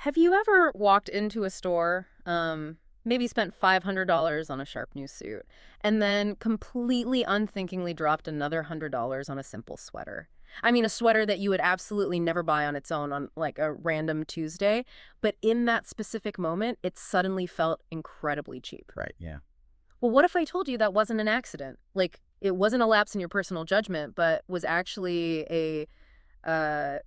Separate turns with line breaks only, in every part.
Have you ever walked into a store, maybe spent $500 on a sharp new suit, and then completely unthinkingly dropped another $100 on a simple sweater? I mean, a sweater that you would absolutely never buy on its own on like a random Tuesday, but in that specific moment, it suddenly felt incredibly cheap.
Right, yeah.
Well, what if I told you that wasn't an accident? Like, it wasn't a lapse in your personal judgment, but was actually uh,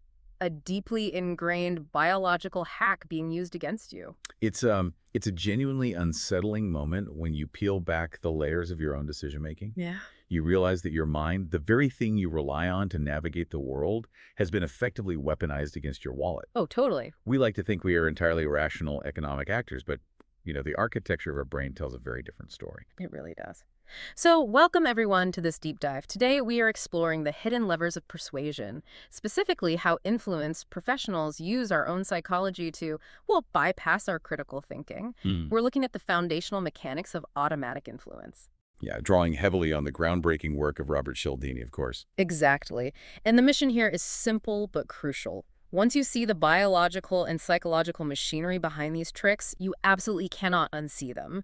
a deeply ingrained biological hack being used against you.
It's a genuinely unsettling moment when you peel back the layers of your own decision-making.
Yeah.
You realize that your mind, the very thing you rely on to navigate the world, has been effectively weaponized against your wallet.
Oh, totally.
We like to think we are entirely rational economic actors, but, the architecture of our brain tells a very different story.
It really does. So, welcome everyone to this deep dive. Today, we are exploring the hidden levers of persuasion, specifically how influence professionals use our own psychology to, well, bypass our critical thinking.
Hmm.
We're looking at the foundational mechanics of automatic influence.
Yeah, drawing heavily on the groundbreaking work of Robert Cialdini, of course.
Exactly. And the mission here is simple but crucial. Once you see the biological and psychological machinery behind these tricks, you absolutely cannot unsee them.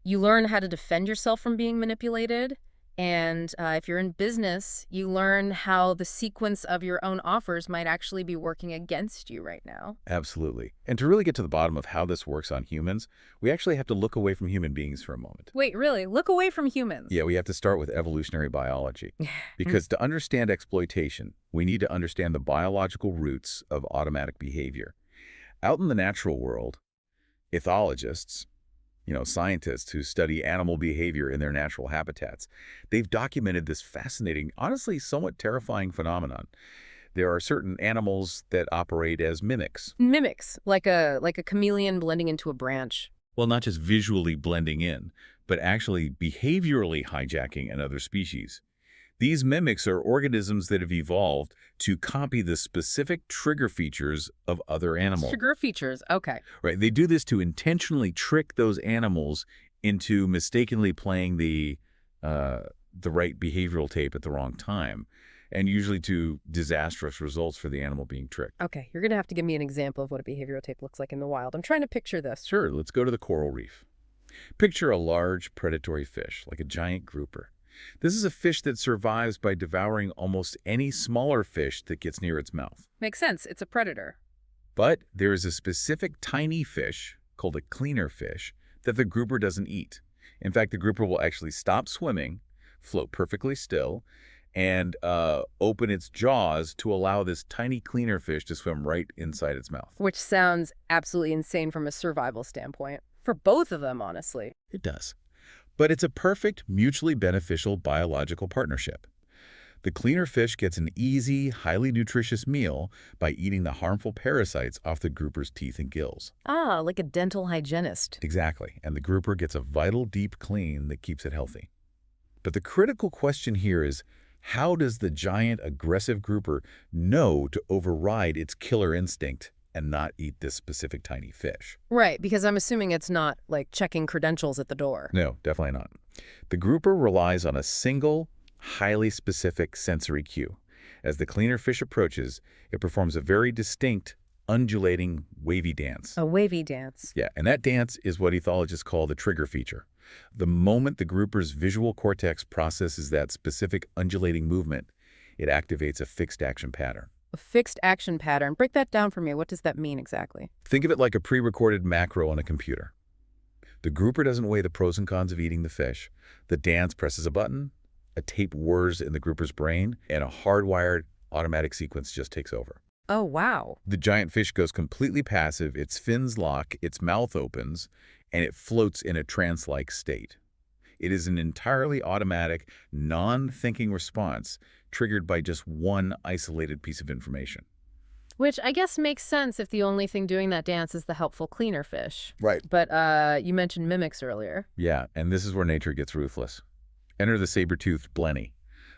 You learn how to defend yourself from being manipulated. And if you're in business, you learn how the sequence of your own offers might actually be working against you right now.
Absolutely. And to really get to the bottom of how this works on humans, we actually have to look away from human beings for a moment.
Wait, really? Look away from humans.
Yeah, we have to start with evolutionary biology. Because to understand exploitation, we need to understand the biological roots of automatic behavior. Out in the natural world, ethologists, scientists who study animal behavior in their natural habitats, they've documented this fascinating, honestly somewhat terrifying phenomenon. There are certain animals that operate as mimics.
Mimics, like a chameleon blending into a branch.
Well, not just visually blending in, but actually behaviorally hijacking another species. These mimics are organisms that have evolved to copy the specific trigger features of other animals.
Trigger features, okay.
Right. They do this to intentionally trick those animals into mistakenly playing the right behavioral tape at the wrong time, and usually to disastrous results for the animal being tricked.
Okay, you're going to have to give me an example of what a behavioral tape looks like in the wild. I'm trying to picture this.
Sure. Let's go to the coral reef. Picture a large predatory fish, like a giant grouper. This is a fish that survives by devouring almost any smaller fish that gets near its mouth.
Makes sense. It's a predator.
But there is a specific tiny fish, called a cleaner fish, that the grouper doesn't eat. In fact, the grouper will actually stop swimming, float perfectly still, and open its jaws to allow this tiny cleaner fish to swim right inside its mouth.
Which sounds absolutely insane from a survival standpoint. For both of them, honestly.
It does. But it's a perfect, mutually beneficial biological partnership. The cleaner fish gets an easy, highly nutritious meal by eating the harmful parasites off the grouper's teeth and gills.
Ah, like a dental hygienist.
Exactly, and the grouper gets a vital, deep clean that keeps it healthy. But the critical question here is, how does the giant, aggressive grouper know to override its killer instinct and not eat this specific tiny fish?
Right, because I'm assuming it's not like checking credentials at the door.
No, definitely not. The grouper relies on a single, highly specific sensory cue. As the cleaner fish approaches, it performs a very distinct, undulating, wavy dance.
A wavy dance.
Yeah, and that dance is what ethologists call the trigger feature. The moment the grouper's visual cortex processes that specific undulating movement, it activates a fixed action pattern.
A fixed action pattern. Break that down for me. What does that mean exactly?
Think of it like a pre-recorded macro on a computer. The grouper doesn't weigh the pros and cons of eating the fish. The dance presses a button, a tape whirs in the grouper's brain, and a hardwired automatic sequence just takes over.
Oh, wow.
The giant fish goes completely passive, its fins lock, its mouth opens, and it floats in a trance-like state. It is an entirely automatic, non-thinking response triggered by just one isolated piece of information.
Which I guess makes sense if the only thing doing that dance is the helpful cleaner fish.
Right.
But you mentioned mimics earlier.
Yeah, and this is where nature gets ruthless. Enter the saber-toothed blenny.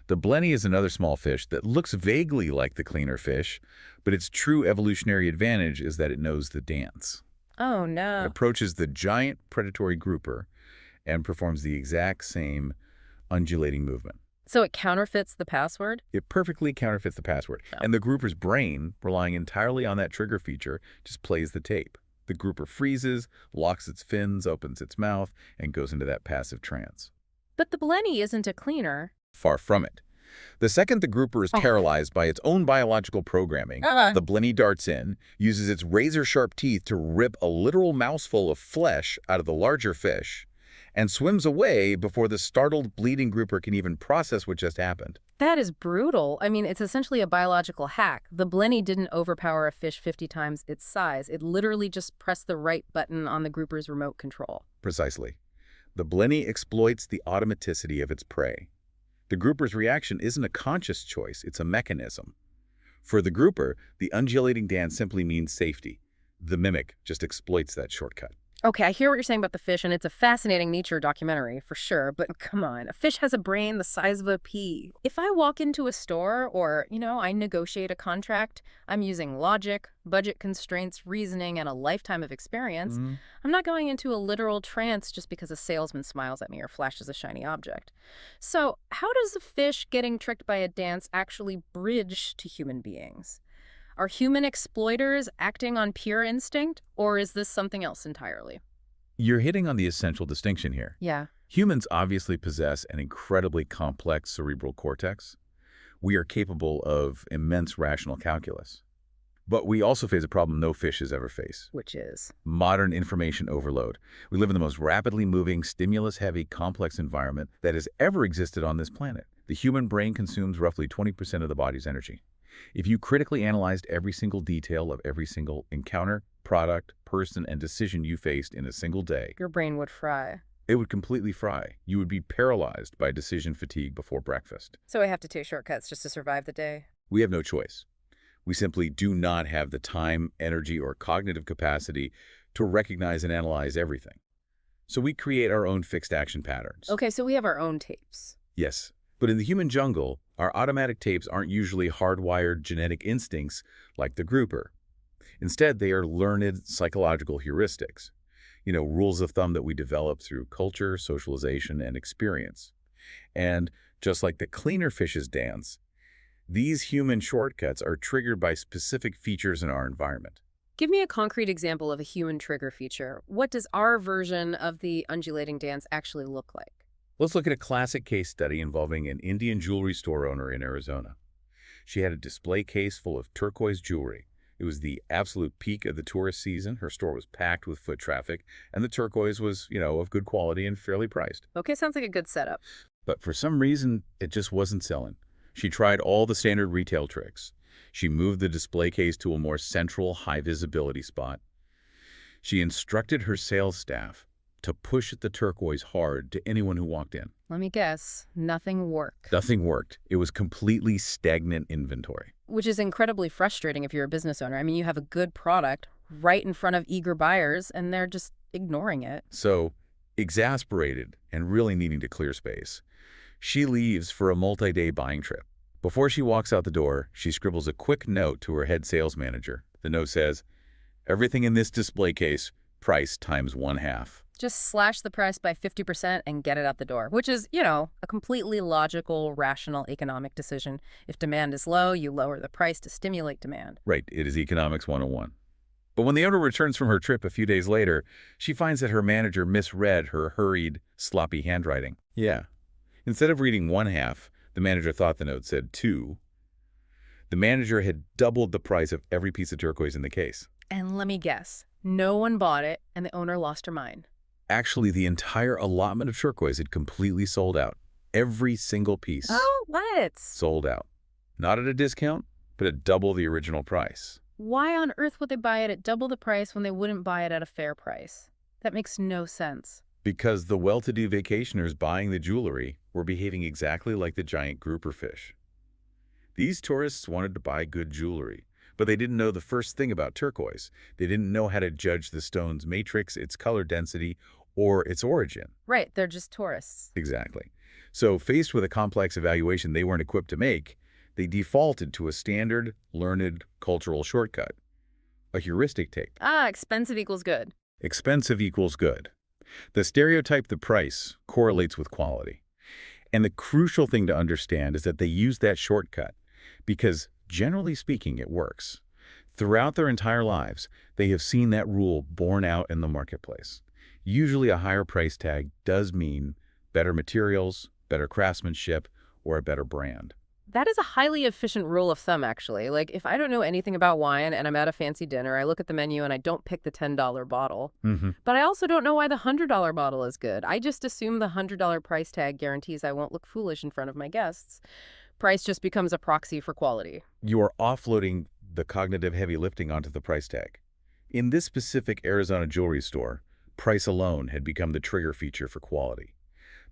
The blenny is another small fish that looks vaguely like the cleaner fish, but its true evolutionary advantage is that it knows the dance.
Oh,
It
no.
approaches the giant predatory grouper and performs the exact same undulating movement.
So it counterfeits the password?
It perfectly counterfeits the password.
Oh.
And the grouper's brain, relying entirely on that trigger feature, just plays the tape. The grouper freezes, locks its fins, opens its mouth, and goes into that passive trance.
But the Blenny isn't a cleaner.
Far from it. The second the grouper is
Oh.
paralyzed by its own biological programming, the Blenny darts in, uses its razor-sharp teeth to rip a literal mouthful of flesh out of the larger fish, and swims away before the startled, bleeding grouper can even process what just happened.
That is brutal. I mean, it's essentially a biological hack. The Blenny didn't overpower a fish 50 times its size. It literally just pressed the right button on the grouper's remote control.
Precisely. The Blenny exploits the automaticity of its prey. The grouper's reaction isn't a conscious choice, it's a mechanism. For the grouper, the undulating dance simply means safety. The mimic just exploits that shortcut.
Okay, I hear what you're saying about the fish, and it's a fascinating nature documentary, for sure, but come on, a fish has a brain the size of a pea. If I walk into a store or, I negotiate a contract, I'm using logic, budget constraints, reasoning, and a lifetime of experience. I'm not going into a literal trance just because a salesman smiles at me or flashes a shiny object. So how does the fish getting tricked by a dance actually bridge to human beings? Are human exploiters acting on pure instinct, or is this something else entirely?
You're hitting on the essential distinction here.
Yeah.
Humans obviously possess an incredibly complex cerebral cortex. We are capable of immense rational calculus. But we also face a problem no fishes ever face.
Which is?
Modern information overload. We live in the most rapidly moving, stimulus-heavy, complex environment that has ever existed on this planet. The human brain consumes roughly 20% of the body's energy. If you critically analyzed every single detail of every single encounter, product, person, and decision you faced in a single day,
Your brain would fry.
it would completely fry. You would be paralyzed by decision fatigue before breakfast.
So I have to take shortcuts just to survive the day?
We have no choice. We simply do not have the time, energy, or cognitive capacity to recognize and analyze everything. So we create our own fixed action patterns.
Okay, so we have our own tapes.
Yes, but in the human jungle, our automatic tapes aren't usually hardwired genetic instincts like the grouper. Instead, they are learned psychological heuristics, rules of thumb that we develop through culture, socialization, and experience. And just like the cleaner fishes dance, these human shortcuts are triggered by specific features in our environment.
Give me a concrete example of a human trigger feature. What does our version of the undulating dance actually look like?
Let's look at a classic case study involving an Indian jewelry store owner in Arizona. She had a display case full of turquoise jewelry. It was the absolute peak of the tourist season. Her store was packed with foot traffic, and the turquoise was, of good quality and fairly priced.
Okay, sounds like a good setup.
But for some reason, it just wasn't selling. She tried all the standard retail tricks. She moved the display case to a more central, high-visibility spot. She instructed her sales staff to push the turquoise hard to anyone who walked in.
Let me guess, nothing worked.
Nothing worked. It was completely stagnant inventory.
Which is incredibly frustrating if you're a business owner. I mean, you have a good product right in front of eager buyers, and they're just ignoring it.
So, exasperated and really needing to clear space, she leaves for a multi-day buying trip. Before she walks out the door, she scribbles a quick note to her head sales manager. The note says, "Everything in this display case, price times 1/2.
Just slash the price by 50% and get it out the door, which is, a completely logical, rational economic decision. If demand is low, you lower the price to stimulate demand.
Right, it is economics 101. But when the owner returns from her trip a few days later, she finds that her manager misread her hurried, sloppy handwriting. Yeah. Instead of reading 1/2, the manager thought the note said 2. The manager had doubled the price of every piece of turquoise in the case.
And let me guess, no one bought it, and the owner lost her mind.
Actually, the entire allotment of turquoise had completely sold out. Every single piece.
Oh, what?
Sold out. Not at a discount, but at double the original price.
Why on earth would they buy it at double the price when they wouldn't buy it at a fair price? That makes no sense.
Because the well-to-do vacationers buying the jewelry were behaving exactly like the giant grouper fish. These tourists wanted to buy good jewelry, but they didn't know the first thing about turquoise. They didn't know how to judge the stone's matrix, its color density, or its origin.
Right, they're just tourists.
Exactly. So faced with a complex evaluation they weren't equipped to make, they defaulted to a standard, learned, cultural shortcut. A heuristic tape.
Expensive equals good.
Expensive equals good. The stereotype the price correlates with quality. And the crucial thing to understand is that they use that shortcut because, generally speaking, it works. Throughout their entire lives, they have seen that rule borne out in the marketplace. Usually a higher price tag does mean better materials, better craftsmanship, or a better brand.
That is a highly efficient rule of thumb, actually. Like, if I don't know anything about wine and I'm at a fancy dinner, I look at the menu and I don't pick the $10 bottle. But I also don't know why the $100 bottle is good. I just assume the $100 price tag guarantees I won't look foolish in front of my guests. Price just becomes a proxy for quality.
You are offloading the cognitive heavy lifting onto the price tag. In this specific Arizona jewelry store, price alone had become the trigger feature for quality.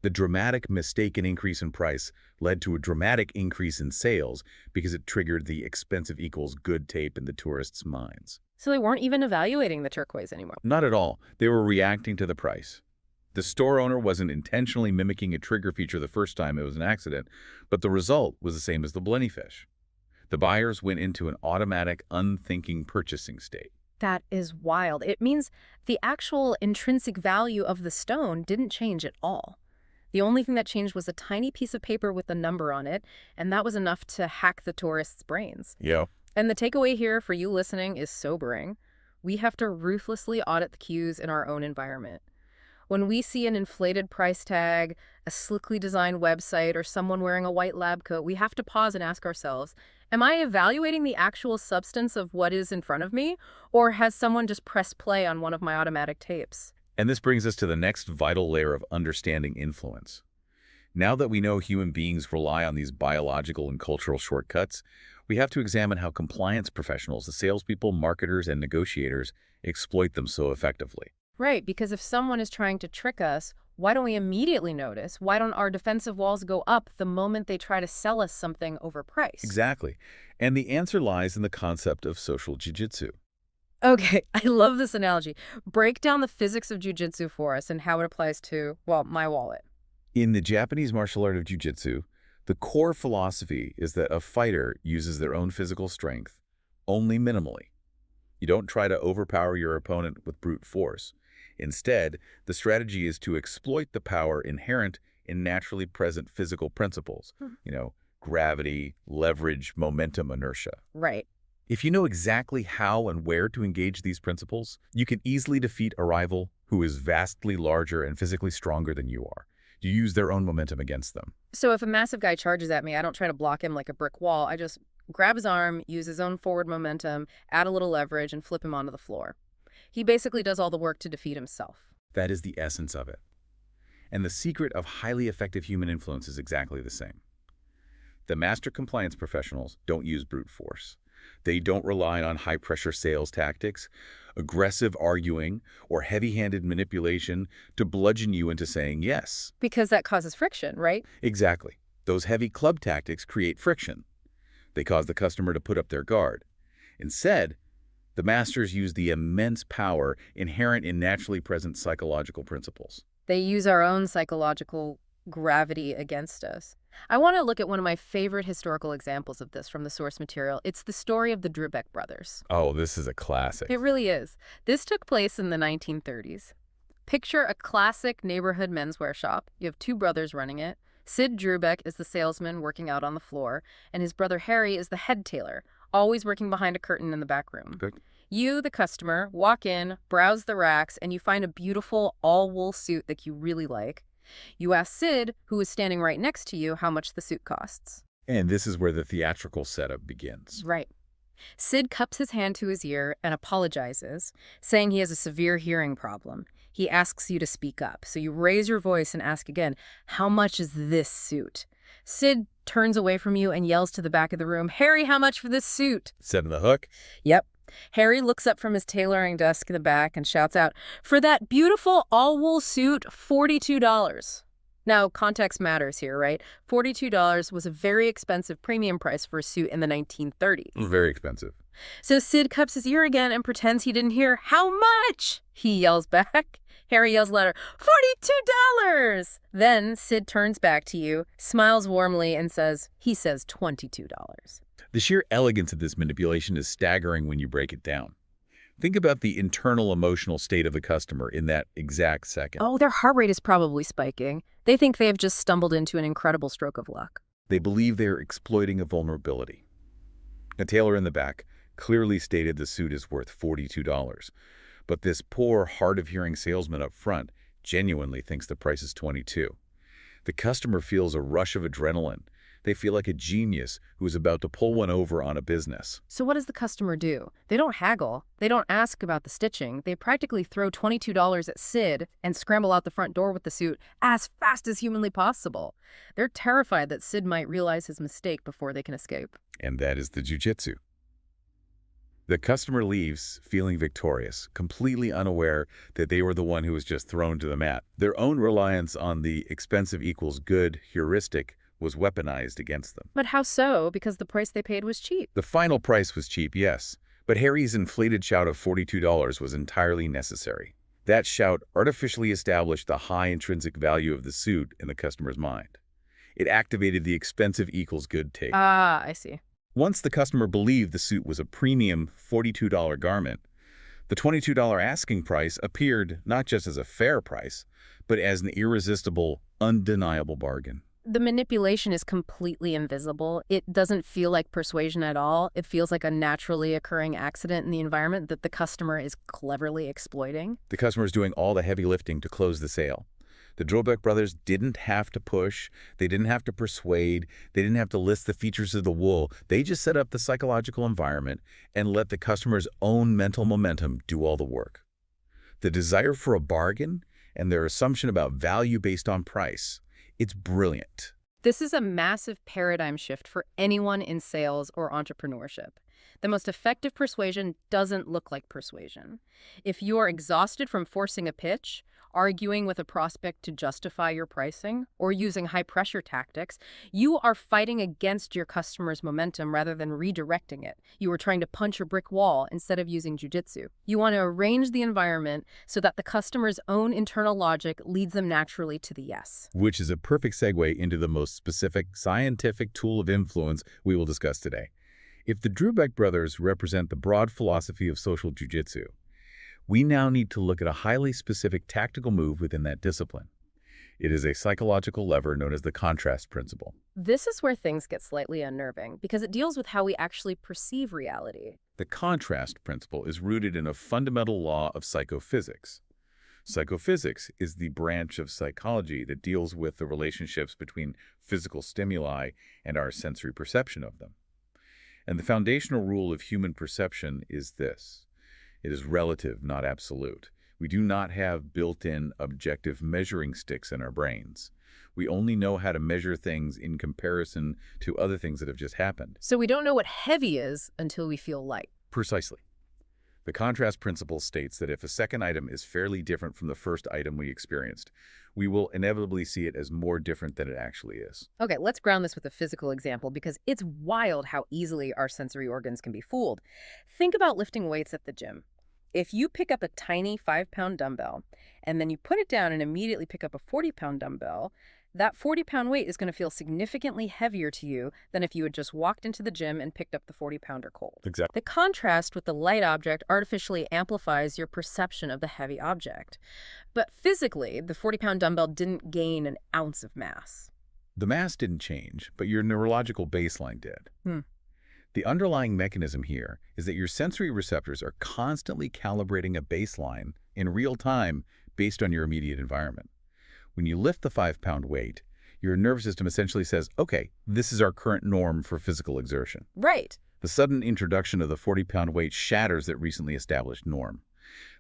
The dramatic mistaken increase in price led to a dramatic increase in sales because it triggered the expensive equals good tape in the tourists' minds.
So they weren't even evaluating the turquoise anymore.
Not at all. They were reacting to the price. The store owner wasn't intentionally mimicking a trigger feature the first time it was an accident, but the result was the same as the blennyfish. The buyers went into an automatic, unthinking purchasing state.
That is wild. It means the actual intrinsic value of the stone didn't change at all. The only thing that changed was a tiny piece of paper with a number on it, and that was enough to hack the tourists' brains.
Yeah.
And the takeaway here for you listening is sobering. We have to ruthlessly audit the cues in our own environment. When we see an inflated price tag, a slickly designed website, or someone wearing a white lab coat, we have to pause and ask ourselves, am I evaluating the actual substance of what is in front of me, or has someone just pressed play on one of my automatic tapes?
And this brings us to the next vital layer of understanding influence. Now that we know human beings rely on these biological and cultural shortcuts, we have to examine how compliance professionals, the salespeople, marketers, and negotiators exploit them so effectively.
Right, because if someone is trying to trick us, why don't we immediately notice? Why don't our defensive walls go up the moment they try to sell us something overpriced?
Exactly. And the answer lies in the concept of social jiu-jitsu.
Okay, I love this analogy. Break down the physics of jiu-jitsu for us and how it applies to, well, my wallet.
In the Japanese martial art of jiu-jitsu, the core philosophy is that a fighter uses their own physical strength only minimally. You don't try to overpower your opponent with brute force. Instead, the strategy is to exploit the power inherent in naturally present physical principles. Gravity, leverage, momentum, inertia.
Right.
If you know exactly how and where to engage these principles, you can easily defeat a rival who is vastly larger and physically stronger than you are. You use their own momentum against them.
So if a massive guy charges at me, I don't try to block him like a brick wall. I just grab his arm, use his own forward momentum, add a little leverage, and flip him onto the floor. He basically does all the work to defeat himself.
That is the essence of it. And the secret of highly effective human influence is exactly the same. The master compliance professionals don't use brute force. They don't rely on high-pressure sales tactics, aggressive arguing, or heavy-handed manipulation to bludgeon you into saying yes.
Because that causes friction, right?
Exactly. Those heavy club tactics create friction. They cause the customer to put up their guard. Instead, the masters use the immense power inherent in naturally present psychological principles.
They use our own psychological gravity against us. I want to look at one of my favorite historical examples of this from the source material. It's the story of the Drubek brothers.
Oh, this is a classic.
It really is. This took place in the 1930s. Picture a classic neighborhood menswear shop. You have two brothers running it. Sid Drubek is the salesman working out on the floor, and his brother Harry is the head tailor, always working behind a curtain in the back room.
Good.
You, the customer, walk in, browse the racks, and you find a beautiful all-wool suit that you really like. You ask Sid, who is standing right next to you, how much the suit costs.
And this is where the theatrical setup begins.
Right. Sid cups his hand to his ear and apologizes, saying he has a severe hearing problem. He asks you to speak up, so you raise your voice and ask again, how much is this suit? Sid turns away from you and yells to the back of the room, Harry, how much for this suit?
Setting the hook?
Yep. Harry looks up from his tailoring desk in the back and shouts out, for that beautiful all-wool suit, $42. Now, context matters here, right? $42 was a very expensive premium price for a suit in the 1930s.
Very expensive.
So Sid cups his ear again and pretends he didn't hear. How much? He yells back. Harry yells louder, $42! Then Sid turns back to you, smiles warmly, and says, he says $22.
The sheer elegance of this manipulation is staggering when you break it down. Think about the internal emotional state of the customer in that exact second.
Oh, their heart rate is probably spiking. They think they have just stumbled into an incredible stroke of luck.
They believe they are exploiting a vulnerability. A tailor in the back clearly stated the suit is worth $42, but this poor, hard-of-hearing salesman up front genuinely thinks the price is $22. The customer feels a rush of adrenaline. They feel like a genius who is about to pull one over on a business.
So what does the customer do? They don't haggle. They don't ask about the stitching. They practically throw $22 at Sid and scramble out the front door with the suit as fast as humanly possible. They're terrified that Sid might realize his mistake before they can escape.
And that is the jujitsu. The customer leaves feeling victorious, completely unaware that they were the one who was just thrown to the mat. Their own reliance on the expensive equals good heuristic was weaponized against them.
But how so? Because the price they paid was cheap.
The final price was cheap, yes, but Harry's inflated shout of $42 was entirely necessary. That shout artificially established the high intrinsic value of the suit in the customer's mind. It activated the expensive equals good take.
Ah, I see.
Once the customer believed the suit was a premium $42 garment, the $22 asking price appeared not just as a fair price, but as an irresistible, undeniable bargain.
The manipulation is completely invisible. It doesn't feel like persuasion at all. It feels like a naturally occurring accident in the environment that the customer is cleverly exploiting.
The customer is doing all the heavy lifting to close the sale. The Drobeck brothers didn't have to push, they didn't have to persuade, they didn't have to list the features of the wool. They just set up the psychological environment and let the customer's own mental momentum do all the work. The desire for a bargain and their assumption about value based on price, it's brilliant.
This is a massive paradigm shift for anyone in sales or entrepreneurship. The most effective persuasion doesn't look like persuasion. If you are exhausted from forcing a pitch, arguing with a prospect to justify your pricing, or using high-pressure tactics, you are fighting against your customer's momentum rather than redirecting it. You are trying to punch a brick wall instead of using jujitsu. You want to arrange the environment so that the customer's own internal logic leads them naturally to the yes.
Which is a perfect segue into the most specific scientific tool of influence we will discuss today. If the Drobeck brothers represent the broad philosophy of social jujitsu, we now need to look at a highly specific tactical move within that discipline. It is a psychological lever known as the contrast principle.
This is where things get slightly unnerving, because it deals with how we actually perceive reality.
The contrast principle is rooted in a fundamental law of psychophysics. Psychophysics is the branch of psychology that deals with the relationships between physical stimuli and our sensory perception of them. And the foundational rule of human perception is this. It is relative, not absolute. We do not have built-in objective measuring sticks in our brains. We only know how to measure things in comparison to other things that have just happened.
So we don't know what heavy is until we feel light.
Precisely. The contrast principle states that if a second item is fairly different from the first item we experienced, we will inevitably see it as more different than it actually is.
Okay, let's ground this with a physical example because it's wild how easily our sensory organs can be fooled. Think about lifting weights at the gym. If you pick up a tiny 5-pound dumbbell and then you put it down and immediately pick up a 40-pound dumbbell, that 40-pound weight is going to feel significantly heavier to you than if you had just walked into the gym and picked up the 40-pounder cold.
Exactly.
The contrast with the light object artificially amplifies your perception of the heavy object. But physically, the 40-pound dumbbell didn't gain an ounce of mass.
The mass didn't change, but your neurological baseline did. The underlying mechanism here is that your sensory receptors are constantly calibrating a baseline in real time based on your immediate environment. When you lift the 5-pound weight, your nervous system essentially says, okay, this is our current norm for physical exertion.
Right.
The sudden introduction of the 40-pound weight shatters that recently established norm.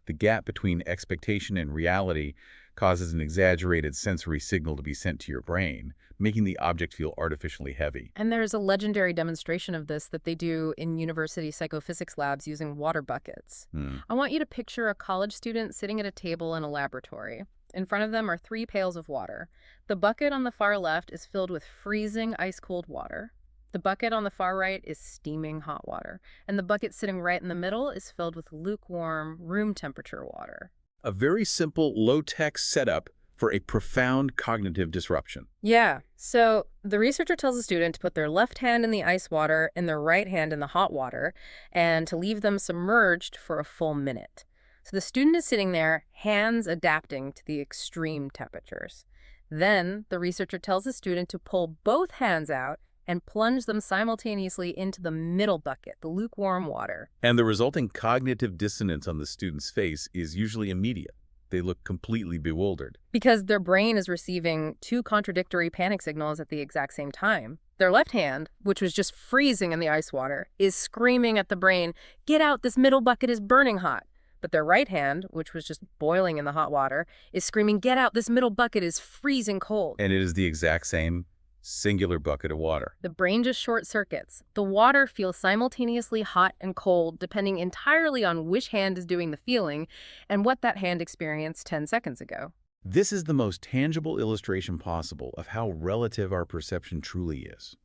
The gap between expectation and reality causes an exaggerated sensory signal to be sent to your brain, making the object feel artificially heavy.
And there's a legendary demonstration of this that they do in university psychophysics labs using water buckets. I want you to picture a college student sitting at a table in a laboratory. In front of them are 3 pails of water. The bucket on the far left is filled with freezing ice-cold water. The bucket on the far right is steaming hot water. And the bucket sitting right in the middle is filled with lukewarm, room-temperature water.
A very simple, low-tech setup for a profound cognitive disruption.
Yeah. So the researcher tells the student to put their left hand in the ice water and their right hand in the hot water and to leave them submerged for a full minute. So the student is sitting there, hands adapting to the extreme temperatures. Then, the researcher tells the student to pull both hands out and plunge them simultaneously into the middle bucket, the lukewarm water.
And the resulting cognitive dissonance on the student's face is usually immediate. They look completely bewildered.
Because their brain is receiving two contradictory panic signals at the exact same time. Their left hand, which was just freezing in the ice water, is screaming at the brain, "Get out, this middle bucket is burning hot." But their right hand, which was just boiling in the hot water, is screaming, "Get out, this middle bucket is freezing cold."
And it is the exact same singular bucket of water.
The brain just short circuits. The water feels simultaneously hot and cold, depending entirely on which hand is doing the feeling and what that hand experienced 10 seconds ago.
This is the most tangible illustration possible of how relative our perception truly is.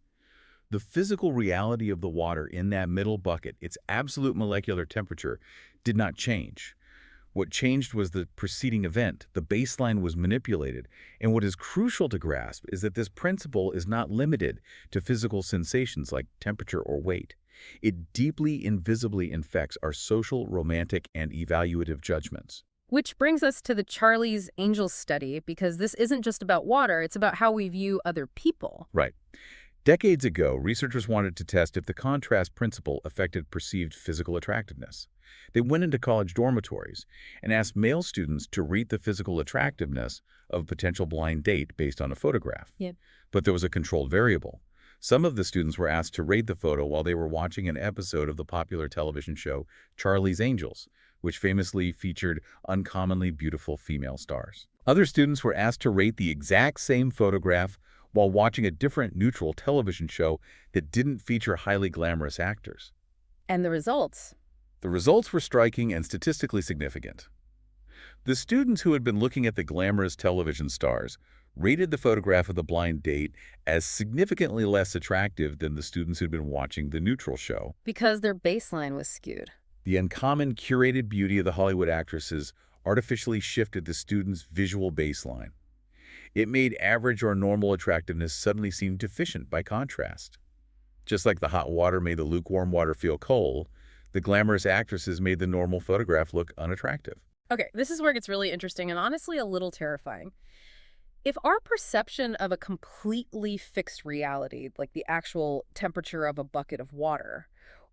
The physical reality of the water in that middle bucket, its absolute molecular temperature, did not change. What changed was the preceding event. The baseline was manipulated. And what is crucial to grasp is that this principle is not limited to physical sensations like temperature or weight. It deeply, invisibly infects our social, romantic, and evaluative judgments.
Which brings us to the Charlie's Angels study, because this isn't just about water, it's about how we view other people.
Right. Decades ago, researchers wanted to test if the contrast principle affected perceived physical attractiveness. They went into college dormitories and asked male students to rate the physical attractiveness of a potential blind date based on a photograph.
Yep.
But there was a controlled variable. Some of the students were asked to rate the photo while they were watching an episode of the popular television show Charlie's Angels, which famously featured uncommonly beautiful female stars. Other students were asked to rate the exact same photograph while watching a different neutral television show that didn't feature highly glamorous actors.
And the results?
The results were striking and statistically significant. The students who had been looking at the glamorous television stars rated the photograph of the blind date as significantly less attractive than the students who'd been watching the neutral show.
Because their baseline was skewed.
The uncommon curated beauty of the Hollywood actresses artificially shifted the students' visual baseline. It made average or normal attractiveness suddenly seem deficient by contrast. Just like the hot water made the lukewarm water feel cold, the glamorous actresses made the normal photograph look unattractive.
Okay, this is where it gets really interesting and honestly a little terrifying. If our perception of a completely fixed reality, like the actual temperature of a bucket of water,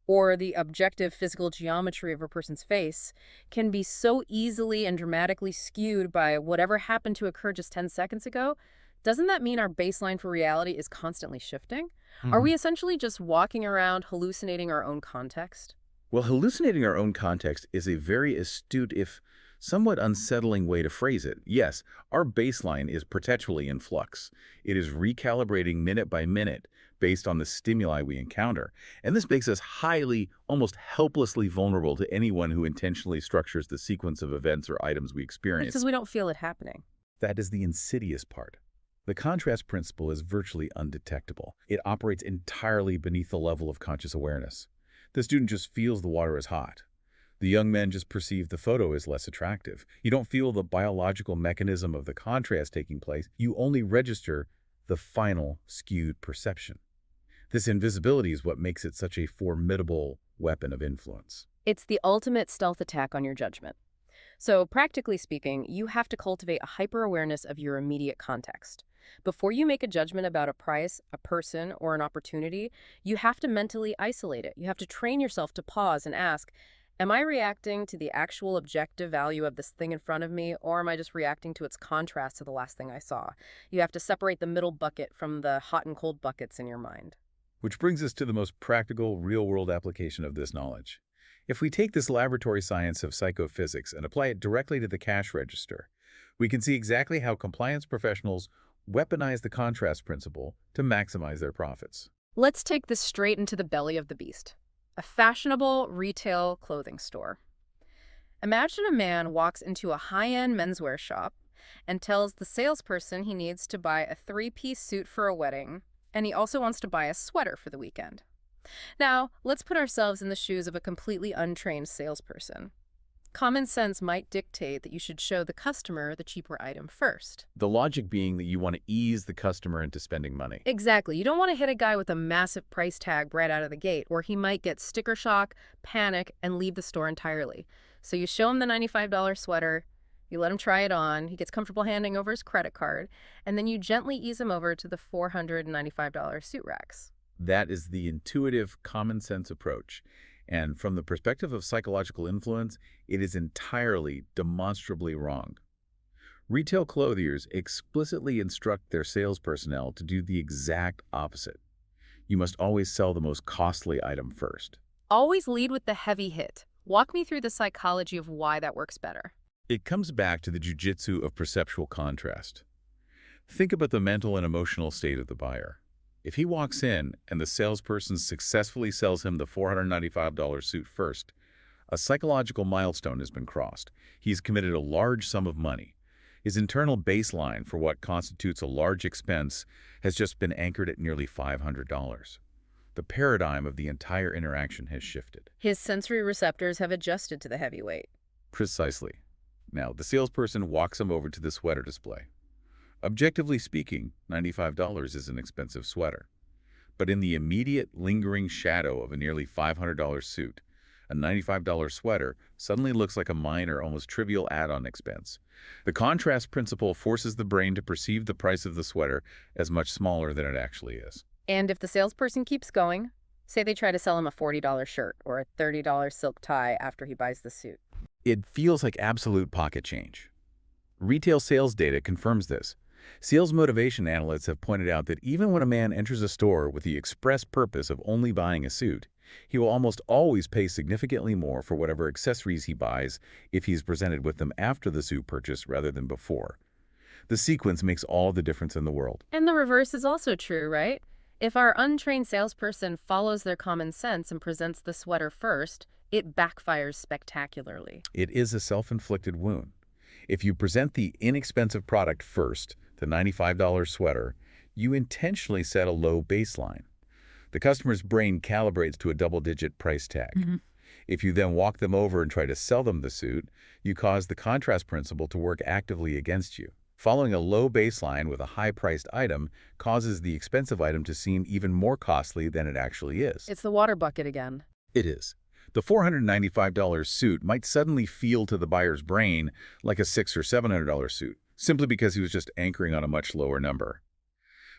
or the objective physical geometry of a person's face, can be so easily and dramatically skewed by whatever happened to occur just 10 seconds ago, doesn't that mean our baseline for reality is constantly shifting? Are we essentially just walking around hallucinating our own context?
Well, hallucinating our own context is a very astute, if somewhat unsettling way to phrase it. Yes, our baseline is perpetually in flux. It is recalibrating minute by minute based on the stimuli we encounter. And this makes us highly, almost helplessly vulnerable to anyone who intentionally structures the sequence of events or items we experience.
Because we don't feel it happening.
That is the insidious part. The contrast principle is virtually undetectable. It operates entirely beneath the level of conscious awareness. The student just feels the water is hot. The young men just perceive the photo as less attractive. You don't feel the biological mechanism of the contrast taking place. You only register the final skewed perception. This invisibility is what makes it such a formidable weapon of influence.
It's the ultimate stealth attack on your judgment. So practically speaking, you have to cultivate a hyper-awareness of your immediate context. Before you make a judgment about a price, a person, or an opportunity, you have to mentally isolate it. You have to train yourself to pause and ask, am I reacting to the actual objective value of this thing in front of me, or am I just reacting to its contrast to the last thing I saw? You have to separate the middle bucket from the hot and cold buckets in your mind.
Which brings us to the most practical, real-world application of this knowledge. If we take this laboratory science of psychophysics and apply it directly to the cash register, we can see exactly how compliance professionals weaponize the contrast principle to maximize their profits.
Let's take this straight into the belly of the beast. A fashionable retail clothing store. Imagine a man walks into a high-end menswear shop and tells the salesperson he needs to buy a three-piece suit for a wedding, and he also wants to buy a sweater for the weekend. Now, let's put ourselves in the shoes of a completely untrained salesperson. Common sense might dictate that you should show the customer the cheaper item first.
The logic being that you want to ease the customer into spending money.
Exactly. You don't want to hit a guy with a massive price tag right out of the gate, or he might get sticker shock, panic, and leave the store entirely. So you show him the $95 sweater, You let him try it on, he gets comfortable handing over his credit card, and then you gently ease him over to the $495 suit racks.
That is the intuitive, common-sense approach. And from the perspective of psychological influence, it is entirely, demonstrably wrong. Retail clothiers explicitly instruct their sales personnel to do the exact opposite. You must always sell the most costly item first.
Always lead with the heavy hit. Walk me through the psychology of why that works better.
It comes back to the jujitsu of perceptual contrast. Think about the mental and emotional state of the buyer. If he walks in and the salesperson successfully sells him the $495 suit first, a psychological milestone has been crossed. He's committed a large sum of money. His internal baseline for what constitutes a large expense has just been anchored at nearly $500. The paradigm of the entire interaction has shifted.
His sensory receptors have adjusted to the heavyweight.
Precisely. Now, the salesperson walks him over to the sweater display. Objectively speaking, $95 is an expensive sweater. But in the immediate, lingering shadow of a nearly $500 suit, a $95 sweater suddenly looks like a minor, almost trivial add-on expense. The contrast principle forces the brain to perceive the price of the sweater as much smaller than it actually is.
And if the salesperson keeps going, say they try to sell him a $40 shirt or a $30 silk tie after he buys the suit.
It feels like absolute pocket change. Retail sales data confirms this. Sales motivation analysts have pointed out that even when a man enters a store with the express purpose of only buying a suit, he will almost always pay significantly more for whatever accessories he buys if he's presented with them after the suit purchase rather than before. The sequence makes all the difference in the world.
And the reverse is also true, right? If our untrained salesperson follows their common sense and presents the sweater first, it backfires spectacularly.
It is a self-inflicted wound. If you present the inexpensive product first, the $95 sweater, you intentionally set a low baseline. The customer's brain calibrates to a double-digit price tag. If you then walk them over and try to sell them the suit, you cause the contrast principle to work actively against you. Following a low baseline with a high-priced item causes the expensive item to seem even more costly than it actually is.
It's the water bucket again.
It is. The $495 suit might suddenly feel to the buyer's brain like a $600 or $700 suit, simply because he was just anchoring on a much lower number.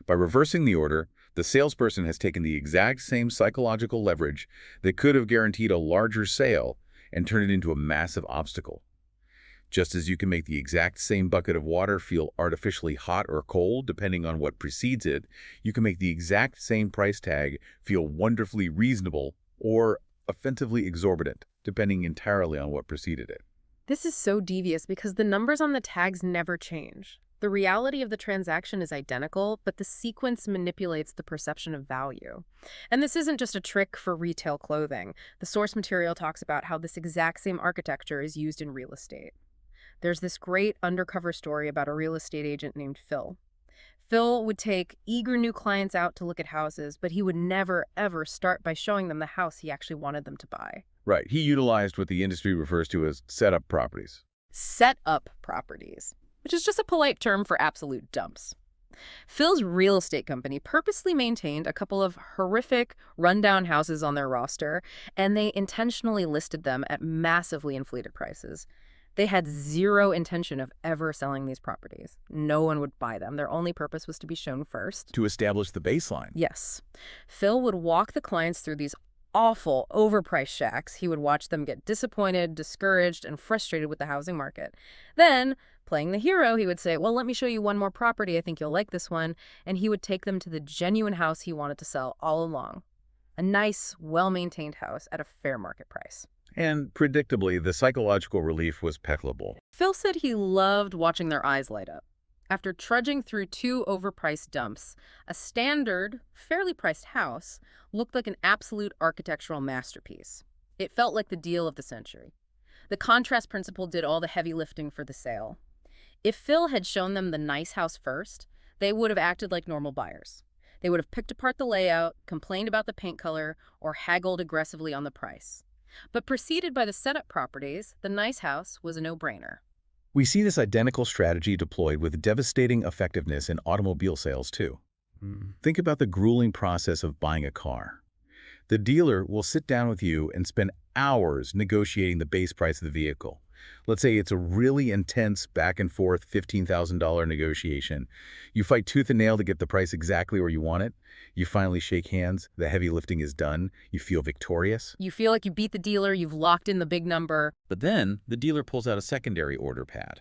By reversing the order, the salesperson has taken the exact same psychological leverage that could have guaranteed a larger sale and turned it into a massive obstacle. Just as you can make the exact same bucket of water feel artificially hot or cold depending on what precedes it, you can make the exact same price tag feel wonderfully reasonable or offensively exorbitant, depending entirely on what preceded it.
This is so devious because the numbers on the tags never change. The reality of the transaction is identical, but the sequence manipulates the perception of value. And this isn't just a trick for retail clothing. The source material talks about how this exact same architecture is used in real estate. There's this great undercover story about a real estate agent named Phil. Phil would take eager new clients out to look at houses, but he would never, ever start by showing them the house he actually wanted them to buy.
Right. He utilized what the industry refers to as setup properties.
Set-up properties, which is just a polite term for absolute dumps. Phil's real estate company purposely maintained a couple of horrific, rundown houses on their roster, and they intentionally listed them at massively inflated prices. They had zero intention of ever selling these properties. No one would buy them. Their only purpose was to be shown first.
To establish the baseline.
Yes. Phil would walk the clients through these awful, overpriced shacks. He would watch them get disappointed, discouraged, and frustrated with the housing market. Then, playing the hero, he would say, well, let me show you one more property. I think you'll like this one. And he would take them to the genuine house he wanted to sell all along. A nice, well-maintained house at a fair market price.
And predictably, the psychological relief was palpable.
Phil said he loved watching their eyes light up. After trudging through 2 overpriced dumps, a standard, fairly priced house looked like an absolute architectural masterpiece. It felt like the deal of the century. The contrast principle did all the heavy lifting for the sale. If Phil had shown them the nice house first, they would have acted like normal buyers. They would have picked apart the layout, complained about the paint color, or haggled aggressively on the price. But preceded by the setup properties, the nice house was a no-brainer.
We see this identical strategy deployed with devastating effectiveness in automobile sales, too. Think about the grueling process of buying a car. The dealer will sit down with you and spend hours negotiating the base price of the vehicle. Let's say it's a really intense back-and-forth $15,000 negotiation. You fight tooth and nail to get the price exactly where you want it. You finally shake hands. The heavy lifting is done. You feel victorious.
You feel like you beat the dealer, you've locked in the big number.
But then the dealer pulls out a secondary order pad.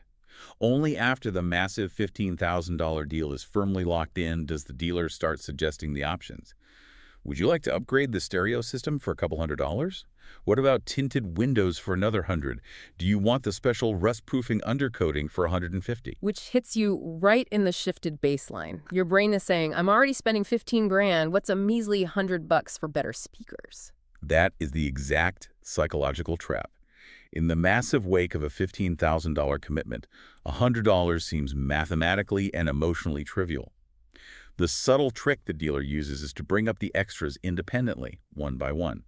Only after the massive $15,000 deal is firmly locked in does the dealer start suggesting the options. Would you like to upgrade the stereo system for a couple $100s? What about tinted windows for another $100? Do you want the special rust-proofing undercoating for $150?
Which hits you right in the shifted baseline. Your brain is saying, I'm already spending 15 grand. What's a measly $100 for better speakers?
That is the exact psychological trap. In the massive wake of a $15,000 commitment, $100 seems mathematically and emotionally trivial. The subtle trick the dealer uses is to bring up the extras independently, one by one.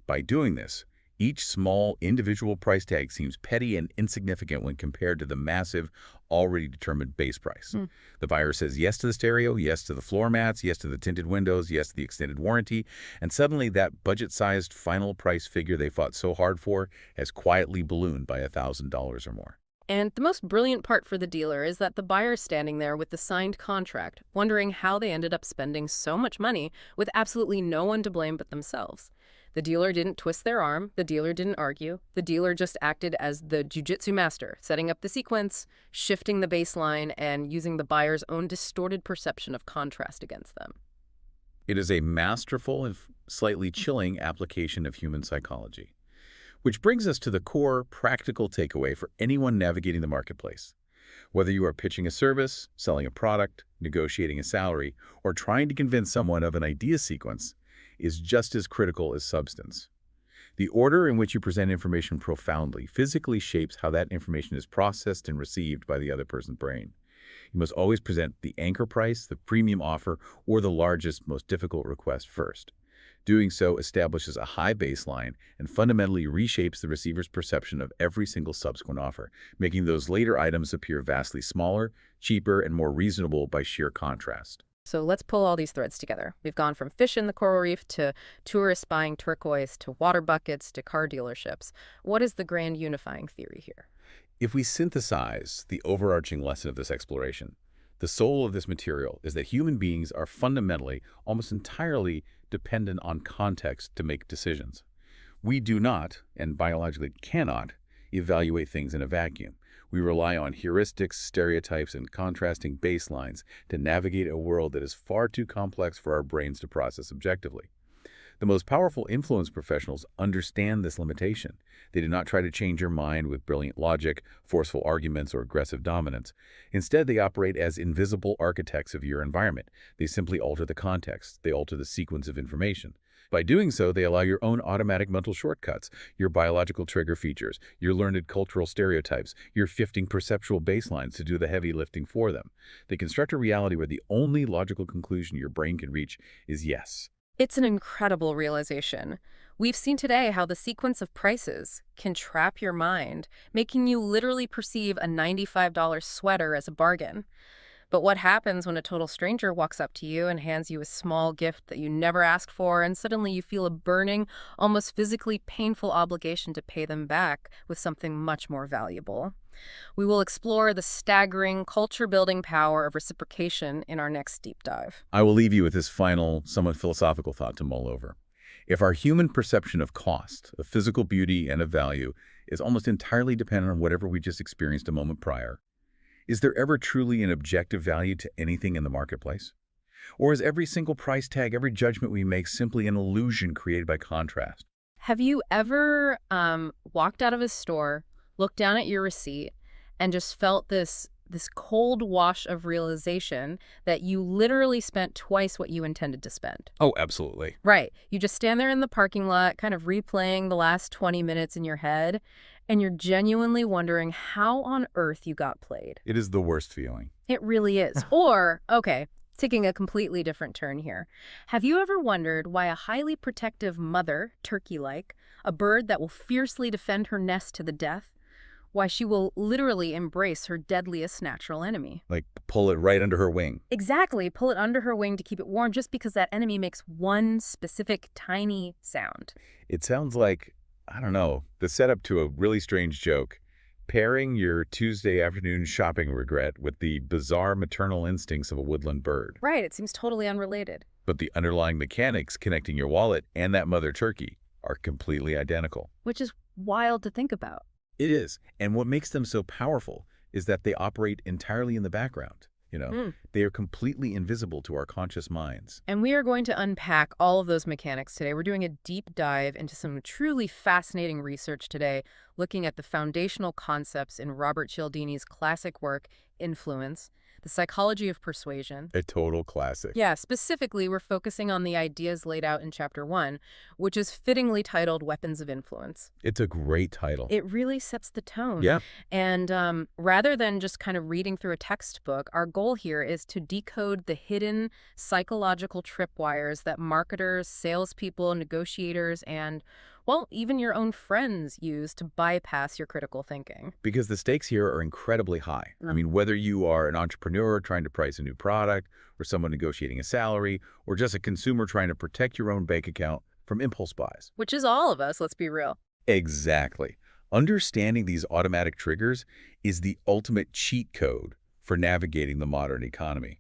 By doing this, each small individual price tag seems petty and insignificant when compared to the massive, already determined base price. The buyer says yes to the stereo, yes to the floor mats, yes to the tinted windows, yes to the extended warranty, and suddenly that budget-sized final price figure they fought so hard for has quietly ballooned by $1,000 or more.
And the most brilliant part for the dealer is that the buyer's standing there with the signed contract, wondering how they ended up spending so much money with absolutely no one to blame but themselves. The dealer didn't twist their arm, the dealer didn't argue, the dealer just acted as the jujitsu master, setting up the sequence, shifting the baseline, and using the buyer's own distorted perception of contrast against them.
It is a masterful and slightly chilling application of human psychology. Which brings us to the core, practical takeaway for anyone navigating the marketplace. Whether you are pitching a service, selling a product, negotiating a salary, or trying to convince someone of an idea sequence, is just as critical as substance. The order in which you present information profoundly physically shapes how that information is processed and received by the other person's brain. You must always present the anchor price, the premium offer, or the largest, most difficult request first. Doing so establishes a high baseline and fundamentally reshapes the receiver's perception of every single subsequent offer, making those later items appear vastly smaller, cheaper, and more reasonable by sheer contrast.
So let's pull all these threads together. We've gone from fish in the coral reef to tourists buying turquoise to water buckets to car dealerships. What is the grand unifying theory here?
If we synthesize the overarching lesson of this exploration, the soul of this material is that human beings are fundamentally, almost entirely, dependent on context to make decisions. We do not, and biologically cannot, evaluate things in a vacuum. We rely on heuristics, stereotypes, and contrasting baselines to navigate a world that is far too complex for our brains to process objectively. The most powerful influence professionals understand this limitation. They do not try to change your mind with brilliant logic, forceful arguments, or aggressive dominance. Instead, they operate as invisible architects of your environment. They simply alter the context. They alter the sequence of information. By doing so, they allow your own automatic mental shortcuts, your biological trigger features, your learned cultural stereotypes, your shifting perceptual baselines to do the heavy lifting for them. They construct a reality where the only logical conclusion your brain can reach is yes.
It's an incredible realization. We've seen today how the sequence of prices can trap your mind, making you literally perceive a $95 sweater as a bargain. But what happens when a total stranger walks up to you and hands you a small gift that you never asked for, and suddenly you feel a burning, almost physically painful obligation to pay them back with something much more valuable? We will explore the staggering culture-building power of reciprocation in our next deep dive.
I will leave you with this final, somewhat philosophical thought to mull over. If our human perception of cost, of physical beauty, and of value is almost entirely dependent on whatever we just experienced a moment prior, is there ever truly an objective value to anything in the marketplace? Or is every single price tag, every judgment we make simply an illusion created by contrast?
Have you ever walked out of a store, looked down at your receipt, and just felt this cold wash of realization that you literally spent twice what you intended to spend?
Oh, absolutely.
Right. You just stand there in the parking lot, kind of replaying the last 20 minutes in your head, and you're genuinely wondering how on earth you got played.
It is the worst feeling.
It really is. Or, okay, taking a completely different turn here. Have you ever wondered why a highly protective mother, turkey-like, a bird that will fiercely defend her nest to the death, why she will literally embrace her deadliest natural enemy?
Like pull it right under her wing.
Exactly. Pull it under her wing to keep it warm just because that enemy makes one specific tiny sound.
It sounds like, I don't know, the setup to a really strange joke. Pairing your Tuesday afternoon shopping regret with the bizarre maternal instincts of a woodland bird.
Right, it seems totally unrelated.
But the underlying mechanics connecting your wallet and that mother turkey are completely identical.
Which is wild to think about.
It is. And what makes them so powerful is that they operate entirely in the background. They are completely invisible to our conscious minds.
And we are going to unpack all of those mechanics today. We're doing a deep dive into some truly fascinating research today, looking at the foundational concepts in Robert Cialdini's classic work, Influence, the Psychology of Persuasion.
A total classic.
Yeah, specifically, we're focusing on the ideas laid out in Chapter 1, which is fittingly titled Weapons of Influence.
It's a great title.
It really sets the tone.
Yeah.
And rather than just kind of reading through a textbook, our goal here is to decode the hidden psychological tripwires that marketers, salespeople, negotiators, and, well, even your own friends use to bypass your critical thinking.
Because the stakes here are incredibly high. I mean, whether you are an entrepreneur trying to price a new product, or someone negotiating a salary, or just a consumer trying to protect your own bank account from impulse buys.
Which is all of us, let's be real.
Exactly. Understanding these automatic triggers is the ultimate cheat code for navigating the modern economy.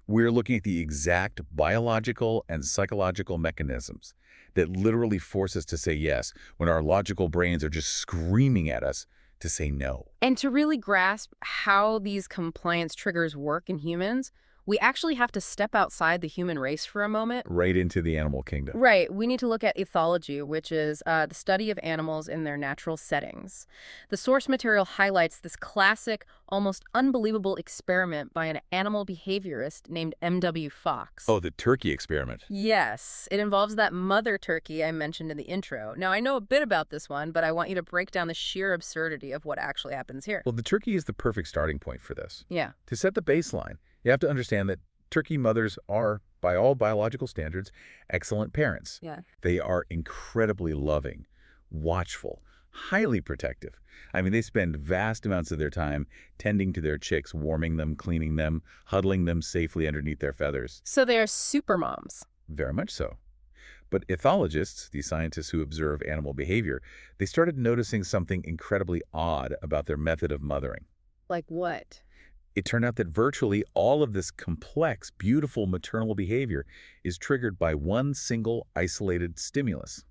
We're looking at the exact biological and psychological mechanisms that literally force us to say yes when our logical brains are just screaming at us to say no.
And to really grasp how these compliance triggers work in humans, we actually have to step outside the human race for a moment.
Right into the animal kingdom.
Right. We need to look at ethology, which is the study of animals in their natural settings. The source material highlights this classic, almost unbelievable experiment by an animal behaviorist named M.W. Fox.
Oh, the turkey experiment.
Yes. It involves that mother turkey I mentioned in the intro. Now, I know a bit about this one, but I want you to break down the sheer absurdity of what actually happens here.
Well, the turkey is the perfect starting point for this.
Yeah.
To set the baseline, you have to understand that turkey mothers are, by all biological standards, excellent parents.
Yeah.
They are incredibly loving, watchful, highly protective. I mean, they spend vast amounts of their time tending to their chicks, warming them, cleaning them, huddling them safely underneath their feathers.
So they are super moms.
Very much so. But ethologists, the scientists who observe animal behavior, they started noticing something incredibly odd about their method of mothering.
Like what?
It turned out that virtually all of this complex, beautiful maternal behavior is triggered by one single isolated stimulus.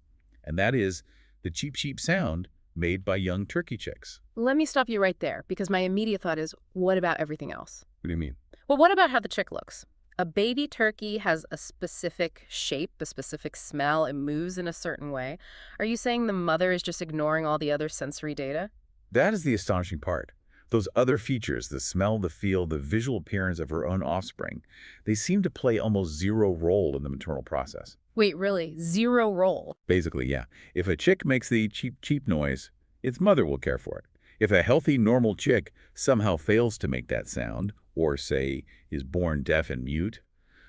And that is the cheep, cheep sound made by young turkey chicks.
Let me stop you right there, because my immediate thought is, what about everything else?
What do you mean?
Well, what about how the chick looks? A baby turkey has a specific shape, a specific smell, it moves in a certain way. Are you saying the mother is just ignoring all the other sensory data?
That is the astonishing part. Those other features, the smell, the feel, the visual appearance of her own offspring, they seem to play almost zero role in the maternal process.
Wait, really? Zero role?
Basically, yeah. If a chick makes the cheep, cheep noise, its mother will care for it. If a healthy, normal chick somehow fails to make that sound, or, say, is born deaf and mute,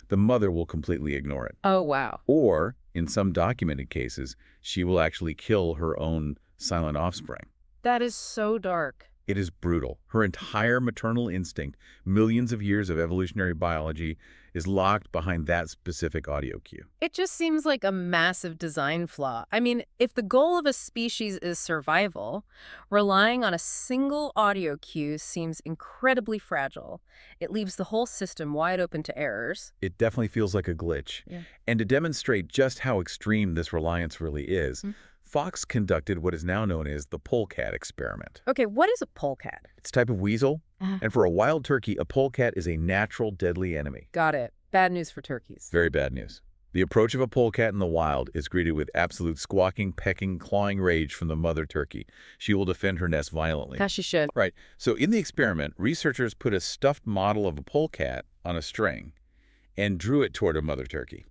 the mother will completely ignore it.
Oh, wow.
Or, in some documented cases, she will actually kill her own silent offspring.
That is so dark.
It is brutal. Her entire maternal instinct, millions of years of evolutionary biology, is locked behind that specific audio cue.
It just seems like a massive design flaw. I mean, if the goal of a species is survival, relying on a single audio cue seems incredibly fragile. It leaves the whole system wide open to errors.
It definitely feels like a glitch.
Yeah.
And to demonstrate just how extreme this reliance really is, Fox conducted what is now known as the polecat experiment.
Okay, what is a polecat?
It's a type of weasel, and for a wild turkey, a polecat is a natural deadly enemy.
Got it. Bad news for turkeys.
Very bad news. The approach of a polecat in the wild is greeted with absolute squawking, pecking, clawing rage from the mother turkey. She will defend her nest violently.
As she should.
Right. So in the experiment, researchers put a stuffed model of a polecat on a string and drew it toward a mother turkey.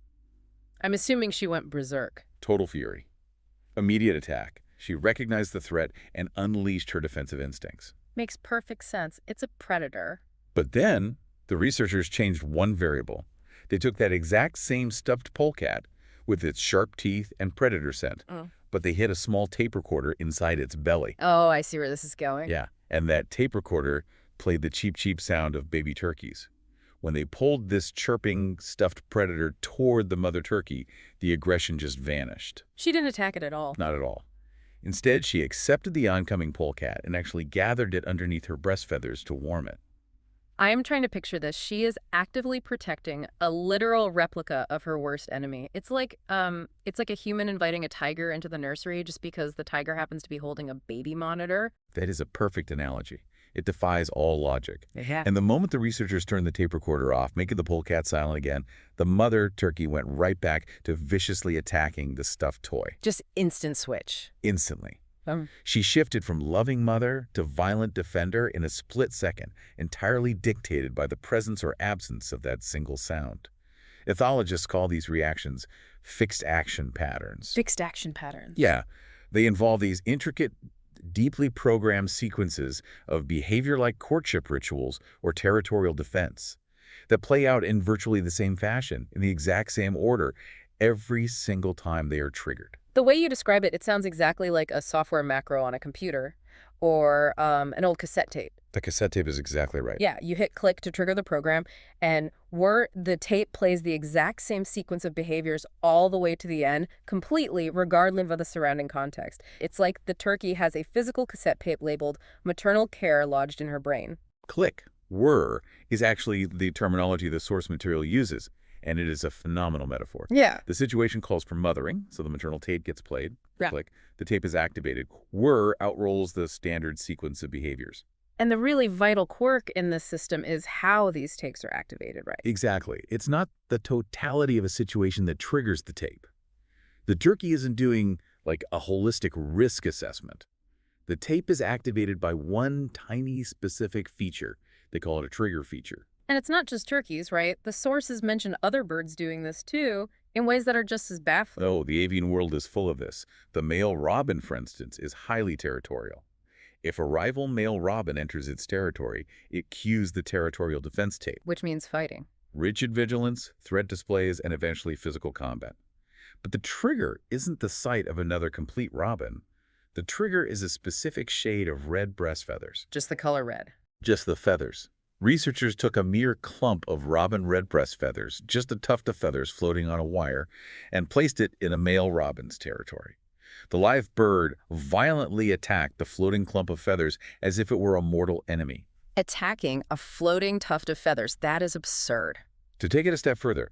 I'm assuming she went berserk.
Total fury. Immediate attack. She recognized the threat and unleashed her defensive instincts.
Makes perfect sense. It's a predator.
But then, the researchers changed one variable. They took that exact same stuffed polecat with its sharp teeth and predator scent, but they hid a small tape recorder inside its belly.
Oh, I see where this is going.
Yeah, and that tape recorder played the cheep, cheep sound of baby turkeys. When they pulled this chirping stuffed predator toward the mother turkey, the aggression just vanished.
She didn't attack it at all.
Not at all. Instead, she accepted the oncoming polecat and actually gathered it underneath her breast feathers to warm it.
I am trying to picture this. She is actively protecting a literal replica of her worst enemy. It's like a human inviting a tiger into the nursery just because the tiger happens to be holding a baby monitor.
That is a perfect analogy. It defies all logic.
Yeah.
And the moment the researchers turned the tape recorder off, making the polecat silent again, the mother turkey went right back to viciously attacking the stuffed toy.
Just instant switch.
Instantly.
Um,
She shifted from loving mother to violent defender in a split second, entirely dictated by the presence or absence of that single sound. Ethologists call these reactions fixed action patterns.
Fixed action patterns.
Yeah, they involve these intricate, deeply programmed sequences of behavior-like courtship rituals or territorial defense that play out in virtually the same fashion, in the exact same order, every single time they are triggered.
The way you describe it, it sounds exactly like a software macro on a computer or an old cassette tape.
The cassette tape is exactly right.
Yeah, you hit click to trigger the program, and the tape plays the exact same sequence of behaviors all the way to the end, completely, regardless of the surrounding context. It's like the turkey has a physical cassette tape labeled maternal care lodged in her brain.
Click, whir, is actually the terminology the source material uses, and it is a phenomenal metaphor.
Yeah.
The situation calls for mothering, so the maternal tape gets played.
Yeah.
Click, the tape is activated. Whir outrolls the standard sequence of behaviors.
And the really vital quirk in this system is how these takes are activated, right?
Exactly. It's not the totality of a situation that triggers the tape. The turkey isn't doing like a holistic risk assessment. The tape is activated by one tiny specific feature. They call it a trigger feature.
And it's not just turkeys, right? The sources mention other birds doing this too, in ways that are just as baffling.
Oh, the avian world is full of this. The male robin, for instance, is highly territorial. If a rival male robin enters its territory, it cues the territorial defense tape.
Which means fighting.
Rigid vigilance, threat displays, and eventually physical combat. But the trigger isn't the sight of another complete robin. The trigger is a specific shade of red breast feathers.
Just the color red.
Just the feathers. Researchers took a mere clump of robin red breast feathers, just a tuft of feathers floating on a wire, and placed it in a male robin's territory. The live bird violently attacked the floating clump of feathers as if it were a mortal enemy.
Attacking a floating tuft of feathers, that is absurd.
To take it a step further,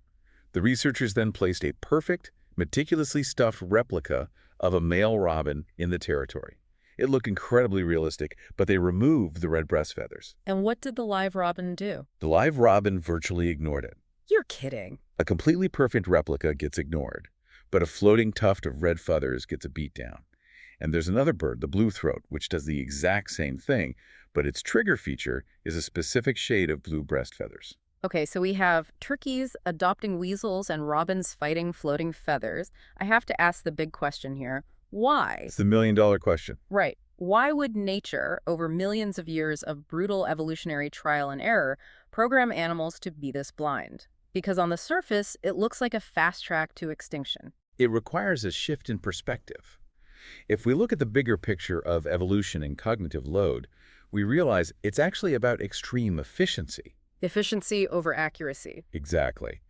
the researchers then placed a perfect, meticulously stuffed replica of a male robin in the territory. It looked incredibly realistic, but they removed the red breast feathers.
And what did the live robin do?
The live robin virtually ignored it.
You're kidding.
A completely perfect replica gets ignored, but a floating tuft of red feathers gets a beatdown. And there's another bird, the blue throat, which does the exact same thing, but its trigger feature is a specific shade of blue breast feathers.
Okay, so we have turkeys adopting weasels and robins fighting floating feathers. I have to ask the big question here. Why?
It's the million-dollar question.
Right. Why would nature, over millions of years of brutal evolutionary trial and error, program animals to be this blind? Because on the surface, it looks like a fast track to extinction.
It requires a shift in perspective. If we look at the bigger picture of evolution and cognitive load, we realize it's actually about extreme efficiency.
Efficiency over accuracy.
Exactly.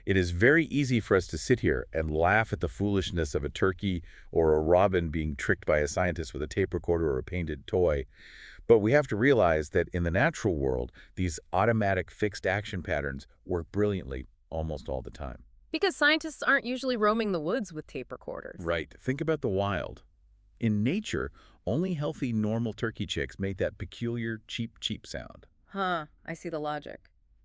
It is very easy for us to sit here and laugh at the foolishness of a turkey or a robin being tricked by a scientist with a tape recorder or a painted toy. But we have to realize that in the natural world, these automatic fixed action patterns work brilliantly almost all the time.
Because scientists aren't usually roaming the woods with tape recorders.
Right. Think about the wild. In nature, only healthy, normal turkey chicks make that peculiar cheep, cheep sound.
Huh, I see the logic.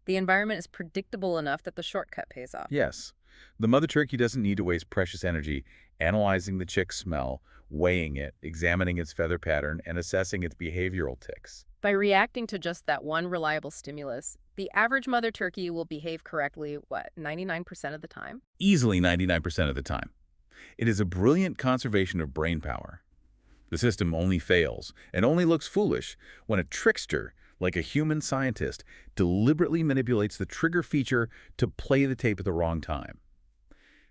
The environment is predictable enough that the shortcut pays off.
Yes. The mother turkey doesn't need to waste precious energy analyzing the chick's smell, weighing it, examining its feather pattern, and assessing its behavioral tics.
By reacting to just that one reliable stimulus, the average mother turkey will behave correctly, 99% of the time?
Easily 99% of the time. It is a brilliant conservation of brain power. The system only fails and only looks foolish when a trickster, like a human scientist, deliberately manipulates the trigger feature to play the tape at the wrong time.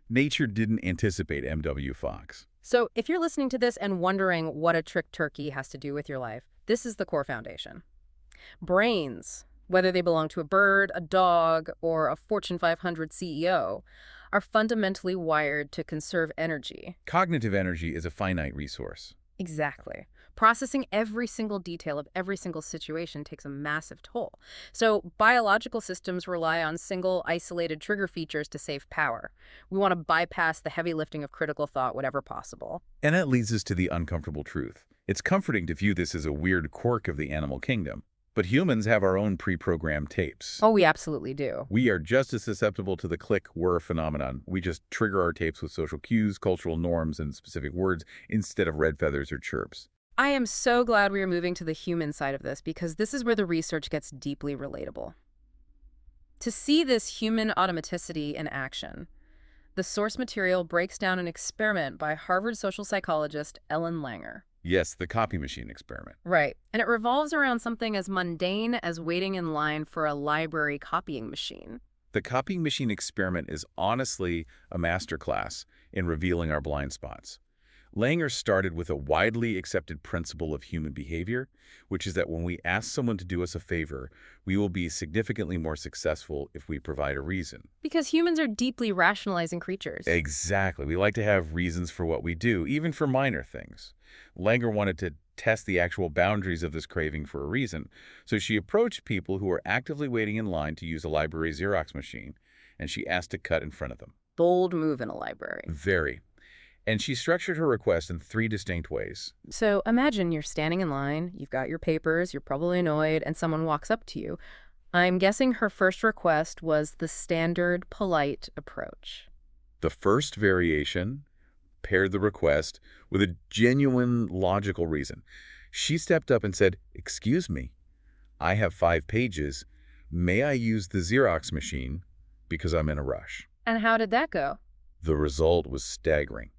Nature didn't anticipate M.W. Fox.
So if you're listening to this and wondering what a trick turkey has to do with your life, this is the core foundation. Brains, whether they belong to a bird, a dog, or a Fortune 500 CEO, are fundamentally wired to conserve energy.
Cognitive energy is a finite resource.
Exactly. Processing every single detail of every single situation takes a massive toll. So, biological systems rely on single, isolated trigger features to save power. We want to bypass the heavy lifting of critical thought whenever possible.
And that leads us to the uncomfortable truth. It's comforting to view this as a weird quirk of the animal kingdom. But humans have our own pre-programmed tapes.
Oh, we absolutely do.
We are just as susceptible to the click-whir phenomenon. We just trigger our tapes with social cues, cultural norms, and specific words instead of red feathers or chirps.
I am so glad we are moving to the human side of this because this is where the research gets deeply relatable. To see this human automaticity in action, the source material breaks down an experiment by Harvard social psychologist Ellen Langer.
Yes, the copy machine experiment.
Right. And it revolves around something as mundane as waiting in line for a library copying machine.
The copying machine experiment is honestly a masterclass in revealing our blind spots. Langer started with a widely accepted principle of human behavior, which is that when we ask someone to do us a favor, we will be significantly more successful if we provide a reason.
Because humans are deeply rationalizing creatures.
Exactly. We like to have reasons for what we do, even for minor things. Langer wanted to test the actual boundaries of this craving for a reason, so she approached people who were actively waiting in line to use a library Xerox machine, and she asked to cut in front of them.
Bold move in a library.
Very. And she structured her request in 3 distinct ways.
So imagine you're standing in line, you've got your papers, you're probably annoyed, and someone walks up to you. I'm guessing her first request was the standard, polite approach.
The first variation paired the request with a genuine logical reason. She stepped up and said, "Excuse me, I have 5 pages. May I use the Xerox machine because I'm in a rush?"
And how did that go?
The result was staggering.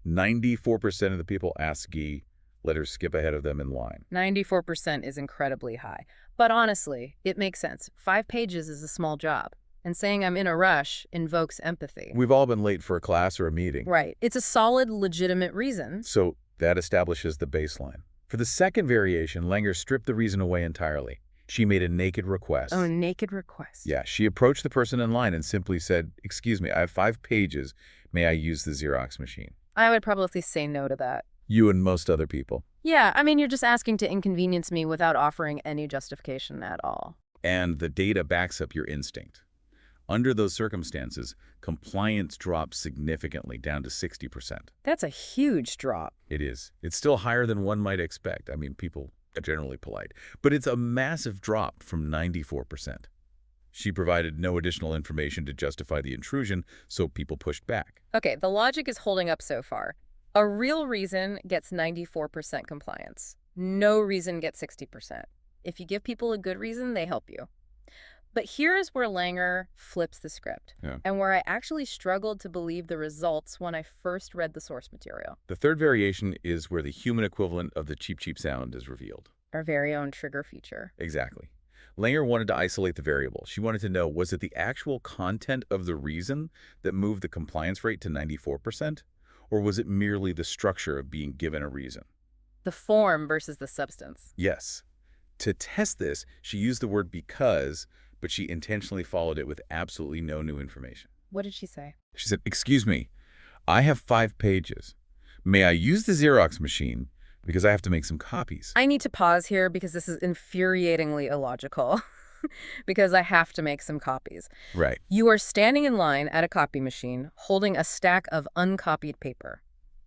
94% of the people asked Guy let her skip ahead of them in line.
94% is incredibly high. But honestly, it makes sense. 5 pages is a small job. And saying I'm in a rush invokes empathy.
We've all been late for a class or a meeting.
Right. It's a solid, legitimate reason.
So that establishes the baseline. For the second variation, Langer stripped the reason away entirely. She made a naked request.
Oh, a naked request.
Yeah, she approached the person in line and simply said, "Excuse me, I have 5 pages. May I use the Xerox machine?"
I would probably say no to that.
You and most other people.
Yeah, I mean, you're just asking to inconvenience me without offering any justification at all.
And the data backs up your instinct. Under those circumstances, compliance drops significantly down to 60%.
That's a huge drop.
It is. It's still higher than one might expect. I mean, people are generally polite. But it's a massive drop from 94%. She provided no additional information to justify the intrusion, so people pushed back.
Okay, the logic is holding up so far. A real reason gets 94% compliance. No reason gets 60%. If you give people a good reason, they help you. But here is where Langer flips the script, and where I actually struggled to believe the results when I first read the source material.
The third variation is where the human equivalent of the cheep cheep sound is revealed.
Our very own trigger feature.
Exactly. Langer wanted to isolate the variable. She wanted to know, was it the actual content of the reason that moved the compliance rate to 94%? Or was it merely the structure of being given a reason?
The form versus the substance.
Yes. To test this, she used the word because, but she intentionally followed it with absolutely no new information.
What did she say?
She said, "Excuse me, I have 5 pages. May I use the Xerox machine because I have to make some copies?"
I need to pause here because this is infuriatingly illogical. Because I have to make some copies.
Right.
You are standing in line at a copy machine holding a stack of uncopied paper.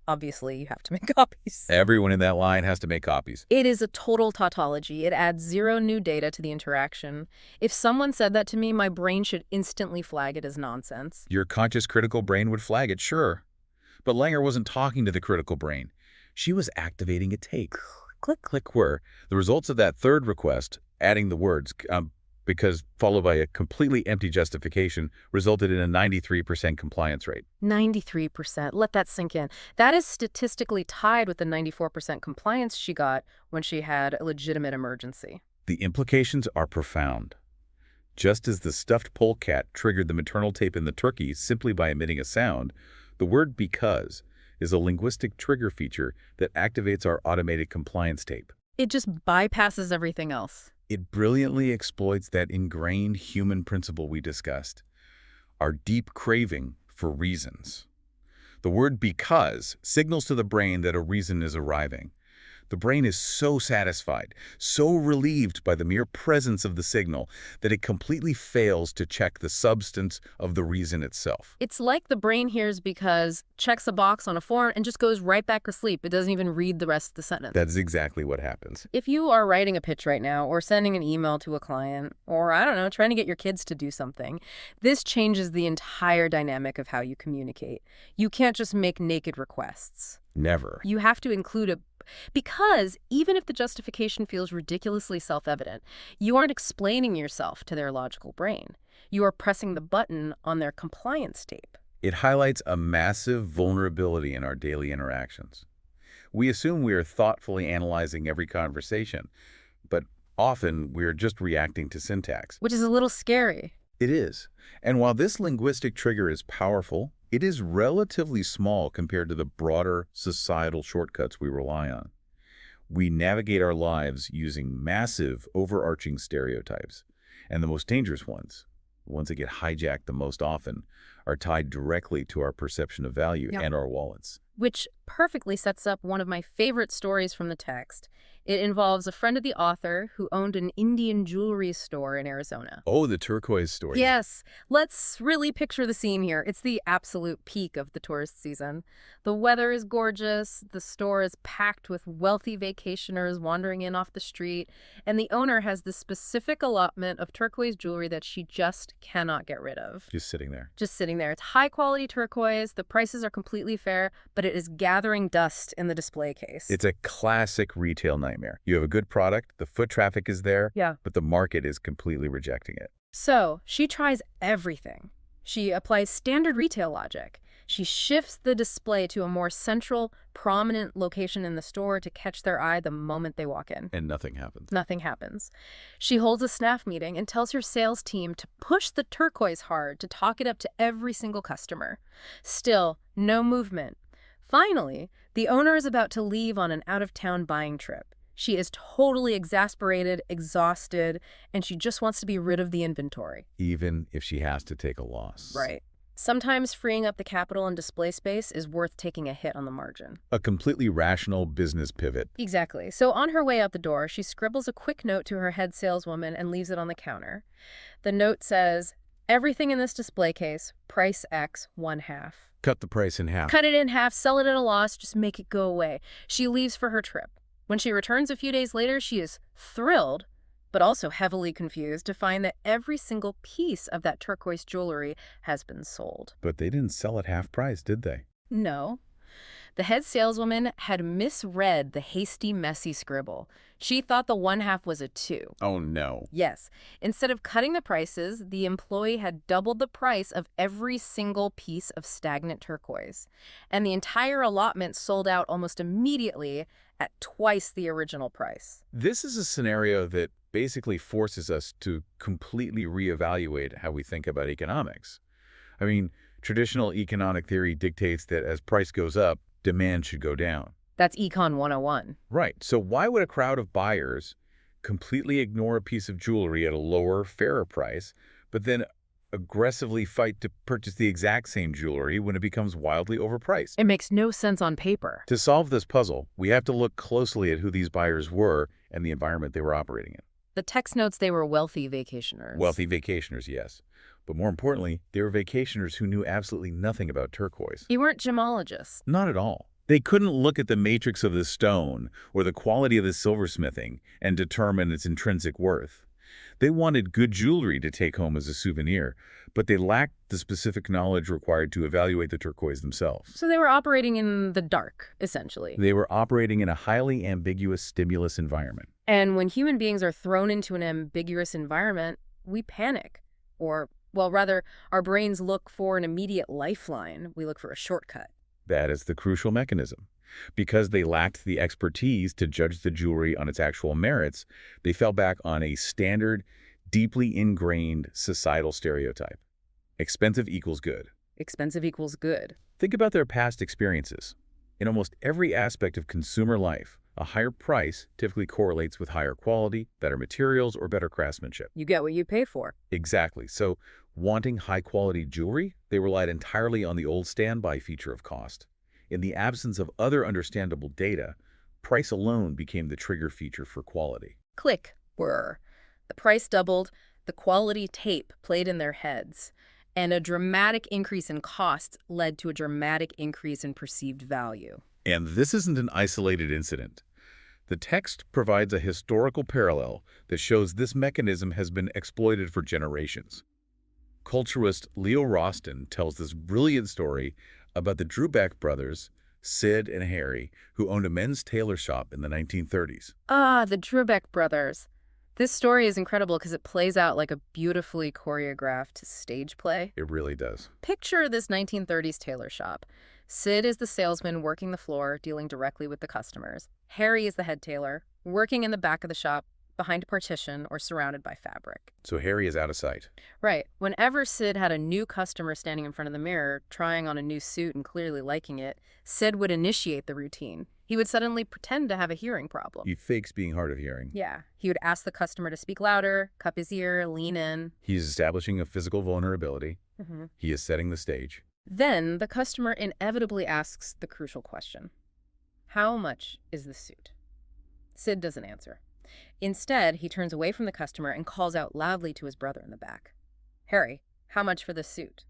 Obviously, you have to make copies.
Everyone in that line has to make copies.
It is a total tautology. It adds 0 new data to the interaction. If someone said that to me, my brain should instantly flag it as nonsense.
Your conscious critical brain would flag it, sure. But Langer wasn't talking to the critical brain. She was activating a tape. Click, click, whir. The results of that third request, adding the words, because followed by a completely empty justification, resulted in a 93% compliance rate.
93%. Let that sink in. That is statistically tied with the 94% compliance she got when she had a legitimate emergency.
The implications are profound. Just as the stuffed polecat triggered the maternal tape in the turkey simply by emitting a sound, the word because is a linguistic trigger feature that activates our automated compliance tape.
It just bypasses everything else.
It brilliantly exploits that ingrained human principle we discussed, our deep craving for reasons. The word because signals to the brain that a reason is arriving. The brain is so satisfied, so relieved by the mere presence of the signal, that it completely fails to check the substance of the reason itself.
It's like the brain hears because, checks a box on a form, and just goes right back to sleep. It doesn't even read the rest of the sentence.
That is exactly what happens.
If you are writing a pitch right now, or sending an email to a client, or, I don't know, trying to get your kids to do something, this changes the entire dynamic of how you communicate. You can't just make naked requests.
Never.
You have to include because even if the justification feels ridiculously self-evident, you aren't explaining yourself to their logical brain. You are pressing the button on their compliance tape.
It highlights a massive vulnerability in our daily interactions. We assume we are thoughtfully analyzing every conversation, but often we are just reacting to syntax.
Which is a little scary.
It is. And while this linguistic trigger is powerful, it is relatively small compared to the broader societal shortcuts we rely on. We navigate our lives using massive, overarching stereotypes, and the most dangerous ones, the ones that get hijacked the most often, are tied directly to our perception of value and our wallets.
Which perfectly sets up one of my favorite stories from the text. It involves a friend of the author who owned an Indian jewelry store in Arizona.
Oh, the turquoise story.
Yes. Let's really picture the scene here. It's the absolute peak of the tourist season. The weather is gorgeous, the store is packed with wealthy vacationers wandering in off the street, and the owner has this specific allotment of turquoise jewelry that she just cannot get rid of.
Just sitting there.
Just sitting there. It's high-quality turquoise, the prices are completely fair, but it is gathering dust in the display case.
It's a classic retail nightmare. You have a good product, the foot traffic is there, but the market is completely rejecting it.
So she tries everything. She applies standard retail logic. She shifts the display to a more central, prominent location in the store to catch their eye the moment they walk in.
And nothing happens.
Nothing happens. She holds a staff meeting and tells her sales team to push the turquoise hard, to talk it up to every single customer. Still, no movement. Finally, the owner is about to leave on an out-of-town buying trip. She is totally exasperated, exhausted, and she just wants to be rid of the inventory.
Even if she has to take a loss.
Right. Sometimes freeing up the capital and display space is worth taking a hit on the margin.
A completely rational business pivot.
Exactly. So on her way out the door, she scribbles a quick note to her head saleswoman and leaves it on the counter. The note says, "Everything in this display case, price X, 1/2.
Cut the price in half.
Cut it in half, sell it at a loss, just make it go away." She leaves for her trip. When she returns a few days later, she is thrilled, but also heavily confused to find that every single piece of that turquoise jewelry has been sold.
But they didn't sell at half price, did they?
No. The head saleswoman had misread the hasty, messy scribble. She thought the 1/2 was a 2.
Oh, no.
Yes. Instead of cutting the prices, the employee had doubled the price of every single piece of stagnant turquoise. And the entire allotment sold out almost immediately at twice the original price.
This is a scenario that basically forces us to completely reevaluate how we think about economics. I mean, traditional economic theory dictates that as price goes up, demand should go down.
That's Econ 101.
Right. So why would a crowd of buyers completely ignore a piece of jewelry at a lower, fairer price, but then aggressively fight to purchase the exact same jewelry when it becomes wildly overpriced?
It makes no sense on paper.
To solve this puzzle, we have to look closely at who these buyers were and the environment they were operating in.
The text notes they were wealthy vacationers.
Wealthy vacationers, yes. But more importantly, they were vacationers who knew absolutely nothing about turquoise.
You weren't gemologists.
Not at all. They couldn't look at the matrix of the stone or the quality of the silversmithing and determine its intrinsic worth. They wanted good jewelry to take home as a souvenir, but they lacked the specific knowledge required to evaluate the turquoise themselves.
So they were operating in the dark, essentially.
They were operating in a highly ambiguous stimulus environment.
And when human beings are thrown into an ambiguous environment, we panic. Or, well, rather, our brains look for an immediate lifeline. We look for a shortcut.
That is the crucial mechanism. Because they lacked the expertise to judge the jewelry on its actual merits, they fell back on a standard, deeply ingrained societal stereotype. Expensive equals good.
Expensive equals good.
Think about their past experiences. In almost every aspect of consumer life, A higher price typically correlates with higher quality, better materials, or better craftsmanship.
You get what you pay for.
Exactly. So, wanting high-quality jewelry, they relied entirely on the old standby feature of cost. In the absence of other understandable data, price alone became the trigger feature for quality.
Click. Whir. The price doubled, the quality tape played in their heads, and a dramatic increase in costs led to a dramatic increase in perceived value.
And this isn't an isolated incident. The text provides a historical parallel that shows this mechanism has been exploited for generations. Culturist Leo Roston tells this brilliant story about the Drubeck brothers, Sid and Harry, who owned a men's tailor shop in the 1930s.
Ah, the Drubeck brothers. This story is incredible because it plays out like a beautifully choreographed stage play.
It really does.
Picture this 1930s tailor shop. Sid is the salesman working the floor, dealing directly with the customers. Harry is the head tailor, working in the back of the shop, behind a partition or surrounded by fabric.
So Harry is out of sight.
Right. Whenever Sid had a new customer standing in front of the mirror, trying on a new suit and clearly liking it, Sid would initiate the routine. He would suddenly pretend to have a hearing problem.
He fakes being hard of hearing.
Yeah. He would ask the customer to speak louder, cup his ear, lean in.
He's establishing a physical vulnerability. He is setting the stage.
Then the customer inevitably asks the crucial question. How much is the suit? Sid doesn't answer. Instead, he turns away from the customer and calls out loudly to his brother in the back. Harry, how much for this suit?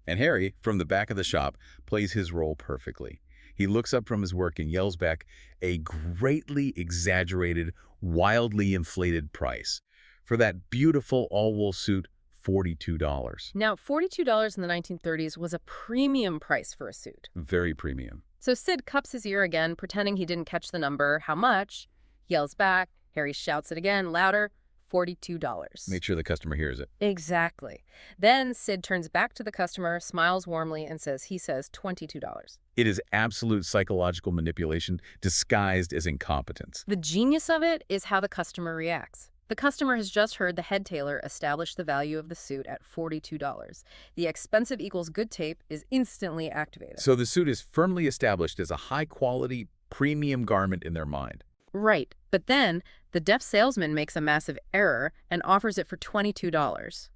And Harry, from the back of the shop, plays his role perfectly. He looks up from his work and yells back a greatly exaggerated, wildly inflated price for that beautiful all-wool suit, $42.
Now, $42 in the 1930s was a premium price for a suit.
Very premium.
So Sid cups his ear again, pretending he didn't catch the number. How much? Yells back. Harry shouts it again, louder. $42.
Make sure the customer hears it.
Exactly. Then Sid turns back to the customer, smiles warmly, and says $22.
It is absolute psychological manipulation disguised as incompetence.
The genius of it is how the customer reacts. The customer has just heard the head tailor establish the value of the suit at $42. The expensive equals good tape is instantly activated.
So the suit is firmly established as a high-quality, premium garment in their mind.
Right. But then the deaf salesman makes a massive error and offers it for $22.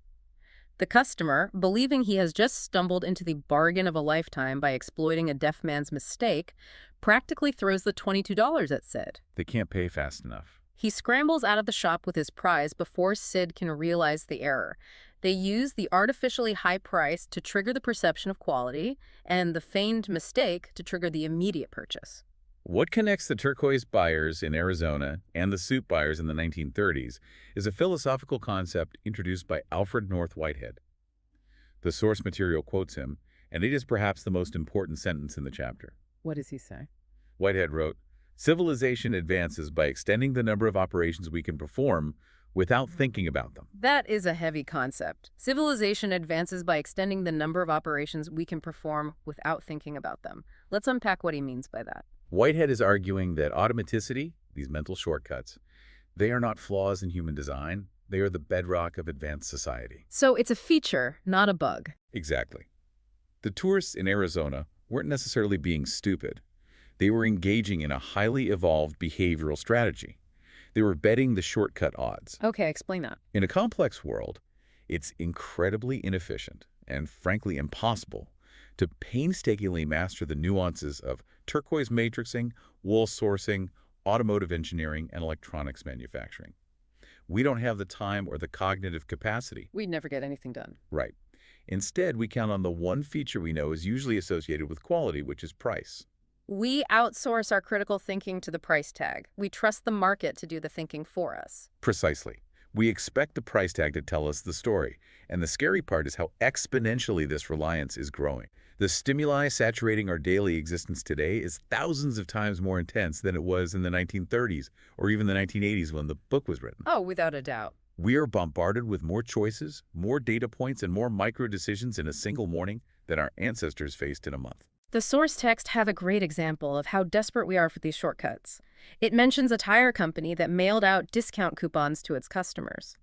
The customer, believing he has just stumbled into the bargain of a lifetime by exploiting a deaf man's mistake, practically throws the $22 at Sid.
They can't pay fast enough.
He scrambles out of the shop with his prize before Sid can realize the error. They use the artificially high price to trigger the perception of quality and the feigned mistake to trigger the immediate purchase.
What connects the turquoise buyers in Arizona and the suit buyers in the 1930s is a philosophical concept introduced by Alfred North Whitehead. The source material quotes him, and it is perhaps the most important sentence in the chapter.
What does he say?
Whitehead wrote, "Civilization advances by extending the number of operations we can perform without thinking about them."
That is a heavy concept. Civilization advances by extending the number of operations we can perform without thinking about them. Let's unpack what he means by that.
Whitehead is arguing that automaticity, these mental shortcuts, they are not flaws in human design. They are the bedrock of advanced society.
So it's a feature, not a bug.
Exactly. The tourists in Arizona weren't necessarily being stupid. They were engaging in a highly evolved behavioral strategy. They were betting the shortcut odds.
Okay, explain that.
In a complex world, it's incredibly inefficient and frankly impossible to painstakingly master the nuances of turquoise matrixing, wool sourcing, automotive engineering, and electronics manufacturing. We don't have the time or the cognitive capacity.
We'd never get anything done.
Right. Instead, we count on the one feature we know is usually associated with quality, which is price.
We outsource our critical thinking to the price tag. We trust the market to do the thinking for us.
Precisely. We expect the price tag to tell us the story, and the scary part is how exponentially this reliance is growing. The stimuli saturating our daily existence today is thousands of times more intense than it was in the 1930s or even the 1980s when the book was written.
Oh, without a doubt.
We are bombarded with more choices, more data points, and more micro-decisions in a single morning than our ancestors faced in a month.
The source text have a great example of how desperate we are for these shortcuts. It mentions a tire company that mailed out discount coupons to its customers.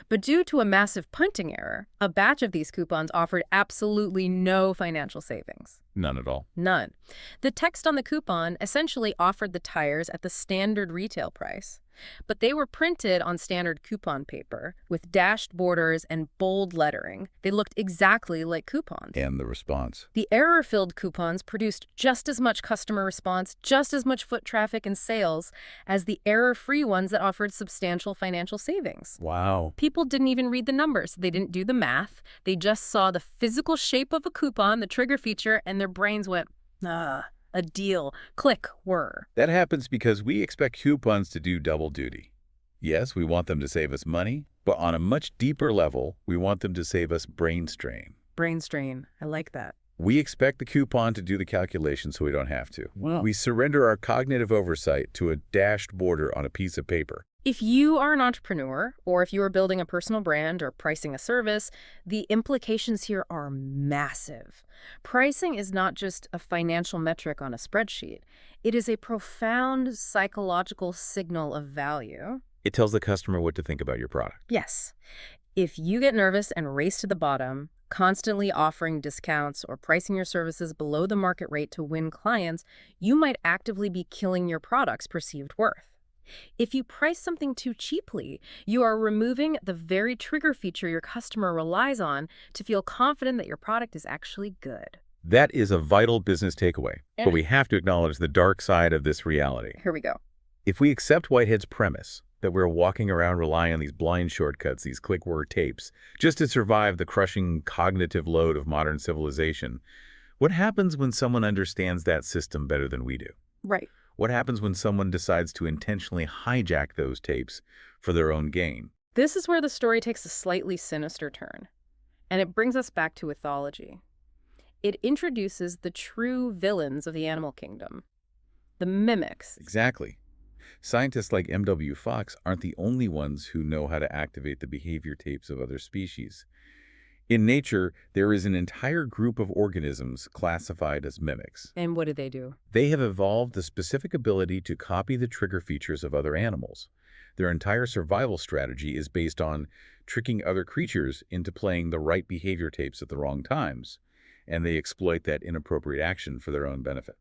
But due to a massive punting error, a batch of these coupons offered absolutely no financial savings.
None at all.
None. The text on the coupon essentially offered the tires at the standard retail price. But they were printed on standard coupon paper with dashed borders and bold lettering. They looked exactly like coupons.
And the response.
The error-filled coupons produced just as much customer response, just as much foot traffic and sales as the error-free ones that offered substantial financial savings.
Wow.
People didn't even read the numbers. They didn't do the math. They just saw the physical shape of a coupon, the trigger feature, and their brains went, a deal. Click, whir.
That happens because we expect coupons to do double duty. Yes, we want them to save us money, but on a much deeper level, we want them to save us brain strain.
Brain strain. I like that.
We expect the coupon to do the calculation so we don't have to.
Wow.
We surrender our cognitive oversight to a dashed border on a piece of paper.
If you are an entrepreneur, or if you are building a personal brand or pricing a service, the implications here are massive. Pricing is not just a financial metric on a spreadsheet. It is a profound psychological signal of value.
It tells the customer what to think about your product.
Yes. If you get nervous and race to the bottom, constantly offering discounts or pricing your services below the market rate to win clients, you might actively be killing your product's perceived worth. If you price something too cheaply, you are removing the very trigger feature your customer relies on to feel confident that your product is actually good.
That is a vital business takeaway, but we have to acknowledge the dark side of this reality.
Here we go.
If we accept Whitehead's premise that we're walking around relying on these blind shortcuts, these click-word tapes, just to survive the crushing cognitive load of modern civilization, what happens when someone understands that system better than we do?
Right.
What happens when someone decides to intentionally hijack those tapes for their own gain?
This is where the story takes a slightly sinister turn, and it brings us back to ethology. It introduces the true villains of the animal kingdom, the mimics.
Exactly. Scientists like M.W. Fox aren't the only ones who know how to activate the behavior tapes of other species. In nature, there is an entire group of organisms classified as mimics.
And what do?
They have evolved the specific ability to copy the trigger features of other animals. Their entire survival strategy is based on tricking other creatures into playing the right behavior tapes at the wrong times, and they exploit that inappropriate action for their own benefit.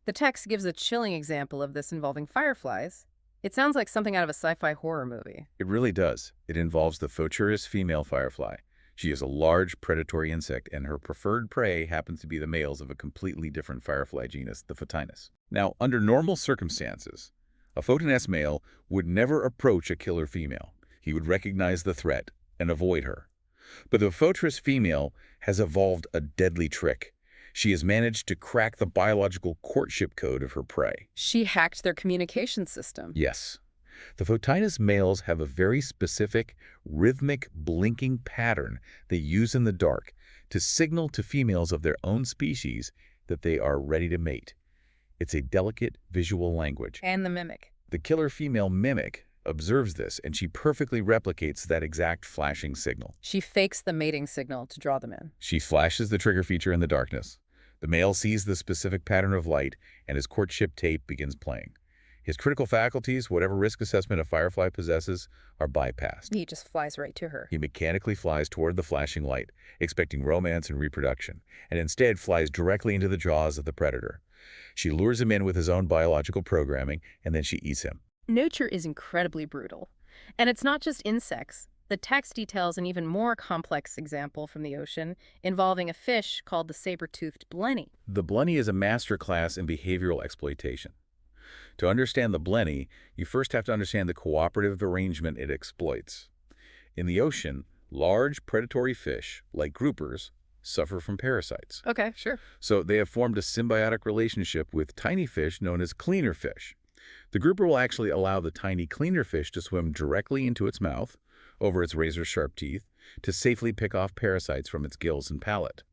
The text gives a chilling example of this involving fireflies. It sounds like something out of a sci-fi horror movie.
It really does. It involves the Photurus female firefly. She is a large predatory insect, and her preferred prey happens to be the males of a completely different firefly genus, the Photinus. Now, under normal circumstances, a Photinus male would never approach a killer female. He would recognize the threat and avoid her. But the Photurus female has evolved a deadly trick. She has managed to crack the biological courtship code of her prey.
She hacked their communication system.
Yes. The Photinus males have a very specific, rhythmic blinking pattern they use in the dark to signal to females of their own species that they are ready to mate. It's a delicate visual language.
And the mimic.
The killer female mimic observes this, and she perfectly replicates that exact flashing signal.
She fakes the mating signal to draw them in.
She flashes the trigger feature in the darkness. The male sees the specific pattern of light, and his courtship tape begins playing. His critical faculties, whatever risk assessment a firefly possesses, are bypassed.
He just flies right to her.
He mechanically flies toward the flashing light, expecting romance and reproduction, and instead flies directly into the jaws of the predator. She lures him in with his own biological programming, and then she eats him.
Nature is incredibly brutal. And it's not just insects. The text details an even more complex example from the ocean involving a fish called the saber-toothed blenny.
The blenny is a master class in behavioral exploitation. To understand the blenny, you first have to understand the cooperative arrangement it exploits. In the ocean, large predatory fish, like groupers, suffer from parasites.
Okay, sure.
So they have formed a symbiotic relationship with tiny fish known as cleaner fish. The grouper will actually allow the tiny cleaner fish to swim directly into its mouth, over its razor-sharp teeth, to safely pick off parasites from its gills and palate.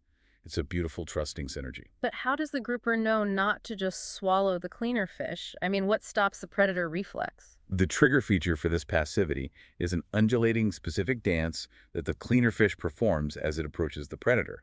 It's a beautiful, trusting synergy.
But how does the grouper know not to just swallow the cleaner fish? I mean, what stops the predator reflex?
The trigger feature for this passivity is an undulating, specific dance that the cleaner fish performs as it approaches the predator.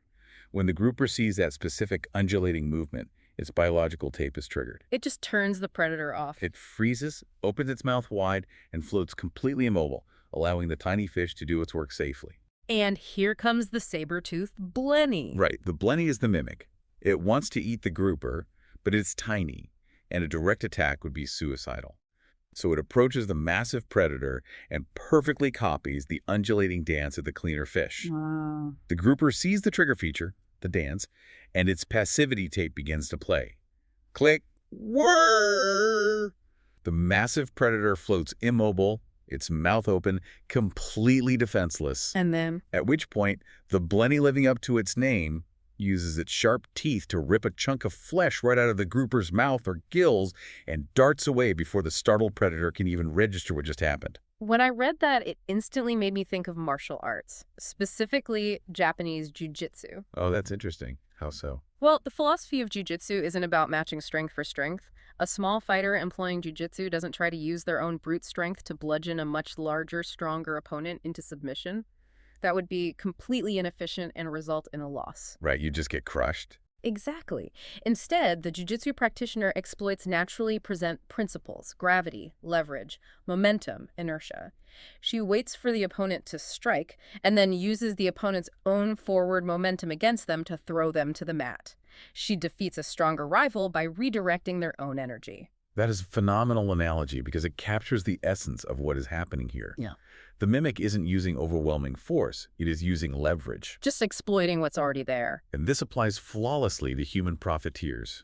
When the grouper sees that specific undulating movement, its biological tape is triggered.
It just turns the predator off.
It freezes, opens its mouth wide, and floats completely immobile, allowing the tiny fish to do its work safely.
And here comes the saber-toothed blenny.
Right, the blenny is the mimic. It wants to eat the grouper, but it's tiny, and a direct attack would be suicidal. So it approaches the massive predator and perfectly copies the undulating dance of the cleaner fish.
Wow.
The grouper sees the trigger feature, the dance, and its passivity tape begins to play. Click. Whirr! The massive predator floats immobile, its mouth open, completely defenseless.
And then?
At which point, the blenny, living up to its name, uses its sharp teeth to rip a chunk of flesh right out of the grouper's mouth or gills and darts away before the startled predator can even register what just happened.
When I read that, it instantly made me think of martial arts, specifically Japanese jiu-jitsu.
Oh, that's interesting. How so?
Well, the philosophy of jiu-jitsu isn't about matching strength for strength. A small fighter employing jiu-jitsu doesn't try to use their own brute strength to bludgeon a much larger, stronger opponent into submission. That would be completely inefficient and result in a loss.
Right, you just get crushed.
Exactly. Instead, the jiu-jitsu practitioner exploits naturally present principles: gravity, leverage, momentum, inertia. She waits for the opponent to strike and then uses the opponent's own forward momentum against them to throw them to the mat. She defeats a stronger rival by redirecting their own energy.
That is a phenomenal analogy because it captures the essence of what is happening here.
Yeah.
The mimic isn't using overwhelming force, it is using leverage.
Just exploiting what's already there.
And this applies flawlessly to human profiteers.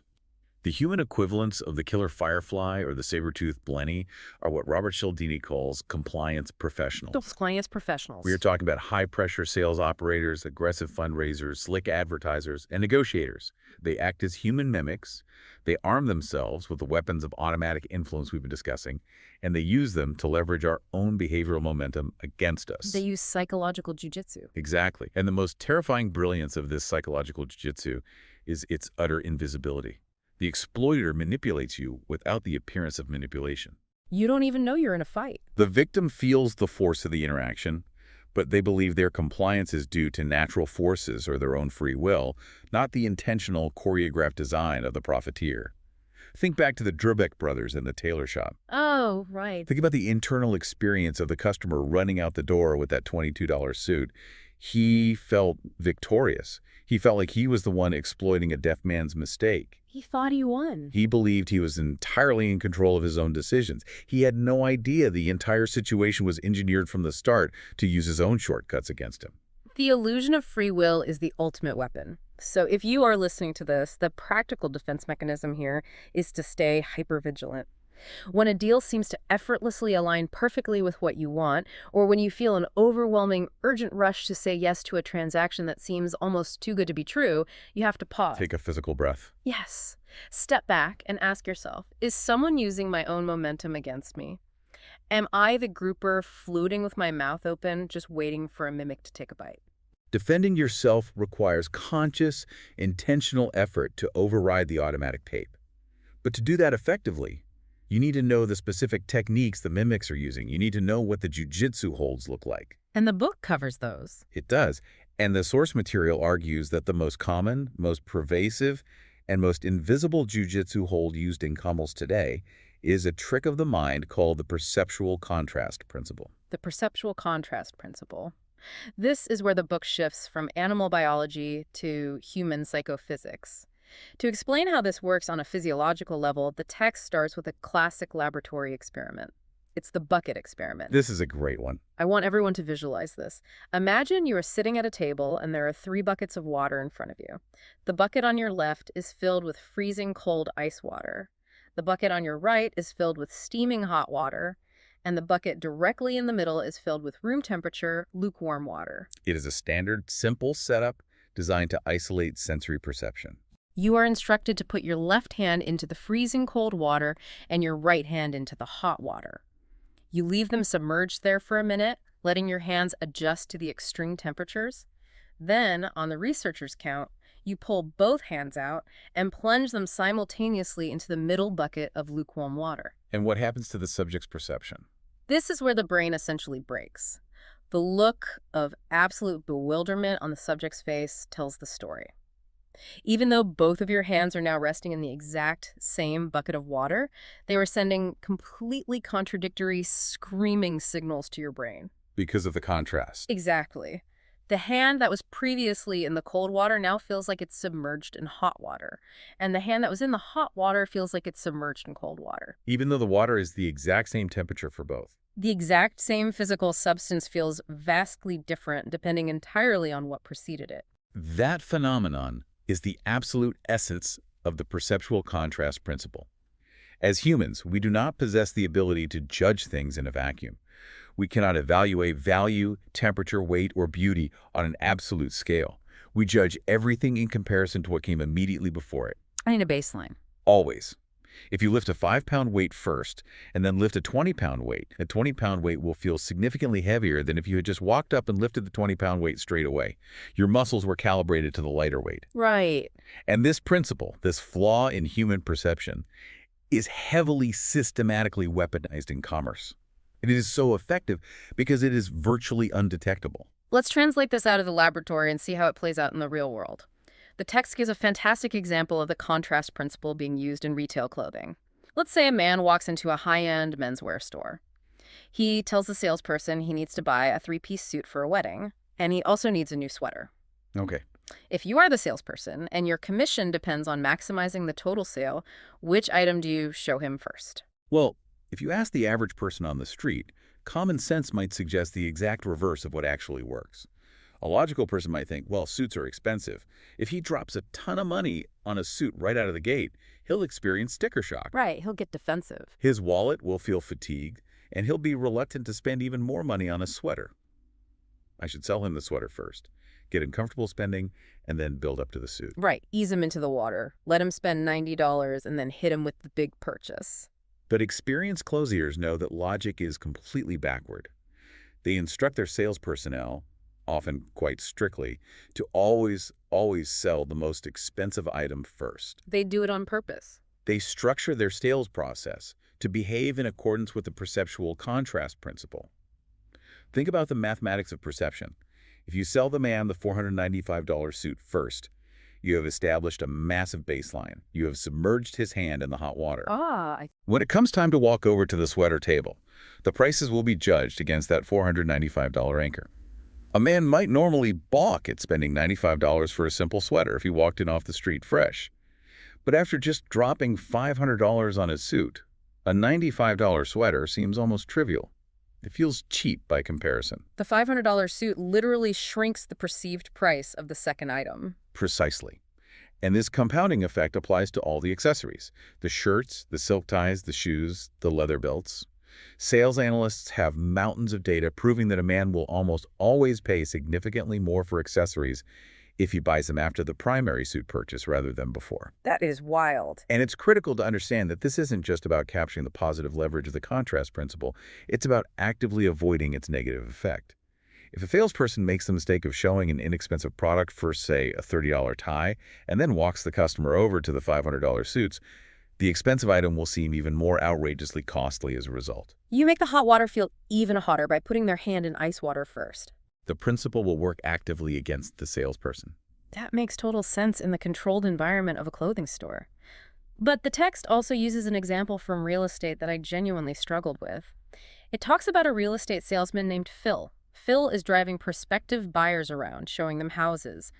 The human equivalents of the killer firefly or the saber-toothed blenny are what Robert Cialdini calls compliance professionals.
Those clients professionals.
We are talking about high-pressure sales operators, aggressive fundraisers, slick advertisers, and negotiators. They act as human mimics, they arm themselves with the weapons of automatic influence we've been discussing, and they use them to leverage our own behavioral momentum against us.
They use psychological jiu-jitsu.
Exactly. And the most terrifying brilliance of this psychological jiu-jitsu is its utter invisibility. The exploiter manipulates you without the appearance of manipulation.
You don't even know you're in a fight.
The victim feels the force of the interaction, but they believe their compliance is due to natural forces or their own free will, not the intentional, choreographed design of the profiteer. Think back to the Drubek brothers in the tailor shop.
Oh, right.
Think about the internal experience of the customer running out the door with that $22 suit. He felt victorious. He felt like he was the one exploiting a deaf man's mistake.
He thought he won.
He believed he was entirely in control of his own decisions. He had no idea the entire situation was engineered from the start to use his own shortcuts against him.
The illusion of free will is the ultimate weapon. So if you are listening to this, the practical defense mechanism here is to stay hypervigilant. When a deal seems to effortlessly align perfectly with what you want, or when you feel an overwhelming, urgent rush to say yes to a transaction that seems almost too good to be true, you have to pause.
Take a physical breath.
Yes. Step back and ask yourself, is someone using my own momentum against me? Am I the grouper floating with my mouth open, just waiting for a mimic to take a bite?
Defending yourself requires conscious, intentional effort to override the automatic tape. But to do that effectively, you need to know the specific techniques the mimics are using. You need to know what the jiu-jitsu holds look like.
And the book covers those.
It does. And the source material argues that the most common, most pervasive, and most invisible jiu-jitsu hold used in combos today is a trick of the mind called the perceptual contrast principle.
The perceptual contrast principle. This is where the book shifts from animal biology to human psychophysics. To explain how this works on a physiological level, the text starts with a classic laboratory experiment. It's the bucket experiment.
This is a great one.
I want everyone to visualize this. Imagine you are sitting at a table and there are 3 buckets of water in front of you. The bucket on your left is filled with freezing cold ice water. The bucket on your right is filled with steaming hot water. And the bucket directly in the middle is filled with room temperature, lukewarm water.
It is a standard, simple setup designed to isolate sensory perception.
You are instructed to put your left hand into the freezing cold water and your right hand into the hot water. You leave them submerged there for a minute, letting your hands adjust to the extreme temperatures. Then, on the researcher's count, you pull both hands out and plunge them simultaneously into the middle bucket of lukewarm water.
And what happens to the subject's perception?
This is where the brain essentially breaks. The look of absolute bewilderment on the subject's face tells the story. Even though both of your hands are now resting in the exact same bucket of water, they were sending completely contradictory, screaming signals to your brain.
because of the contrast.
Exactly. The hand that was previously in the cold water now feels like it's submerged in hot water. And the hand that was in the hot water feels like it's submerged in cold water.
Even though the water is the exact same temperature for both.
The exact same physical substance feels vastly different depending entirely on what preceded it.
That phenomenon is the absolute essence of the perceptual contrast principle. As humans, we do not possess the ability to judge things in a vacuum. We cannot evaluate value, temperature, weight, or beauty on an absolute scale. We judge everything in comparison to what came immediately before it.
I need a baseline.
Always. If you lift a 5-pound weight first and then lift a 20-pound weight, a 20-pound weight will feel significantly heavier than if you had just walked up and lifted the 20-pound weight straight away. Your muscles were calibrated to the lighter weight.
Right.
And this principle, this flaw in human perception, is heavily systematically weaponized in commerce. It is so effective because it is virtually undetectable.
Let's translate this out of the laboratory and see how it plays out in the real world. The text gives a fantastic example of the contrast principle being used in retail clothing. Let's say a man walks into a high-end menswear store. He tells the salesperson he needs to buy a 3-piece suit for a wedding, and he also needs a new sweater.
Okay.
If you are the salesperson and your commission depends on maximizing the total sale, which item do you show him first?
Well, if you ask the average person on the street, common sense might suggest the exact reverse of what actually works. A logical person might think, well, suits are expensive. If he drops a ton of money on a suit right out of the gate, he'll experience sticker shock.
Right, he'll get defensive.
His wallet will feel fatigued, and he'll be reluctant to spend even more money on a sweater. I should sell him the sweater first, get him comfortable spending, and then build up to the suit.
Right, ease him into the water. Let him spend $90 and then hit him with the big purchase.
But experienced closiers know that logic is completely backward. They instruct their sales personnel, often quite strictly, to always sell the most expensive item first.
They do it on purpose.
They structure their sales process to behave in accordance with the perceptual contrast principle. Think about the mathematics of perception. If you sell the man the $495 suit first, you have established a massive baseline. You have submerged his hand in the hot water. When it comes time to walk over to the sweater table, the prices will be judged against that $495 anchor. A man might normally balk at spending $95 for a simple sweater if he walked in off the street fresh. But after just dropping $500 on his suit, a $95 sweater seems almost trivial. It feels cheap by comparison.
The $500 suit literally shrinks the perceived price of the second item.
Precisely. And this compounding effect applies to all the accessories. The shirts, the silk ties, the shoes, the leather belts. Sales analysts have mountains of data proving that a man will almost always pay significantly more for accessories if he buys them after the primary suit purchase rather than before.
That is wild.
And it's critical to understand that this isn't just about capturing the positive leverage of the contrast principle. It's about actively avoiding its negative effect. If a salesperson makes the mistake of showing an inexpensive product for, say, a $30 tie, and then walks the customer over to the $500 suits, the expensive item will seem even more outrageously costly as a result.
You make the hot water feel even hotter by putting their hand in ice water first.
The principle will work actively against the salesperson.
That makes total sense in the controlled environment of a clothing store. But the text also uses an example from real estate that I genuinely struggled with. It talks about a real estate salesman named Phil. Phil is driving prospective buyers around, showing them houses.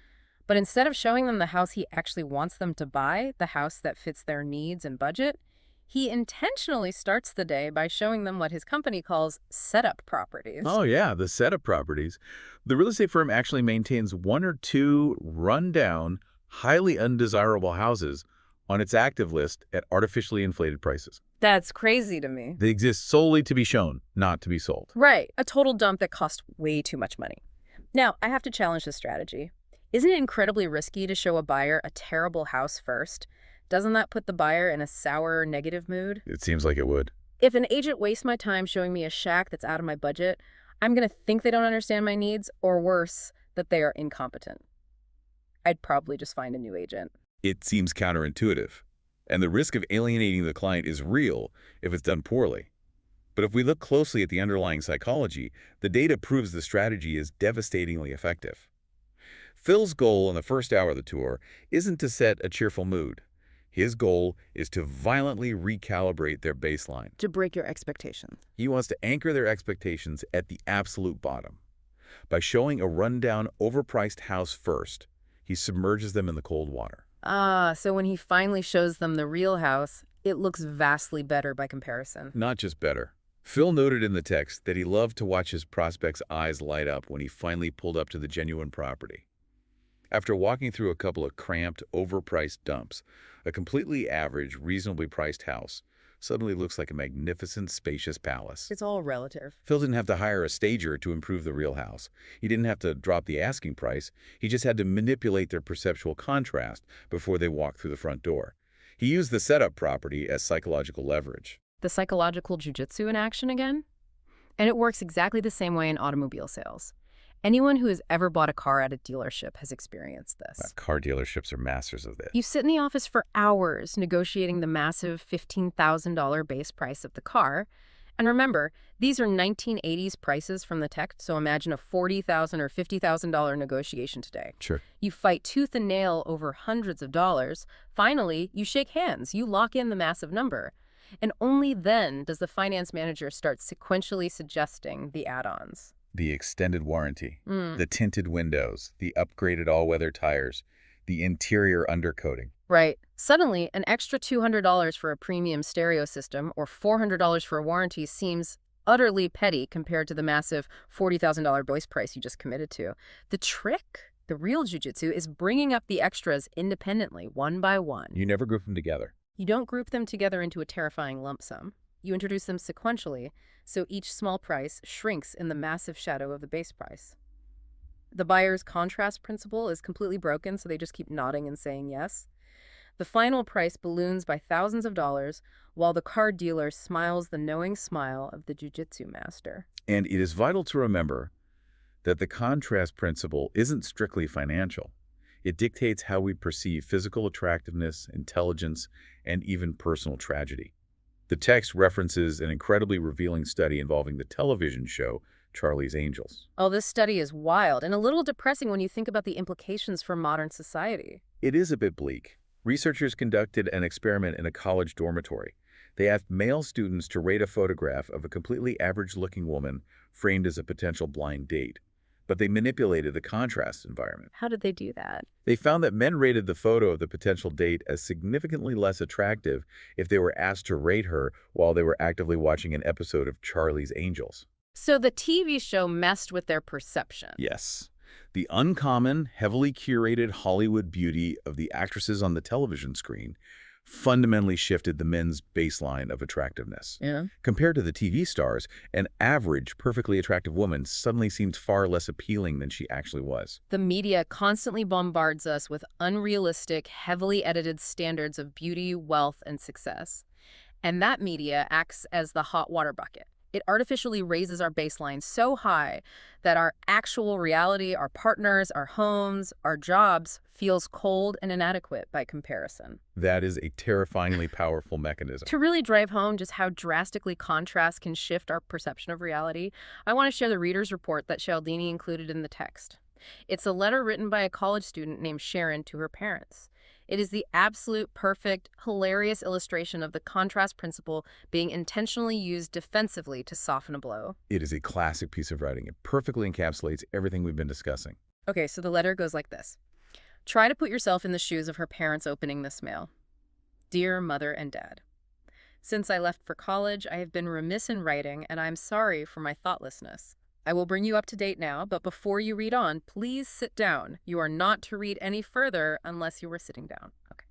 But instead of showing them the house he actually wants them to buy, the house that fits their needs and budget, he intentionally starts the day by showing them what his company calls setup properties.
Oh yeah, the setup properties. The real estate firm actually maintains 1 or 2 run-down, highly undesirable houses on its active list at artificially inflated prices.
That's crazy to me.
They exist solely to be shown, not to be sold.
Right, a total dump that cost way too much money. Now, I have to challenge this strategy. Isn't it incredibly risky to show a buyer a terrible house first? Doesn't that put the buyer in a sour, negative mood?
It seems like it would.
If an agent wastes my time showing me a shack that's out of my budget, I'm going to think they don't understand my needs, or worse, that they are incompetent. I'd probably just find a new agent.
It seems counterintuitive, and the risk of alienating the client is real if it's done poorly. But if we look closely at the underlying psychology, the data proves the strategy is devastatingly effective. Phil's goal in the first hour of the tour isn't to set a cheerful mood. His goal is to violently recalibrate their baseline.
To break your expectations.
He wants to anchor their expectations at the absolute bottom. By showing a rundown, overpriced house first, he submerges them in the cold water.
So when he finally shows them the real house, it looks vastly better by comparison.
Not just better. Phil noted in the text that he loved to watch his prospect's eyes light up when he finally pulled up to the genuine property. After walking through a couple of cramped, overpriced dumps, a completely average, reasonably priced house suddenly looks like a magnificent, spacious palace.
It's all relative.
Phil didn't have to hire a stager to improve the real house. He didn't have to drop the asking price. He just had to manipulate their perceptual contrast before they walked through the front door. He used the setup property as psychological leverage.
The psychological jujitsu in action again? And it works exactly the same way in automobile sales. Anyone who has ever bought a car at a dealership has experienced this.
Car dealerships are masters of this.
You sit in the office for hours negotiating the massive $15,000 base price of the car. And remember, these are 1980s prices from the text, so imagine a $40,000 or $50,000 negotiation today.
Sure.
You fight tooth and nail over hundreds of dollars. Finally, you shake hands. You lock in the massive number. And only then does the finance manager start sequentially suggesting the add-ons.
The extended warranty, the tinted windows, the upgraded all-weather tires, the interior undercoating.
Right. Suddenly, an extra $200 for a premium stereo system or $400 for a warranty seems utterly petty compared to the massive $40,000 base price you just committed to. The trick, the real jujitsu, is bringing up the extras independently, one by one.
You never group them together.
You don't group them together into a terrifying lump sum. You introduce them sequentially, so each small price shrinks in the massive shadow of the base price. The buyer's contrast principle is completely broken, so they just keep nodding and saying yes. The final price balloons by thousands of dollars, while the car dealer smiles the knowing smile of the jiu-jitsu master.
And it is vital to remember that the contrast principle isn't strictly financial. It dictates how we perceive physical attractiveness, intelligence, and even personal tragedy. The text references an incredibly revealing study involving the television show Charlie's Angels.
Oh, this study is wild and a little depressing when you think about the implications for modern society.
It is a bit bleak. Researchers conducted an experiment in a college dormitory. They asked male students to rate a photograph of a completely average-looking woman framed as a potential blind date. But they manipulated the contrast environment.
How did they do that?
They found that men rated the photo of the potential date as significantly less attractive if they were asked to rate her while they were actively watching an episode of Charlie's Angels.
So the TV show messed with their perception.
Yes. The uncommon, heavily curated Hollywood beauty of the actresses on the television screen fundamentally shifted the men's baseline of attractiveness.
Yeah.
Compared to the TV stars, an average, perfectly attractive woman suddenly seemed far less appealing than she actually was.
The media constantly bombards us with unrealistic, heavily edited standards of beauty, wealth, and success. And that media acts as the hot water bucket. It artificially raises our baseline so high that our actual reality, our partners, our homes, our jobs, feels cold and inadequate by comparison.
That is a terrifyingly powerful mechanism.
To really drive home just how drastically contrast can shift our perception of reality, I want to share the reader's report that Cialdini included in the text. It's a letter written by a college student named Sharon to her parents. It is the absolute perfect, hilarious illustration of the contrast principle being intentionally used defensively to soften a blow.
It is a classic piece of writing. It perfectly encapsulates everything we've been discussing.
Okay, so the letter goes like this. Try to put yourself in the shoes of her parents opening this mail. Dear Mother and Dad, since I left for college, I have been remiss in writing, and I'm sorry for my thoughtlessness. I will bring you up to date now, but before you read on, please sit down. You are not to read any further unless you were sitting down. Okay.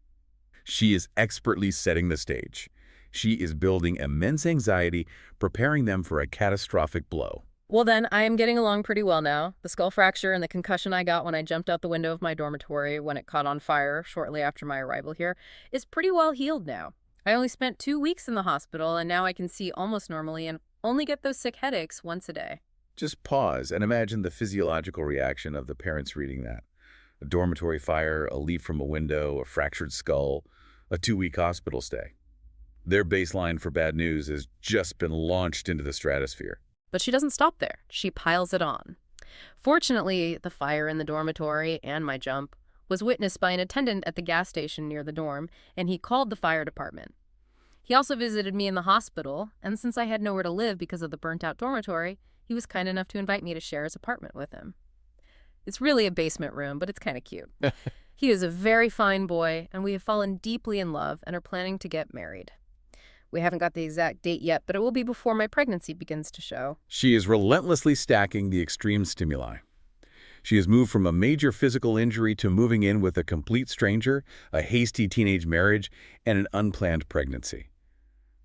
She is expertly setting the stage. She is building immense anxiety, preparing them for a catastrophic blow.
Well then, I am getting along pretty well now. The skull fracture and the concussion I got when I jumped out the window of my dormitory when it caught on fire shortly after my arrival here is pretty well healed now. I only spent 2 weeks in the hospital, and now I can see almost normally and only get those sick headaches once a day.
Just pause and imagine the physiological reaction of the parents reading that. A dormitory fire, a leaf from a window, a fractured skull, a 2-week hospital stay. Their baseline for bad news has just been launched into the stratosphere.
But she doesn't stop there. She piles it on. Fortunately, the fire in the dormitory and my jump was witnessed by an attendant at the gas station near the dorm, and he called the fire department. He also visited me in the hospital, and since I had nowhere to live because of the burnt-out dormitory, he was kind enough to invite me to share his apartment with him. It's really a basement room, but it's kind of cute. He is a very fine boy, and we have fallen deeply in love and are planning to get married. We haven't got the exact date yet, but it will be before my pregnancy begins to show.
She is relentlessly stacking the extreme stimuli. She has moved from a major physical injury to moving in with a complete stranger, a hasty teenage marriage, and an unplanned pregnancy.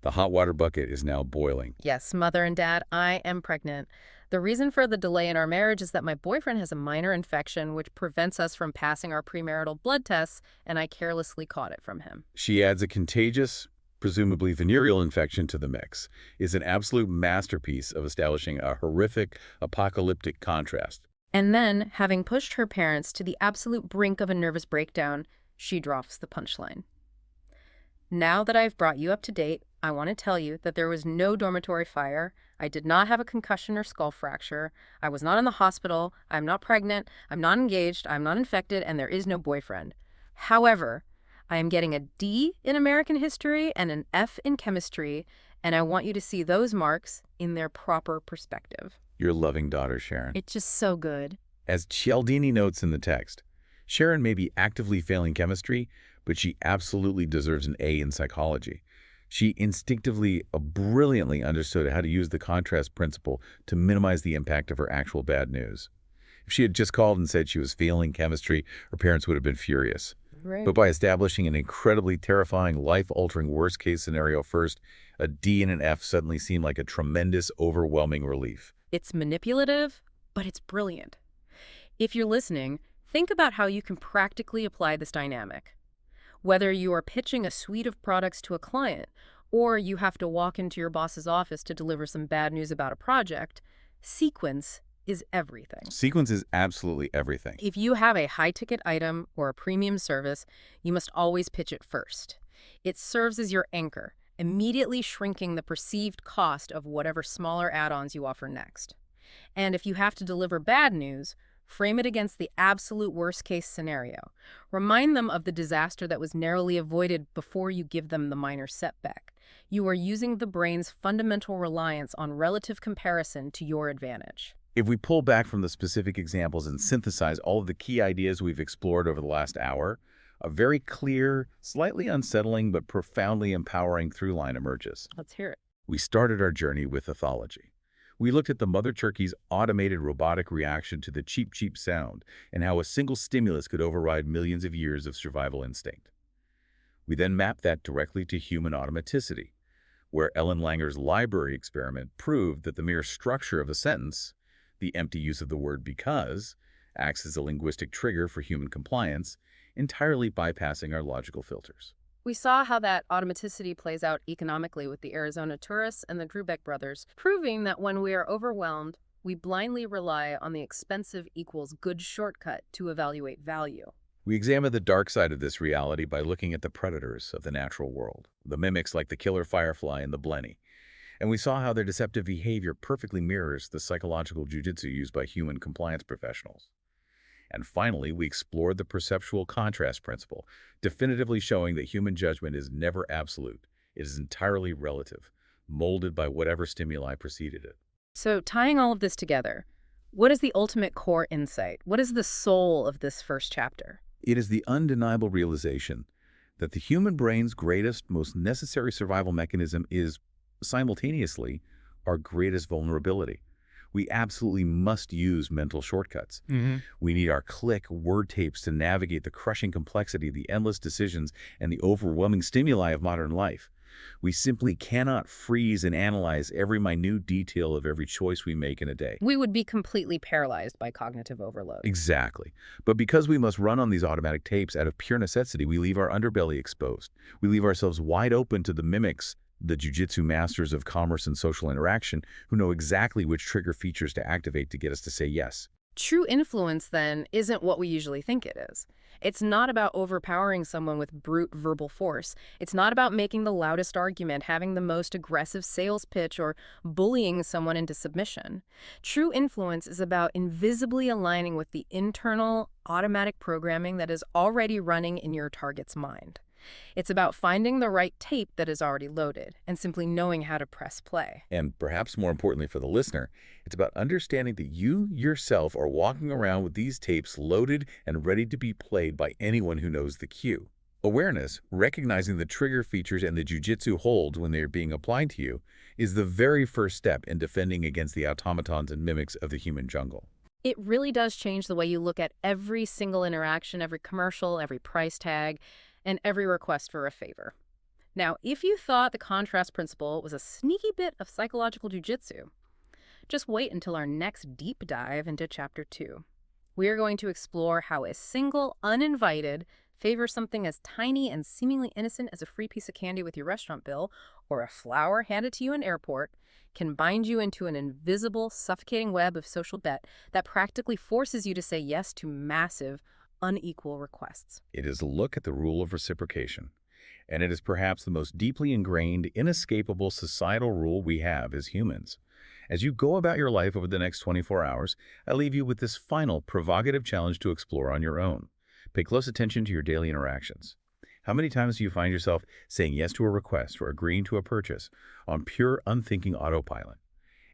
The hot water bucket is now boiling.
Yes, Mother and Dad, I am pregnant. The reason for the delay in our marriage is that my boyfriend has a minor infection which prevents us from passing our premarital blood tests, and I carelessly caught it from him.
She adds a contagious, presumably venereal infection to the mix. Is an absolute masterpiece of establishing a horrific, apocalyptic contrast.
And then, having pushed her parents to the absolute brink of a nervous breakdown, she drops the punchline. Now that I've brought you up to date, I want to tell you that there was no dormitory fire. I did not have a concussion or skull fracture. I was not in the hospital. I'm not pregnant. I'm not engaged. I'm not infected. And there is no boyfriend. However, I am getting a D in American history and an F in chemistry, and I want you to see those marks in their proper perspective.
Your loving daughter, Sharon.
It's just so good.
As Cialdini notes in the text, Sharon may be actively failing chemistry, but she absolutely deserves an A in psychology. She instinctively, brilliantly understood how to use the contrast principle to minimize the impact of her actual bad news. If she had just called and said she was failing chemistry, her parents would have been furious.
Right.
But by establishing an incredibly terrifying, life-altering worst-case scenario first, a D and an F suddenly seemed like a tremendous, overwhelming relief.
It's manipulative, but it's brilliant. If you're listening, think about how you can practically apply this dynamic. Whether you are pitching a suite of products to a client, or you have to walk into your boss's office to deliver some bad news about a project, sequence is everything.
Sequence is absolutely everything.
If you have a high-ticket item or a premium service, you must always pitch it first. It serves as your anchor, immediately shrinking the perceived cost of whatever smaller add-ons you offer next. And if you have to deliver bad news, frame it against the absolute worst-case scenario. Remind them of the disaster that was narrowly avoided before you give them the minor setback. You are using the brain's fundamental reliance on relative comparison to your advantage.
If we pull back from the specific examples and synthesize all of the key ideas we've explored over the last hour, a very clear, slightly unsettling, but profoundly empowering through line emerges.
Let's hear it.
We started our journey with ethology. We looked at the mother turkey's automated robotic reaction to the cheep, cheep sound and how a single stimulus could override millions of years of survival instinct. We then mapped that directly to human automaticity, where Ellen Langer's library experiment proved that the mere structure of a sentence, the empty use of the word because, acts as a linguistic trigger for human compliance, entirely bypassing our logical filters.
We saw how that automaticity plays out economically with the Arizona tourists and the Drubeck brothers, proving that when we are overwhelmed, we blindly rely on the expensive equals good shortcut to evaluate value.
We examined the dark side of this reality by looking at the predators of the natural world, the mimics like the killer firefly and the blenny, and we saw how their deceptive behavior perfectly mirrors the psychological jujitsu used by human compliance professionals. And finally, we explored the perceptual contrast principle, definitively showing that human judgment is never absolute. It is entirely relative, molded by whatever stimuli preceded it.
So, tying all of this together, what is the ultimate core insight? What is the soul of this first chapter?
It is the undeniable realization that the human brain's greatest, most necessary survival mechanism is, simultaneously, our greatest vulnerability. We absolutely must use mental shortcuts. We need our click word tapes to navigate the crushing complexity, the endless decisions, and the overwhelming stimuli of modern life. We simply cannot freeze and analyze every minute detail of every choice we make in a day.
We would be completely paralyzed by cognitive overload.
Exactly. But because we must run on these automatic tapes out of pure necessity, we leave our underbelly exposed. We leave ourselves wide open to the mimics, the jujitsu masters of commerce and social interaction, who know exactly which trigger features to activate to get us to say yes.
True influence, then, isn't what we usually think it is. It's not about overpowering someone with brute verbal force. It's not about making the loudest argument, having the most aggressive sales pitch, or bullying someone into submission. True influence is about invisibly aligning with the internal, automatic programming that is already running in your target's mind. It's about finding the right tape that is already loaded and simply knowing how to press play.
And perhaps more importantly for the listener, it's about understanding that you yourself are walking around with these tapes loaded and ready to be played by anyone who knows the cue. Awareness, recognizing the trigger features and the jujitsu holds when they are being applied to you, is the very first step in defending against the automatons and mimics of the human jungle.
It really does change the way you look at every single interaction, every commercial, every price tag, and every request for a favor. Now, if you thought the contrast principle was a sneaky bit of psychological jujitsu, just wait until our next deep dive into Chapter 2. We are going to explore how a single, uninvited favor, something as tiny and seemingly innocent as a free piece of candy with your restaurant bill or a flower handed to you in an airport, can bind you into an invisible, suffocating web of social debt that practically forces you to say yes to massive, unequal requests.
It is a look at the rule of reciprocation, and it is perhaps the most deeply ingrained, inescapable societal rule we have as humans. As you go about your life over the next 24 hours, I leave you with this final provocative challenge to explore on your own. Pay close attention to your daily interactions. How many times do you find yourself saying yes to a request or agreeing to a purchase on pure, unthinking autopilot?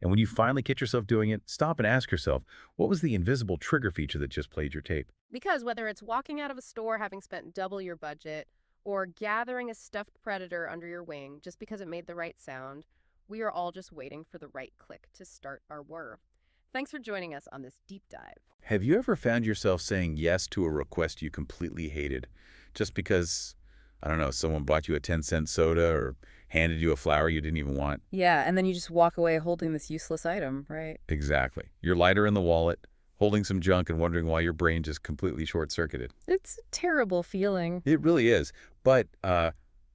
And when you finally catch yourself doing it, stop and ask yourself, what was the invisible trigger feature that just played your tape?
Because whether it's walking out of a store having spent double your budget or gathering a stuffed predator under your wing just because it made the right sound, we are all just waiting for the right click to start our whir. Thanks for joining us on this deep dive.
Have you ever found yourself saying yes to a request you completely hated just because, I don't know, someone bought you a 10-cent soda or handed you a flower you didn't even want?
Yeah, and then you just walk away holding this useless item, right?
Exactly. Your lighter in the wallet, holding some junk and wondering why your brain just completely short-circuited.
It's a terrible feeling.
It really is. But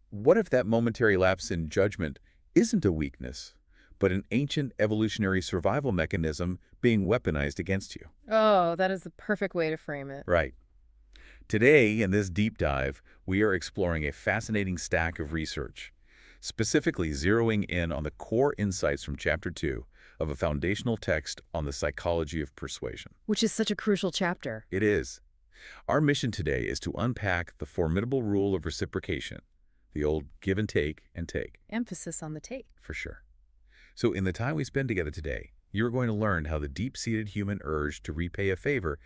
what if that momentary lapse in judgment isn't a weakness, but an ancient evolutionary survival mechanism being weaponized against you?
Oh, that is the perfect way to frame it.
Right. Today, in this deep dive, we are exploring a fascinating stack of research, specifically zeroing in on the core insights from Chapter 2 of a foundational text on the psychology of persuasion.
Which is such a crucial chapter.
It is. Our mission today is to unpack the formidable rule of reciprocation, the old give and take.
Emphasis on the take.
For sure. So in the time we spend together today, you're going to learn how the deep-seated human urge to repay a favor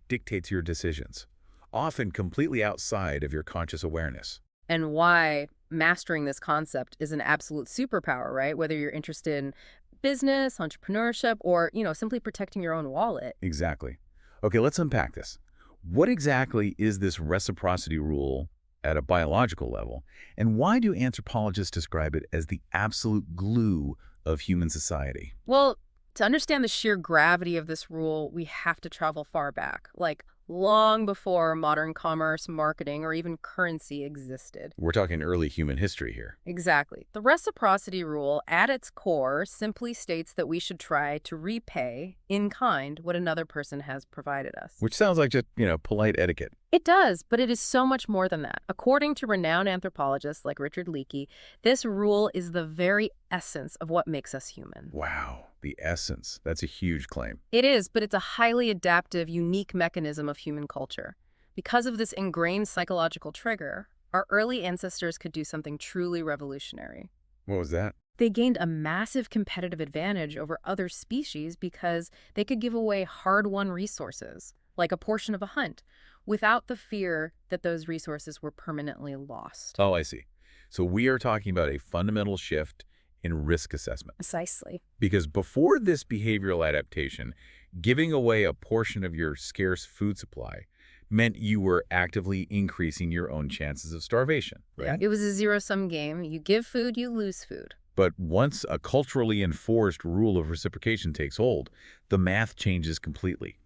dictates your decisions, often completely outside of your conscious awareness.
And why mastering this concept is an absolute superpower, right? Whether you're interested in business, entrepreneurship, or, simply protecting your own wallet.
Exactly. Okay, let's unpack this. What exactly is this reciprocity rule at a biological level, and why do anthropologists describe it as the absolute glue of human society?
Well, to understand the sheer gravity of this rule, we have to travel far back, like long before modern commerce, marketing, or even currency existed.
We're talking early human history here.
Exactly. The reciprocity rule, at its core, simply states that we should try to repay in kind what another person has provided us.
Which sounds like just, polite etiquette.
It does, but it is so much more than that. According to renowned anthropologists like Richard Leakey, this rule is the very essence of what makes us human.
Wow, the essence. That's a huge claim.
It is, but it's a highly adaptive, unique mechanism of human culture. Because of this ingrained psychological trigger, our early ancestors could do something truly revolutionary.
What was that?
They gained a massive competitive advantage over other species because they could give away hard-won resources, like a portion of a hunt, without the fear that those resources were permanently lost.
Oh, I see. So we are talking about a fundamental shift in risk assessment.
Precisely.
Because before this behavioral adaptation, giving away a portion of your scarce food supply meant you were actively increasing your own chances of starvation, right?
Yeah, it was a zero-sum game. You give food, you lose food.
But once a culturally enforced rule of reciprocation takes hold, the math changes completely.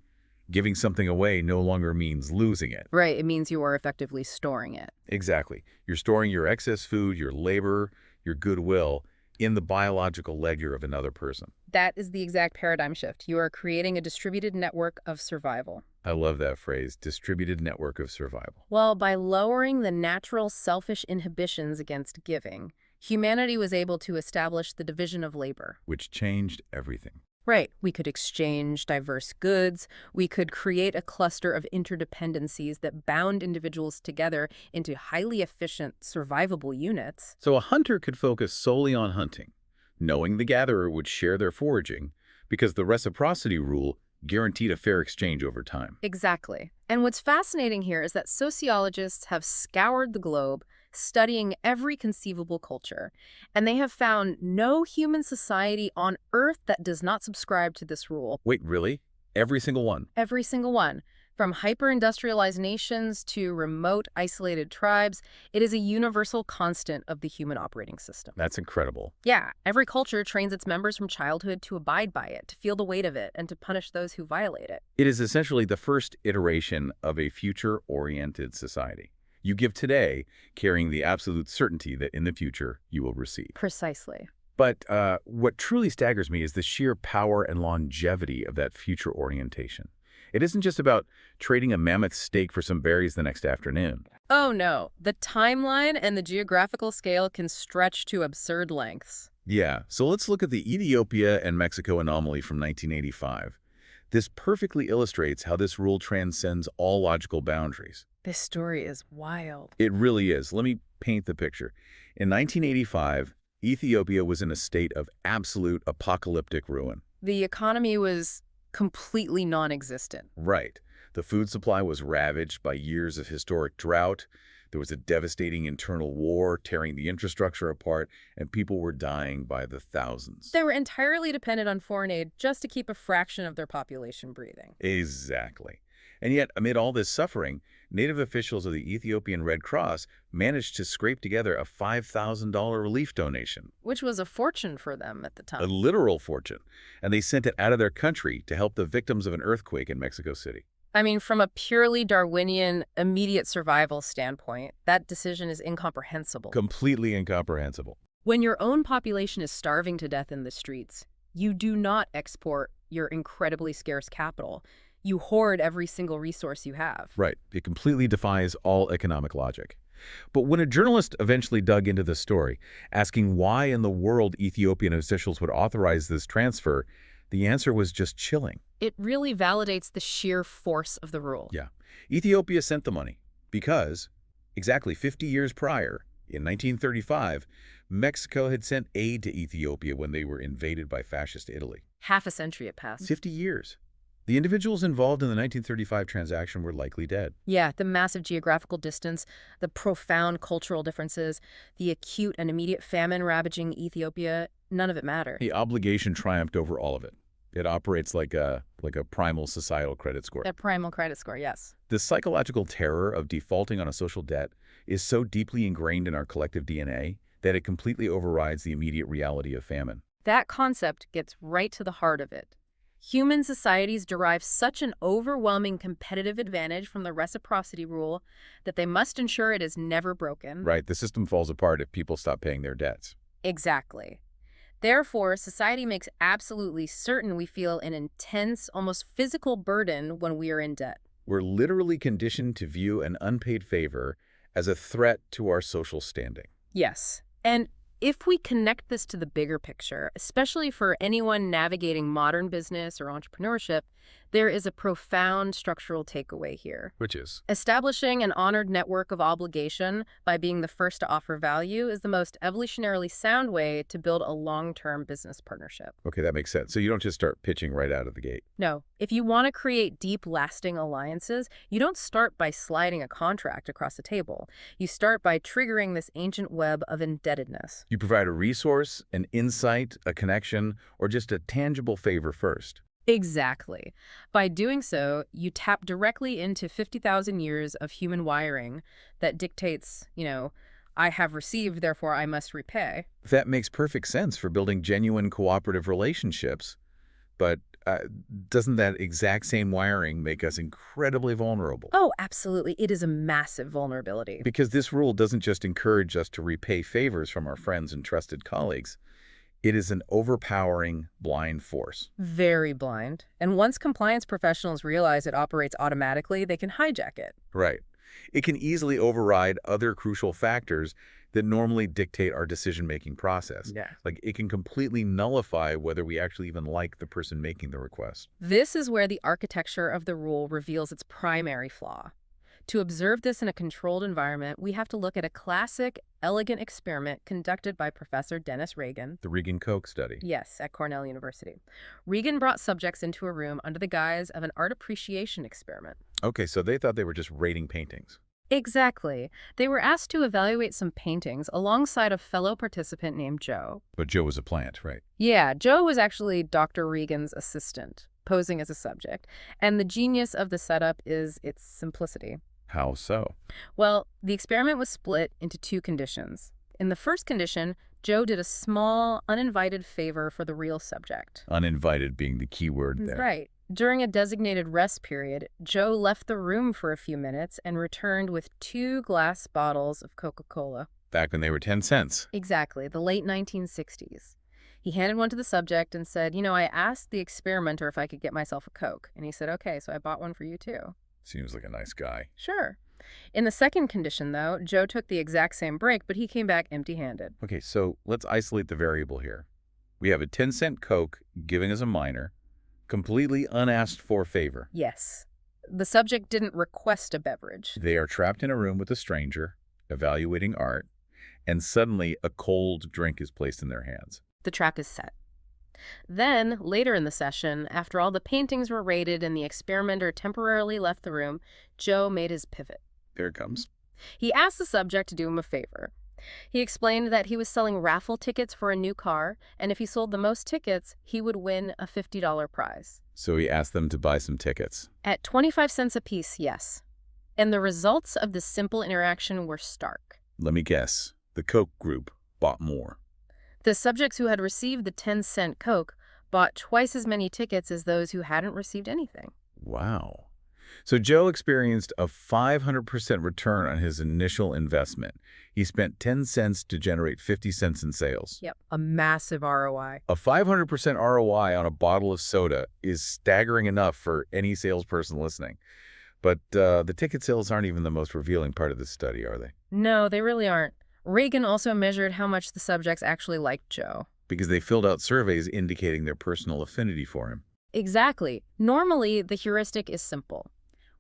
Giving something away no longer means losing it.
Right, it means you are effectively storing it.
Exactly. You're storing your excess food, your labor, your goodwill, in the biological ledger of another person.
That is the exact paradigm shift. You are creating a distributed network of survival.
I love that phrase, distributed network of survival.
Well, by lowering the natural selfish inhibitions against giving, humanity was able to establish the division of labor.
Which changed everything.
Right. We could exchange diverse goods. We could create a cluster of interdependencies that bound individuals together into highly efficient, survivable units.
So a hunter could focus solely on hunting, knowing the gatherer would share their foraging, because the reciprocity rule guaranteed a fair exchange over time.
Exactly. And what's fascinating here is that sociologists have scoured the globe, studying every conceivable culture, and they have found no human society on Earth that does not subscribe to this rule.
Wait, really? Every single one?
Every single one. From hyper-industrialized nations to remote, isolated tribes, it is a universal constant of the human operating system.
That's incredible.
Yeah, every culture trains its members from childhood to abide by it, to feel the weight of it, and to punish those who violate it.
It is essentially the first iteration of a future-oriented society. You give today, carrying the absolute certainty that in the future you will receive.
Precisely.
But what truly staggers me is the sheer power and longevity of that future orientation. It isn't just about trading a mammoth steak for some berries the next afternoon.
Oh no, the timeline and the geographical scale can stretch to absurd lengths.
Yeah, so let's look at the Ethiopia and Mexico anomaly from 1985. This perfectly illustrates how this rule transcends all logical boundaries.
This story is wild.
It really is. Let me paint the picture. In 1985, Ethiopia was in a state of absolute apocalyptic ruin.
The economy was completely non-existent.
Right. The food supply was ravaged by years of historic drought. There was a devastating internal war tearing the infrastructure apart, and people were dying by the thousands.
They were entirely dependent on foreign aid just to keep a fraction of their population breathing.
Exactly. And yet, amid all this suffering, native officials of the Ethiopian Red Cross managed to scrape together a $5,000 relief donation.
Which was a fortune for them at the
A
time.
literal fortune. And they sent it out of their country to help the victims of an earthquake in Mexico City.
I mean, from a purely Darwinian, immediate survival standpoint, that decision is incomprehensible.
Completely incomprehensible.
When your own population is starving to death in the streets, you do not export your incredibly scarce capital. You hoard every single resource you have.
Right. It completely defies all economic logic. But when a journalist eventually dug into the story, asking why in the world Ethiopian officials would authorize this transfer, the answer was just chilling.
It really validates the sheer force of the rule.
Yeah. Ethiopia sent the money because, exactly 50 years prior, in 1935, Mexico had sent aid to Ethiopia when they were invaded by fascist Italy.
Half a century had passed.
50 years. The individuals involved in the 1935 transaction were likely dead.
Yeah, the massive geographical distance, the profound cultural differences, the acute and immediate famine ravaging Ethiopia, none of it mattered.
The obligation triumphed over all of it. It operates like a primal societal credit score.
That primal credit score, yes.
The psychological terror of defaulting on a social debt is so deeply ingrained in our collective DNA that it completely overrides the immediate reality of famine.
That concept gets right to the heart of it. Human societies derive such an overwhelming competitive advantage from the reciprocity rule that they must ensure it is never broken.
Right, the system falls apart if people stop paying their debts.
Exactly. Therefore, society makes absolutely certain we feel an intense, almost physical burden when we are in debt.
We're literally conditioned to view an unpaid favor as a threat to our social standing.
Yes. And if we connect this to the bigger picture, especially for anyone navigating modern business or entrepreneurship, there is a profound structural takeaway here.
Which is?
Establishing an honored network of obligation by being the first to offer value is the most evolutionarily sound way to build a long-term business partnership.
Okay, that makes sense. So you don't just start pitching right out of the gate.
No, if you want to create deep, lasting alliances, you don't start by sliding a contract across the table. You start by triggering this ancient web of indebtedness.
You provide a resource, an insight, a connection, or just a tangible favor first.
Exactly. By doing so, you tap directly into 50,000 years of human wiring that dictates, I have received, therefore I must repay.
That makes perfect sense for building genuine cooperative relationships. But doesn't that exact same wiring make us incredibly vulnerable?
Oh, absolutely. It is a massive vulnerability.
Because this rule doesn't just encourage us to repay favors from our friends and trusted colleagues. It is an overpowering, blind force.
Very blind. And once compliance professionals realize it operates automatically, they can hijack it.
Right. It can easily override other crucial factors that normally dictate our decision-making process.
Yeah.
Like, it can completely nullify whether we actually even like the person making the request.
This is where the architecture of the rule reveals its primary flaw. To observe this in a controlled environment, we have to look at a classic, elegant experiment conducted by Professor Dennis Regan.
The Regan-Koch study.
Yes, at Cornell University. Regan brought subjects into a room under the guise of an art appreciation experiment.
Okay, so they thought they were just rating paintings.
Exactly. They were asked to evaluate some paintings alongside a fellow participant named Joe.
But Joe was a plant, right?
Yeah, Joe was actually Dr. Regan's assistant, posing as a subject. And the genius of the setup is its simplicity.
How so?
Well, the experiment was split into two conditions. In the first condition, Joe did a small, uninvited favor for the real subject.
Uninvited being the key word there.
Right. During a designated rest period, Joe left the room for a few minutes and returned with 2 glass bottles of Coca-Cola.
Back when they were 10 cents.
Exactly, the late 1960s. He handed one to the subject and said, I asked the experimenter if I could get myself a Coke. And he said, okay, so I bought one for you too.
Seems like a nice guy.
Sure. In the second condition, though, Joe took the exact same break, but he came back empty-handed.
Okay, so let's isolate the variable here. We have a 10-cent Coke given as a minor, completely unasked for favor.
Yes. The subject didn't request a beverage.
They are trapped in a room with a stranger, evaluating art, and suddenly a cold drink is placed in their hands.
The trap is set. Then, later in the session, after all the paintings were rated and the experimenter temporarily left the room, Joe made his pivot.
There it comes.
He asked the subject to do him a favor. He explained that he was selling raffle tickets for a new car, and if he sold the most tickets, he would win a $50 prize.
So he asked them to buy some tickets.
At 25 cents apiece, yes. And the results of this simple interaction were stark.
Let me guess. The Coke group bought more.
The subjects who had received the 10-cent Coke bought twice as many tickets as those who hadn't received anything.
Wow. So Joe experienced a 500% return on his initial investment. He spent 10 cents to generate 50 cents in sales.
Yep, a massive ROI.
A 500% ROI on a bottle of soda is staggering enough for any salesperson listening. But the ticket sales aren't even the most revealing part of this study, are they?
No, they really aren't. Regan also measured how much the subjects actually liked Joe.
Because they filled out surveys indicating their personal affinity for him.
Exactly. Normally, the heuristic is simple.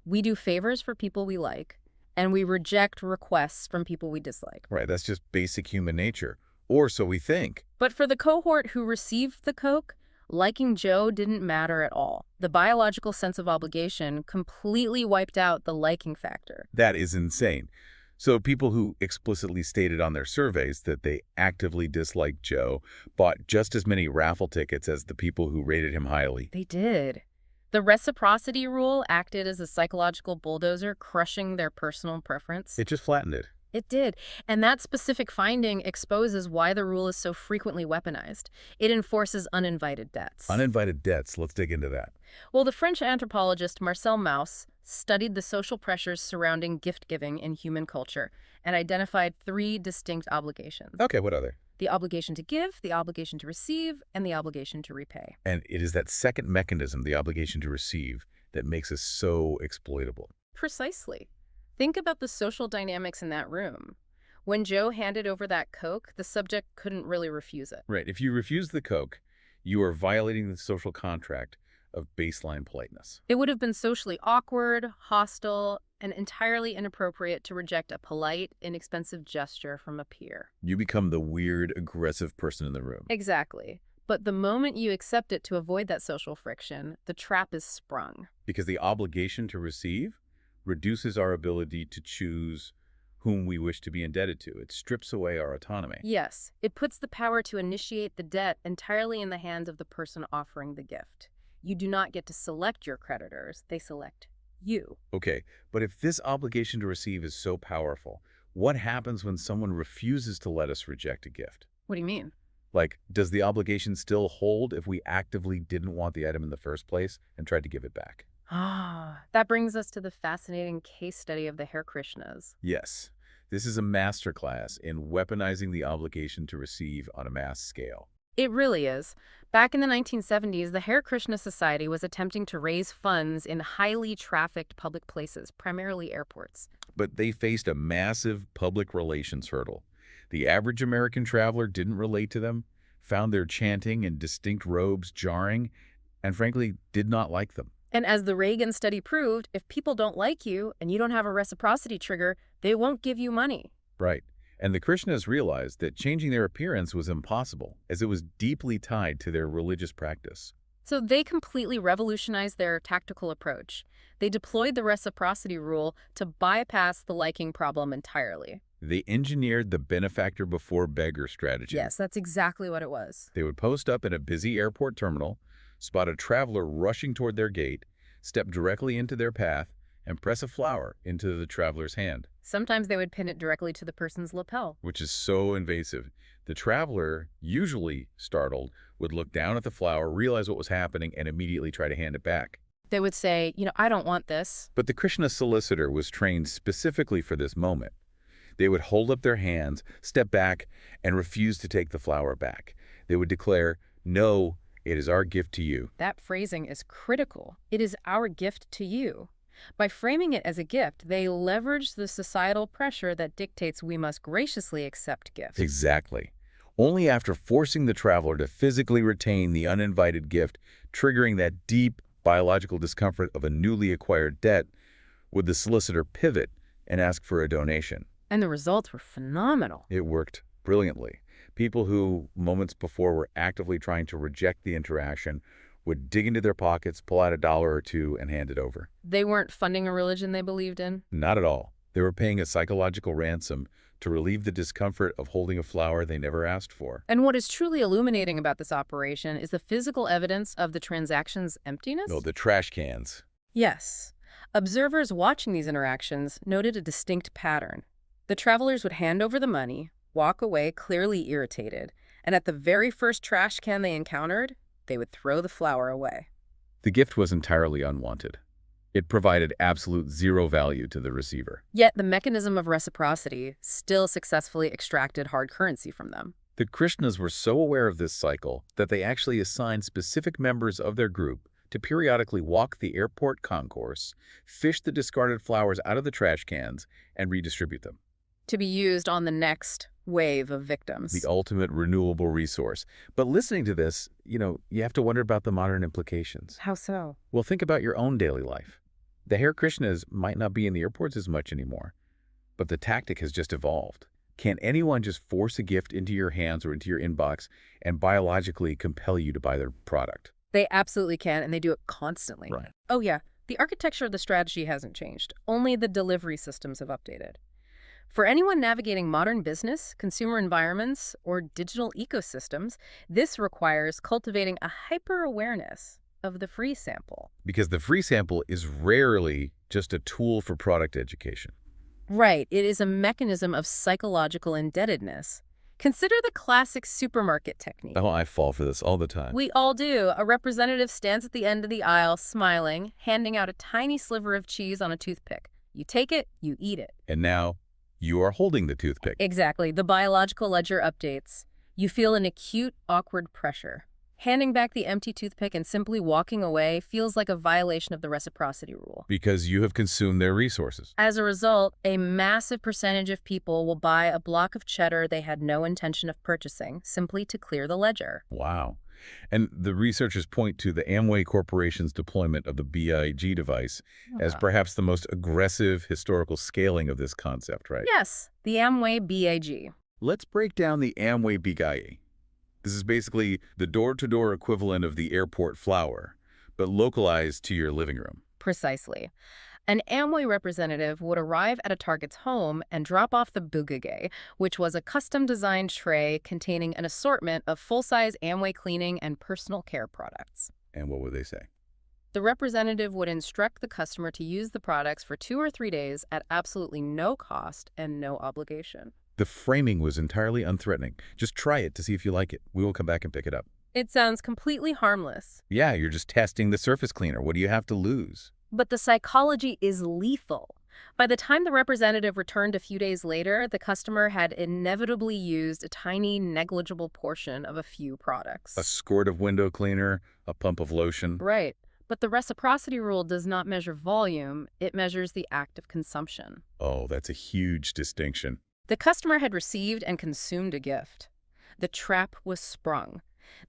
We do favors for people we like, and we reject requests from people we dislike.
Right, that's just basic human nature. Or so we think.
But for the cohort who received the Coke, liking Joe didn't matter at all. The biological sense of obligation completely wiped out the liking factor.
That is insane. So people who explicitly stated on their surveys that they actively disliked Joe bought just as many raffle tickets as the people who rated him highly.
They did. The reciprocity rule acted as a psychological bulldozer, crushing their personal preference.
It just flattened it.
It did. And that specific finding exposes why the rule is so frequently weaponized. It enforces uninvited debts.
Uninvited debts. Let's dig into that.
Well, the French anthropologist Marcel Mauss studied the social pressures surrounding gift-giving in human culture and identified 3 distinct obligations.
Okay, what are they?
The obligation to give, the obligation to receive, and the obligation to repay.
And it is that second mechanism, the obligation to receive, that makes us so exploitable.
Precisely. Think about the social dynamics in that room. When Joe handed over that Coke, the subject couldn't really refuse it.
Right. If you refuse the Coke, you are violating the social contract of baseline politeness.
It would have been socially awkward, hostile, and entirely inappropriate to reject a polite, inexpensive gesture from a peer.
You become the weird, aggressive person in the room.
Exactly. But the moment you accept it to avoid that social friction, the trap is sprung.
Because the obligation to receive reduces our ability to choose whom we wish to be indebted to. It strips away our autonomy.
Yes, it puts the power to initiate the debt entirely in the hands of the person offering the gift. You do not get to select your creditors, they select you.
Okay, but if this obligation to receive is so powerful, what happens when someone refuses to let us reject a gift?
What do you mean?
Like, does the obligation still hold if we actively didn't want the item in the first place and tried to give it back?
That brings us to the fascinating case study of the Hare Krishnas.
Yes, this is a masterclass in weaponizing the obligation to receive on a mass scale.
It really is. Back in the 1970s, the Hare Krishna Society was attempting to raise funds in highly trafficked public places, primarily airports.
But they faced a massive public relations hurdle. The average American traveler didn't relate to them, found their chanting and distinct robes jarring, and frankly, did not like them.
And as the Reagan study proved, if people don't like you and you don't have a reciprocity trigger, they won't give you money.
Right. And the Krishnas realized that changing their appearance was impossible, as it was deeply tied to their religious practice.
So they completely revolutionized their tactical approach. They deployed the reciprocity rule to bypass the liking problem entirely.
They engineered the benefactor before beggar strategy.
Yes, that's exactly what it was.
They would post up in a busy airport terminal, spot a traveler rushing toward their gate, step directly into their path, and press a flower into the traveler's hand.
Sometimes they would pin it directly to the person's lapel.
Which is so invasive. The traveler, usually startled, would look down at the flower, realize what was happening, and immediately try to hand it back.
They would say, I don't want this.
But the Krishna solicitor was trained specifically for this moment. They would hold up their hands, step back, and refuse to take the flower back. They would declare, "No, it is our gift to you."
That phrasing is critical. It is our gift to you. By framing it as a gift, they leverage the societal pressure that dictates we must graciously accept gifts.
Exactly. Only after forcing the traveler to physically retain the uninvited gift, triggering that deep biological discomfort of a newly acquired debt, would the solicitor pivot and ask for a donation.
And the results were phenomenal.
It worked brilliantly. People who moments before were actively trying to reject the interaction would dig into their pockets, pull out $1 or $2, and hand it over.
They weren't funding a religion they believed in?
Not at all. They were paying a psychological ransom to relieve the discomfort of holding a flower they never asked for.
And what is truly illuminating about this operation is the physical evidence of the transaction's emptiness?
No, the trash cans.
Yes. Observers watching these interactions noted a distinct pattern. The travelers would hand over the money, walk away clearly irritated, and at the very first trash can they encountered, they would throw the flower away.
The gift was entirely unwanted. It provided absolute zero value to the receiver.
Yet the mechanism of reciprocity still successfully extracted hard currency from them.
The Krishnas were so aware of this cycle that they actually assigned specific members of their group to periodically walk the airport concourse, fish the discarded flowers out of the trash cans, and redistribute them.
To be used on the next wave of victims.
The ultimate renewable resource. But listening to this, you have to wonder about the modern implications.
How so?
Well, think about your own daily life. The Hare Krishnas might not be in the airports as much anymore, but the tactic has just evolved. Can anyone just force a gift into your hands or into your inbox and biologically compel you to buy their product?
They absolutely can, and they do it constantly.
Right.
Oh yeah, the architecture of the strategy hasn't changed. Only the delivery systems have updated. For anyone navigating modern business, consumer environments, or digital ecosystems, this requires cultivating a hyper-awareness of the free sample.
Because the free sample is rarely just a tool for product education.
Right, it is a mechanism of psychological indebtedness. Consider the classic supermarket technique.
Oh, I fall for this all the time.
We all do. A representative stands at the end of the aisle, smiling, handing out a tiny sliver of cheese on a toothpick. You take it, you eat it.
And now, you are holding the toothpick.
Exactly. The biological ledger updates. You feel an acute, awkward pressure. Handing back the empty toothpick and simply walking away feels like a violation of the reciprocity rule.
Because you have consumed their resources.
As a result, a massive percentage of people will buy a block of cheddar they had no intention of purchasing, simply to clear the ledger.
Wow. And the researchers point to the Amway Corporation's deployment of the BIG device as perhaps the most aggressive historical scaling of this concept, right?
Yes, the Amway BIG.
Let's break down the Amway BIG. This is basically the door-to-door equivalent of the airport flower, but localized to your living room.
Precisely. An Amway representative would arrive at a target's home and drop off the bugage, which was a custom-designed tray containing an assortment of full-size Amway cleaning and personal care products.
And what would they say?
The representative would instruct the customer to use the products for 2 or 3 days at absolutely no cost and no obligation.
The framing was entirely unthreatening. Just try it to see if you like it. We will come back and pick it up.
It sounds completely harmless.
Yeah, you're just testing the surface cleaner. What do you have to lose?
But the psychology is lethal. By the time the representative returned a few days later, the customer had inevitably used a tiny, negligible portion of a few
A
products.
squirt of window cleaner, a pump of lotion.
Right. But the reciprocity rule does not measure volume, it measures the act of consumption.
Oh, that's a huge distinction.
The customer had received and consumed a gift. The trap was sprung.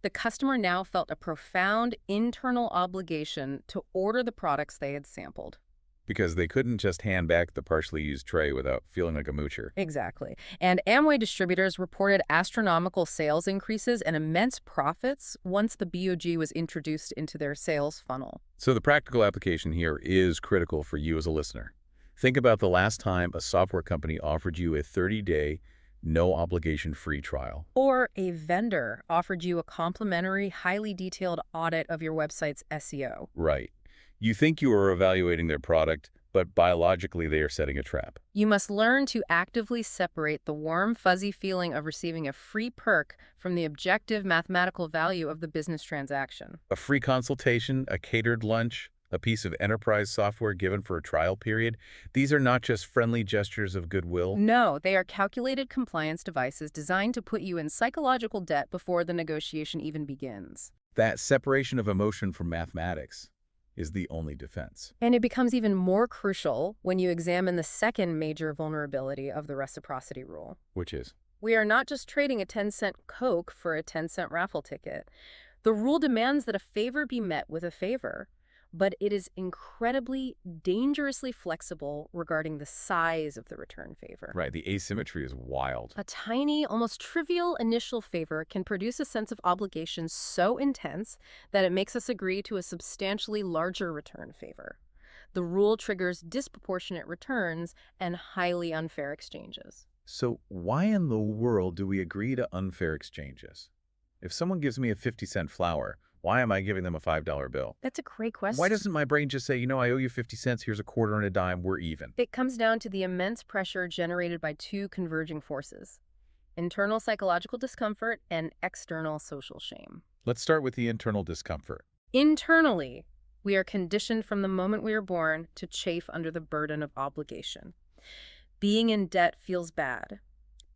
The customer now felt a profound internal obligation to order the products they had sampled.
Because they couldn't just hand back the partially used tray without feeling like a moocher.
Exactly. And Amway distributors reported astronomical sales increases and immense profits once the BOG was introduced into their sales funnel.
So the practical application here is critical for you as a listener. Think about the last time a software company offered you a 30-day, no-obligation free trial.
Or a vendor offered you a complimentary, highly detailed audit of your website's SEO.
Right. You think you are evaluating their product, but biologically they are setting a trap.
You must learn to actively separate the warm, fuzzy feeling of receiving a free perk from the objective mathematical value of the business transaction.
A free consultation, a catered lunch, a piece of enterprise software given for a trial period, these are not just friendly gestures of goodwill.
No, they are calculated compliance devices designed to put you in psychological debt before the negotiation even begins.
That separation of emotion from mathematics is the only defense.
And it becomes even more crucial when you examine the second major vulnerability of the reciprocity rule.
Which is?
We are not just trading a 10-cent Coke for a 10-cent raffle ticket. The rule demands that a favor be met with a favor, but it is incredibly, dangerously flexible regarding the size of the return favor.
Right, the asymmetry is wild.
A tiny, almost trivial initial favor can produce a sense of obligation so intense that it makes us agree to a substantially larger return favor. The rule triggers disproportionate returns and highly unfair exchanges.
So why in the world do we agree to unfair exchanges? If someone gives me a 50-cent flower, why am I giving them a $5 bill?
That's a great question.
Why doesn't my brain just say, you know, I owe you 50 cents, here's a quarter and a dime, we're even?
It comes down to the immense pressure generated by two converging forces: internal psychological discomfort and external social shame.
Let's start with the internal discomfort.
Internally, we are conditioned from the moment we are born to chafe under the burden of obligation. Being in debt feels bad.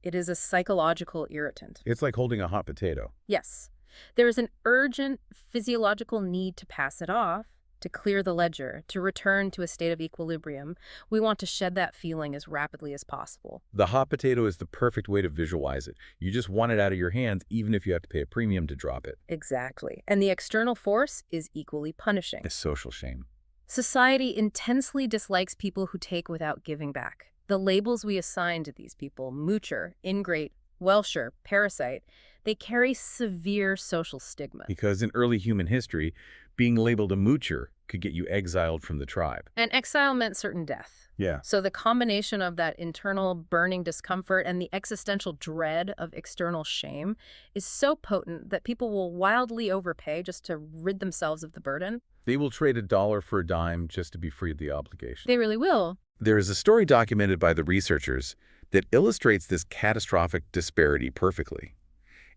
It is a psychological irritant.
It's like holding a hot potato.
Yes, there is an urgent physiological need to pass it off, to clear the ledger, to return to a state of equilibrium. We want to shed that feeling as rapidly as possible.
The hot potato is the perfect way to visualize it. You just want it out of your hands, even if you have to pay a premium to drop it.
Exactly. And the external force is equally punishing.
It's social shame.
Society intensely dislikes people who take without giving back. The labels we assign to these people, moocher, ingrate, welsher, parasite, they carry severe social stigma.
Because in early human history, being labeled a moocher could get you exiled from the tribe.
And exile meant certain death.
Yeah.
So the combination of that internal burning discomfort and the existential dread of external shame is so potent that people will wildly overpay just to rid themselves of the burden.
They will trade a dollar for a dime just to be free of the obligation.
They really will.
There is a story documented by the researchers that illustrates this catastrophic disparity perfectly.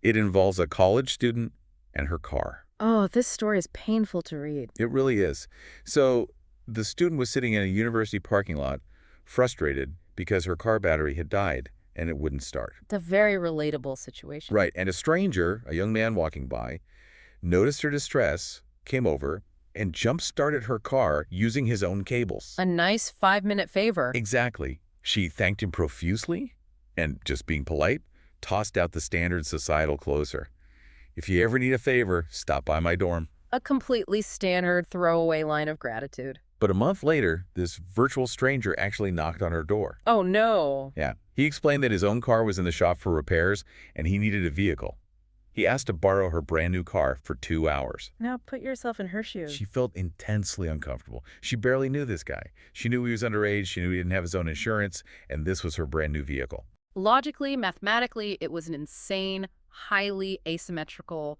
It involves a college student and her car.
Oh, this story is painful to read.
It really is. So the student was sitting in a university parking lot, frustrated because her car battery had died and it wouldn't start.
It's a very relatable situation.
Right, and a stranger, a young man walking by, noticed her distress, came over, and jump-started her car using his own cables.
A nice 5-minute favor.
Exactly. She thanked him profusely and, just being polite, tossed out the standard societal closer. If you ever need a favor, stop by my dorm.
A completely standard throwaway line of gratitude.
But a month later, this virtual stranger actually knocked on her door.
Oh, no.
Yeah. He explained that his own car was in the shop for repairs and he needed a vehicle. He asked to borrow her brand new car for 2 hours.
Now put yourself in her shoes.
She felt intensely uncomfortable. She barely knew this guy. She knew he was underage, she knew he didn't have his own insurance, and this was her brand new vehicle.
Logically, mathematically, it was an insane, highly asymmetrical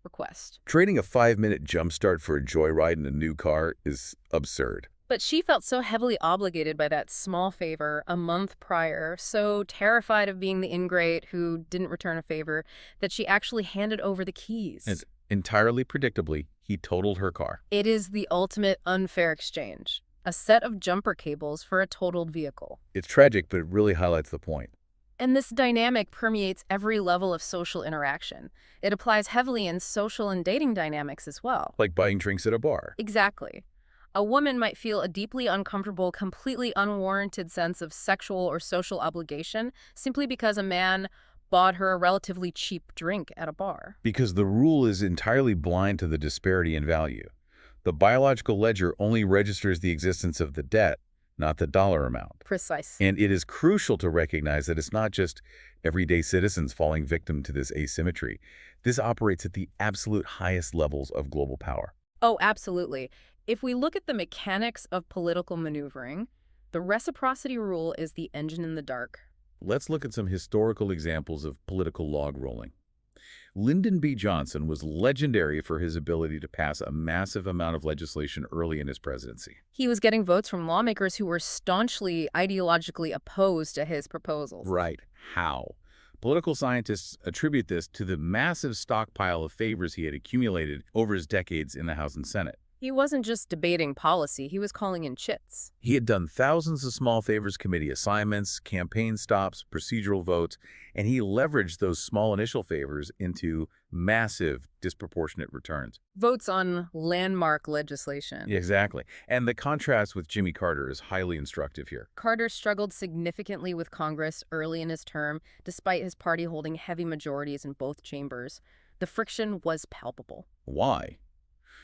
request.
Trading a 5-minute jumpstart for a joyride in a new car is absurd.
But she felt so heavily obligated by that small favor a month prior, so terrified of being the ingrate who didn't return a favor, that she actually handed over the keys.
And entirely predictably, he totaled her car.
It is the ultimate unfair exchange. a set of jumper cables for a totaled vehicle.
It's tragic, but it really highlights the point.
And this dynamic permeates every level of social interaction. It applies heavily in social and dating dynamics as well.
Like buying drinks at a bar.
Exactly. A woman might feel a deeply uncomfortable, completely unwarranted sense of sexual or social obligation simply because a man bought her a relatively cheap drink at a bar.
Because the rule is entirely blind to the disparity in value. The biological ledger only registers the existence of the debt, not the dollar amount.
Precise.
And it is crucial to recognize that it's not just everyday citizens falling victim to this asymmetry. This operates at the absolute highest levels of global power.
Oh, absolutely. If we look at the mechanics of political maneuvering, the reciprocity rule is the engine in the dark.
Let's look at some historical examples of political log rolling. Lyndon B. Johnson was legendary for his ability to pass a massive amount of legislation early in his presidency.
He was getting votes from lawmakers who were staunchly ideologically opposed to his proposals.
Right. How? Political scientists attribute this to the massive stockpile of favors he had accumulated over his decades in the House and Senate.
He wasn't just debating policy, he was calling in chits.
He had done thousands of small favors committee assignments, campaign stops, procedural votes, and he leveraged those small initial favors into massive, disproportionate returns.
Votes on landmark legislation.
Exactly. And the contrast with Jimmy Carter is highly instructive here.
Carter struggled significantly with Congress early in his term, despite his party holding heavy majorities in both chambers. The friction was palpable.
Why?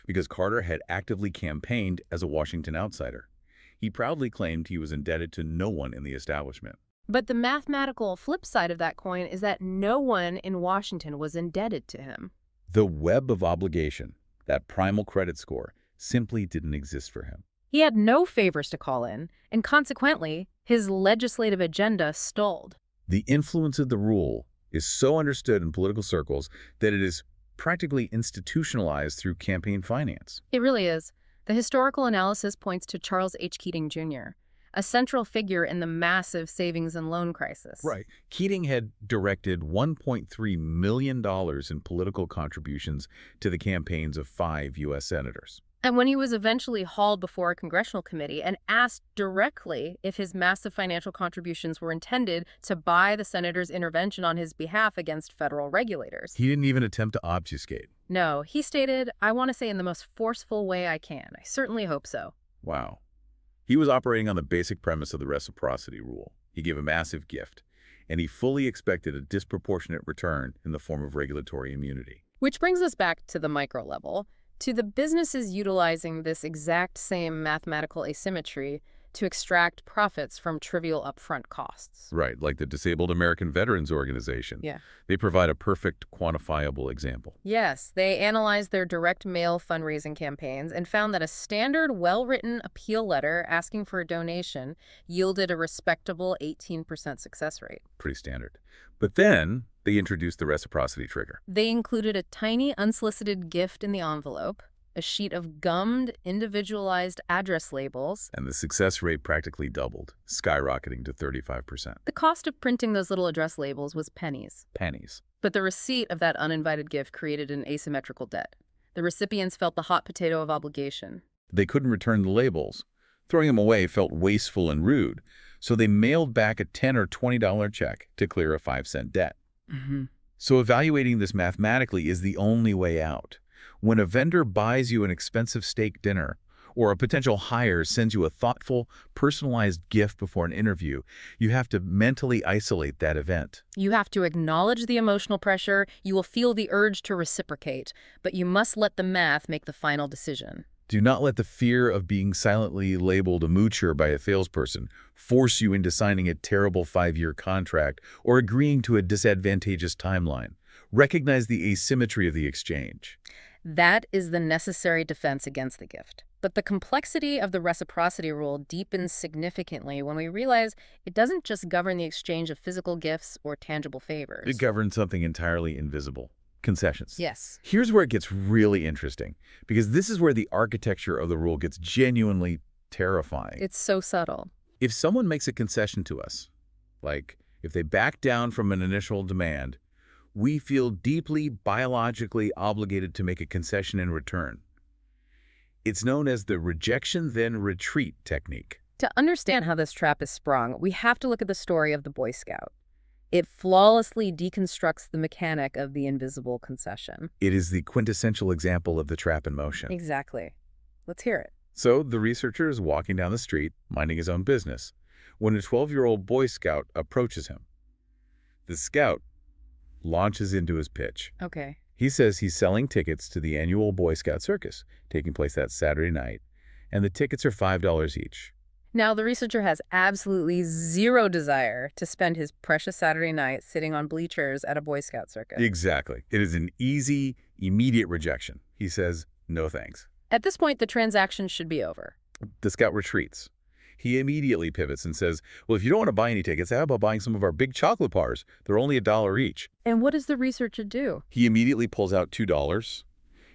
Because Carter had actively campaigned as a Washington outsider. He proudly claimed he was indebted to no one in the establishment.
But the mathematical flip side of that coin is that no one in Washington was indebted to him.
The web of obligation, that primal credit score, simply didn't exist for him.
He had no favors to call in, and consequently, his legislative agenda stalled.
The influence of the rule is so understood in political circles that it is practically institutionalized through campaign finance.
It really is. The historical analysis points to Charles H. Keating Jr., a central figure in the massive savings and loan crisis.
Right. Keating had directed $1.3 million in political contributions to the campaigns of 5 U.S. senators.
And when he was eventually hauled before a congressional committee and asked directly if his massive financial contributions were intended to buy the senator's intervention on his behalf against federal regulators.
He didn't even attempt to obfuscate.
No, he stated, "I want to say in the most forceful way I can. I certainly hope so."
Wow. He was operating on the basic premise of the reciprocity rule. He gave a massive gift, and he fully expected a disproportionate return in the form of regulatory immunity.
Which brings us back to the micro level, to the businesses utilizing this exact same mathematical asymmetry to extract profits from trivial upfront costs.
Right, like the Disabled American Veterans Organization.
Yeah.
They provide a perfect, quantifiable example.
Yes, they analyzed their direct mail fundraising campaigns and found that a standard, well-written appeal letter asking for a donation yielded a respectable 18% success rate.
Pretty standard. But then they introduced the reciprocity trigger.
They included a tiny, unsolicited gift in the envelope, a sheet of gummed, individualized address labels.
And the success rate practically doubled, skyrocketing to 35%.
The cost of printing those little address labels was pennies.
Pennies.
But the receipt of that uninvited gift created an asymmetrical debt. The recipients felt the hot potato of obligation.
They couldn't return the labels. Throwing them away felt wasteful and rude, so they mailed back a $10 or $20 check to clear a 5-cent debt. So evaluating this mathematically is the only way out. When a vendor buys you an expensive steak dinner, or a potential hire sends you a thoughtful, personalized gift before an interview, you have to mentally isolate that event.
You have to acknowledge the emotional pressure. You will feel the urge to reciprocate, but you must let the math make the final decision.
Do not let the fear of being silently labeled a moocher by a salesperson force you into signing a terrible 5-year contract or agreeing to a disadvantageous timeline. Recognize the asymmetry of the exchange.
That is the necessary defense against the gift. But the complexity of the reciprocity rule deepens significantly when we realize it doesn't just govern the exchange of physical gifts or tangible favors.
It governs something entirely invisible. Concessions.
Yes.
Here's where it gets really interesting, because this is where the architecture of the rule gets genuinely terrifying.
It's so subtle.
If someone makes a concession to us, like if they back down from an initial demand, we feel deeply biologically obligated to make a concession in return. It's known as the rejection then retreat technique.
To understand how this trap is sprung, we have to look at the story of the Boy Scout. It flawlessly deconstructs the mechanic of the invisible concession.
It is the quintessential example of the trap in motion.
Exactly. Let's hear it.
So the researcher is walking down the street, minding his own business, when a 12-year-old Boy Scout approaches him. The scout launches into his pitch.
Okay.
He says he's selling tickets to the annual Boy Scout circus, taking place that Saturday night, and the tickets are $5 each.
Now, the researcher has absolutely zero desire to spend his precious Saturday night sitting on bleachers at a Boy Scout circus.
Exactly. It is an easy, immediate rejection. He says, no thanks.
At this point, the transaction should be over.
The scout retreats. He immediately pivots and says, well, if you don't want to buy any tickets, how about buying some of our big chocolate bars? They're only $1 each.
And what does the researcher do?
He immediately pulls out $2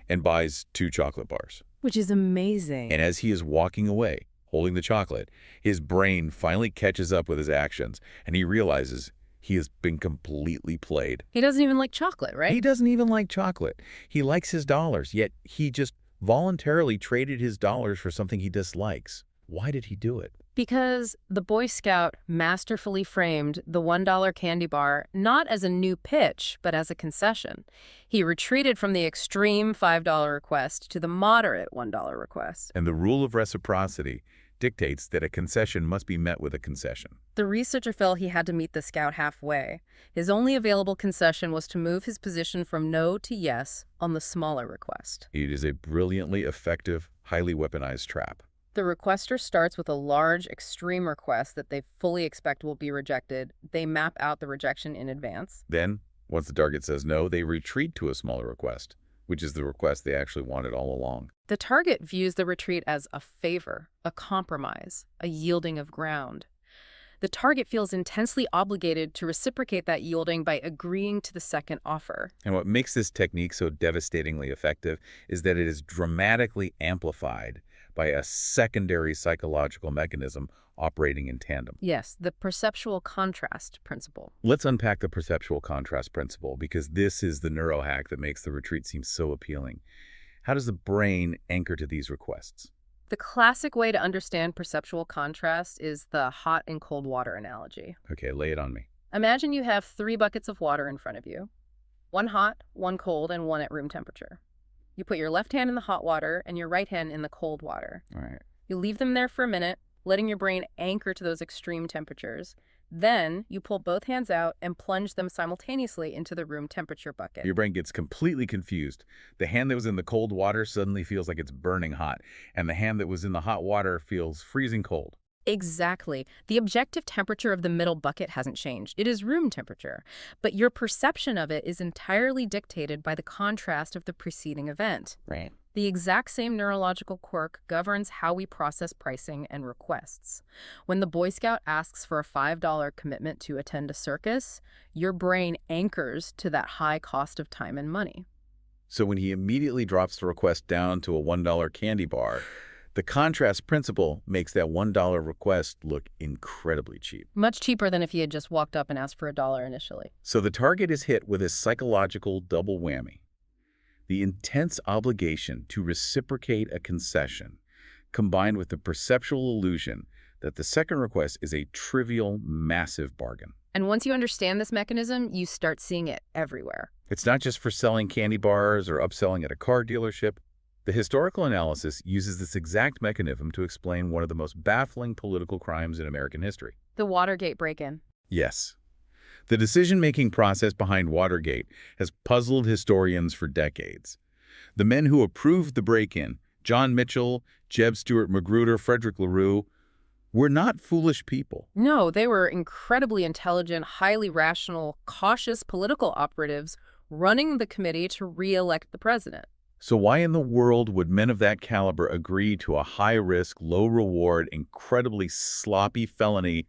and buys 2 chocolate bars.
Which is amazing.
And as he is walking away, holding the chocolate, his brain finally catches up with his actions, and he realizes he has been completely played.
He doesn't even like chocolate, right?
He doesn't even like chocolate. He likes his dollars, yet he just voluntarily traded his dollars for something he dislikes. Why did he do it?
Because the Boy Scout masterfully framed the $1 candy bar not as a new pitch, but as a concession. He retreated from the extreme $5 request to the moderate $1 request.
And the rule of reciprocity dictates that a concession must be met with a concession.
The researcher felt he had to meet the scout halfway. His only available concession was to move his position from no to yes on the smaller request.
It is a brilliantly effective, highly weaponized trap.
The requester starts with a large, extreme request that they fully expect will be rejected. They map out the rejection in advance.
Then, once the target says no, they retreat to a smaller request, which is the request they actually wanted all along.
The target views the retreat as a favor, a compromise, a yielding of ground. The target feels intensely obligated to reciprocate that yielding by agreeing to the second offer.
And what makes this technique so devastatingly effective is that it is dramatically amplified by a secondary psychological mechanism operating in tandem.
Yes, the perceptual contrast principle.
Let's unpack the perceptual contrast principle, because this is the neurohack that makes the retreat seem so appealing. How does the brain anchor to these requests?
The classic way to understand perceptual contrast is the hot and cold water analogy.
Okay, lay it on me.
Imagine you have 3 buckets of water in front of you. 1 hot, 1 cold, and 1 at room temperature. You put your left hand in the hot water and your right hand in the cold water.
All right.
You leave them there for a minute, letting your brain anchor to those extreme temperatures. Then you pull both hands out and plunge them simultaneously into the room temperature bucket.
Your brain gets completely confused. The hand that was in the cold water suddenly feels like it's burning hot, and the hand that was in the hot water feels freezing cold.
Exactly. The objective temperature of the middle bucket hasn't changed. It is room temperature. But your perception of it is entirely dictated by the contrast of the preceding event.
Right.
The exact same neurological quirk governs how we process pricing and requests. When the Boy Scout asks for a $5 commitment to attend a circus, your brain anchors to that high cost of time and money.
So when he immediately drops the request down to a $1 candy bar, the contrast principle makes that $1 request look incredibly cheap.
Much cheaper than if he had just walked up and asked for $1 initially.
So the target is hit with a psychological double whammy. The intense obligation to reciprocate a concession, combined with the perceptual illusion that the second request is a trivial, massive bargain.
And once you understand this mechanism, you start seeing it everywhere.
It's not just for selling candy bars or upselling at a car dealership. The historical analysis uses this exact mechanism to explain one of the most baffling political crimes in American history.
The Watergate break-in.
Yes. The decision-making process behind Watergate has puzzled historians for decades. The men who approved the break-in, John Mitchell, Jeb Stuart Magruder, Frederick LaRue, were not foolish people.
No, they were incredibly intelligent, highly rational, cautious political operatives running the committee to re-elect the president.
So why in the world would men of that caliber agree to a high-risk, low-reward, incredibly sloppy felony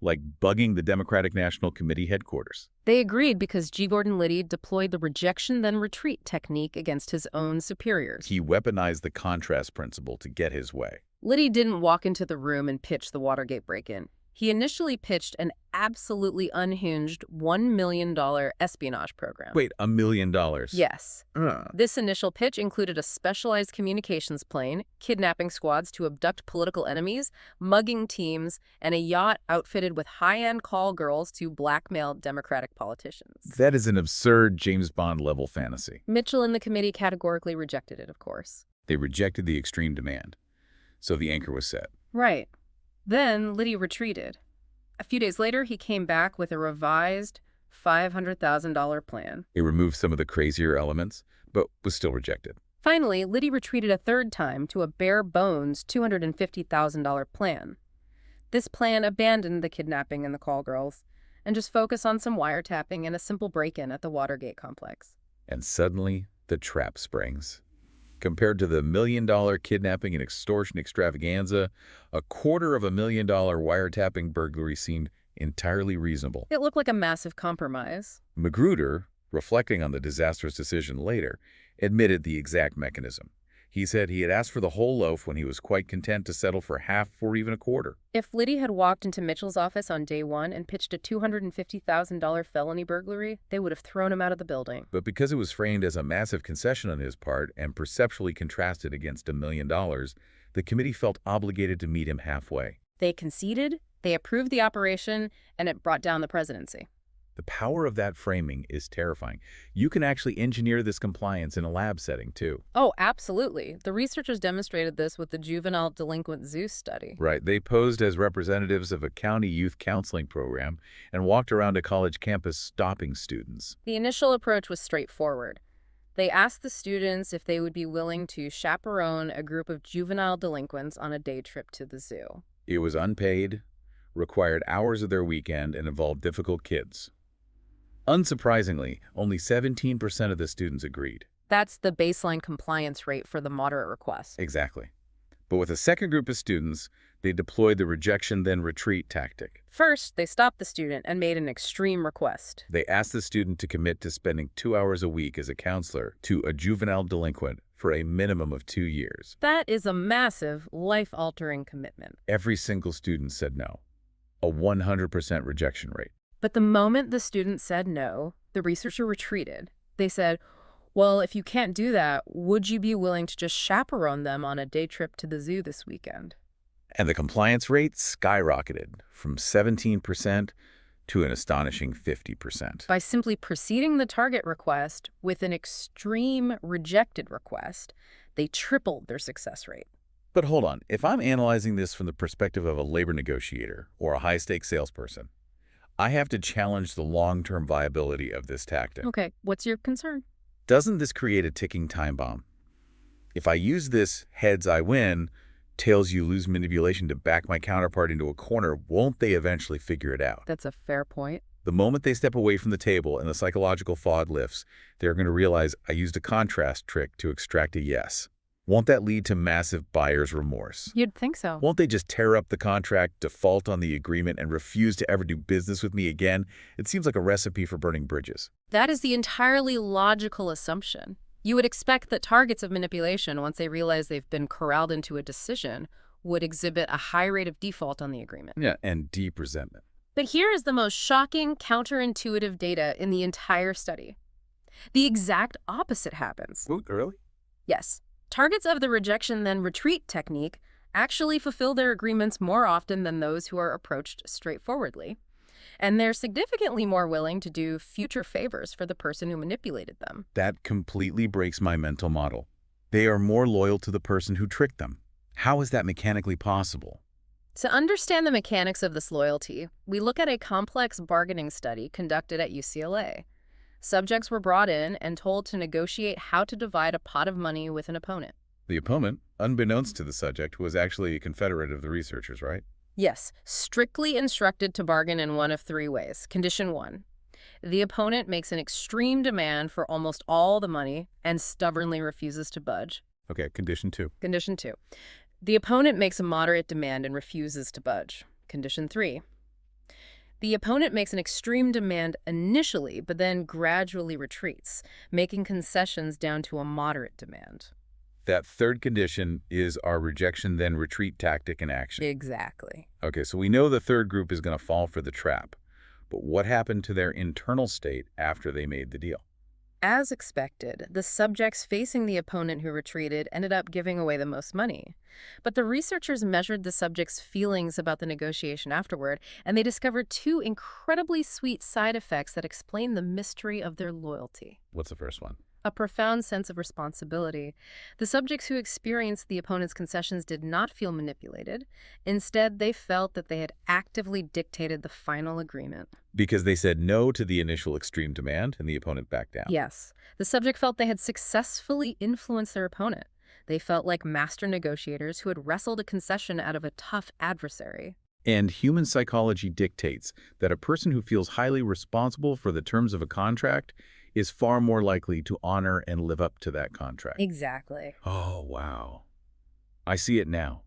like bugging the Democratic National Committee headquarters?
They agreed because G. Gordon Liddy deployed the rejection then retreat technique against his own superiors.
He weaponized the contrast principle to get his way.
Liddy didn't walk into the room and pitch the Watergate break-in. He initially pitched an absolutely unhinged $1 million espionage program.
Wait, $1 million?
Yes.
Uh,
This initial pitch included a specialized communications plane, kidnapping squads to abduct political enemies, mugging teams, and a yacht outfitted with high-end call girls to blackmail Democratic politicians.
that is an absurd James Bond-level fantasy.
Mitchell and the committee categorically rejected it, of course.
They rejected the extreme demand, so the anchor was set.
Right. Then Liddy retreated. A few days later, he came back with a revised $500,000 plan.
It removed some of the crazier elements, but was still rejected.
Finally, Liddy retreated a third time to a bare-bones $250,000 plan. This plan abandoned the kidnapping and the call girls and just focused on some wiretapping and a simple break-in at the Watergate complex.
And suddenly, the trap springs. Compared to the $1 million kidnapping and extortion extravaganza, $250,000 wiretapping burglary seemed entirely reasonable.
It looked like a massive compromise.
Magruder, reflecting on the disastrous decision later, admitted the exact mechanism. He said he had asked for the whole loaf when he was quite content to settle for half or even a quarter.
If Liddy had walked into Mitchell's office on day one and pitched a $250,000 felony burglary, they would have thrown him out of the building.
But because it was framed as a massive concession on his part and perceptually contrasted against $1 million, the committee felt obligated to meet him halfway.
They conceded, they approved the operation, and it brought down the presidency.
The power of that framing is terrifying. You can actually engineer this compliance in a lab setting, too.
Oh, absolutely. The researchers demonstrated this with the juvenile delinquent Zeus study.
Right. They posed as representatives of a county youth counseling program and walked around a college campus stopping students.
The initial approach was straightforward. They asked the students if they would be willing to chaperone a group of juvenile delinquents on a day trip to the zoo.
It was unpaid, required hours of their weekend, and involved difficult kids. Unsurprisingly, only 17% of the students agreed.
That's the baseline compliance rate for the moderate request.
Exactly. But with a second group of students, they deployed the rejection then retreat tactic.
First, they stopped the student and made an extreme request.
They asked the student to commit to spending 2 hours a week as a counselor to a juvenile delinquent for a minimum of 2 years.
That is a massive, life-altering commitment.
Every single student said no, a 100% rejection rate.
But the moment the student said no, the researcher retreated. They said, well, if you can't do that, would you be willing to just chaperone them on a day trip to the zoo this weekend?
And the compliance rate skyrocketed from 17% to an astonishing 50%.
By simply preceding the target request with an extreme rejected request, they tripled their success rate.
But hold on, if I'm analyzing this from the perspective of a labor negotiator or a high-stakes salesperson, I have to challenge the long-term viability of this tactic.
Okay, what's your concern?
Doesn't this create a ticking time bomb? If I use this heads I win, tails you lose manipulation to back my counterpart into a corner, won't they eventually figure it out?
That's a fair point.
The moment they step away from the table and the psychological fog lifts, they're going to realize I used a contrast trick to extract a yes. Won't that lead to massive buyer's remorse?
You'd think so.
Won't they just tear up the contract, default on the agreement, and refuse to ever do business with me again? It seems like a recipe for burning bridges.
That is the entirely logical assumption. You would expect that targets of manipulation, once they realize they've been corralled into a decision, would exhibit a high rate of default on the agreement.
Yeah, and deep resentment.
But here is the most shocking, counterintuitive data in the entire study. The exact opposite happens.
Ooh, really?
Yes. Targets of the rejection then retreat technique actually fulfill their agreements more often than those who are approached straightforwardly. And they're significantly more willing to do future favors for the person who manipulated them.
That completely breaks my mental model. They are more loyal to the person who tricked them. How is that mechanically possible?
To understand the mechanics of this loyalty, we look at a complex bargaining study conducted at UCLA. Subjects were brought in and told to negotiate how to divide a pot of money with an opponent.
The opponent, unbeknownst to the subject, was actually a confederate of the researchers, right?
Yes, strictly instructed to bargain in one of three ways. Condition 1. The opponent makes an extreme demand for almost all the money and stubbornly refuses to budge.
Okay, condition 2.
Condition 2. The opponent makes a moderate demand and refuses to budge. Condition 3. The opponent makes an extreme demand initially, but then gradually retreats, making concessions down to a moderate demand.
That third condition is our rejection then retreat tactic in action.
Exactly.
Okay, so we know the third group is going to fall for the trap. But what happened to their internal state after they made the deal?
As expected, the subjects facing the opponent who retreated ended up giving away the most money. But the researchers measured the subjects' feelings about the negotiation afterward, and they discovered two incredibly sweet side effects that explain the mystery of their loyalty.
What's the first one?
A profound sense of responsibility. The subjects who experienced the opponent's concessions did not feel manipulated. Instead, they felt that they had actively dictated the final agreement.
Because they said no to the initial extreme demand and the opponent backed down.
Yes, the subject felt they had successfully influenced their opponent. They felt like master negotiators who had wrestled a concession out of a tough adversary.
And human psychology dictates that a person who feels highly responsible for the terms of a contract is far more likely to honor and live up to that contract.
Exactly.
Oh, wow. I see it now.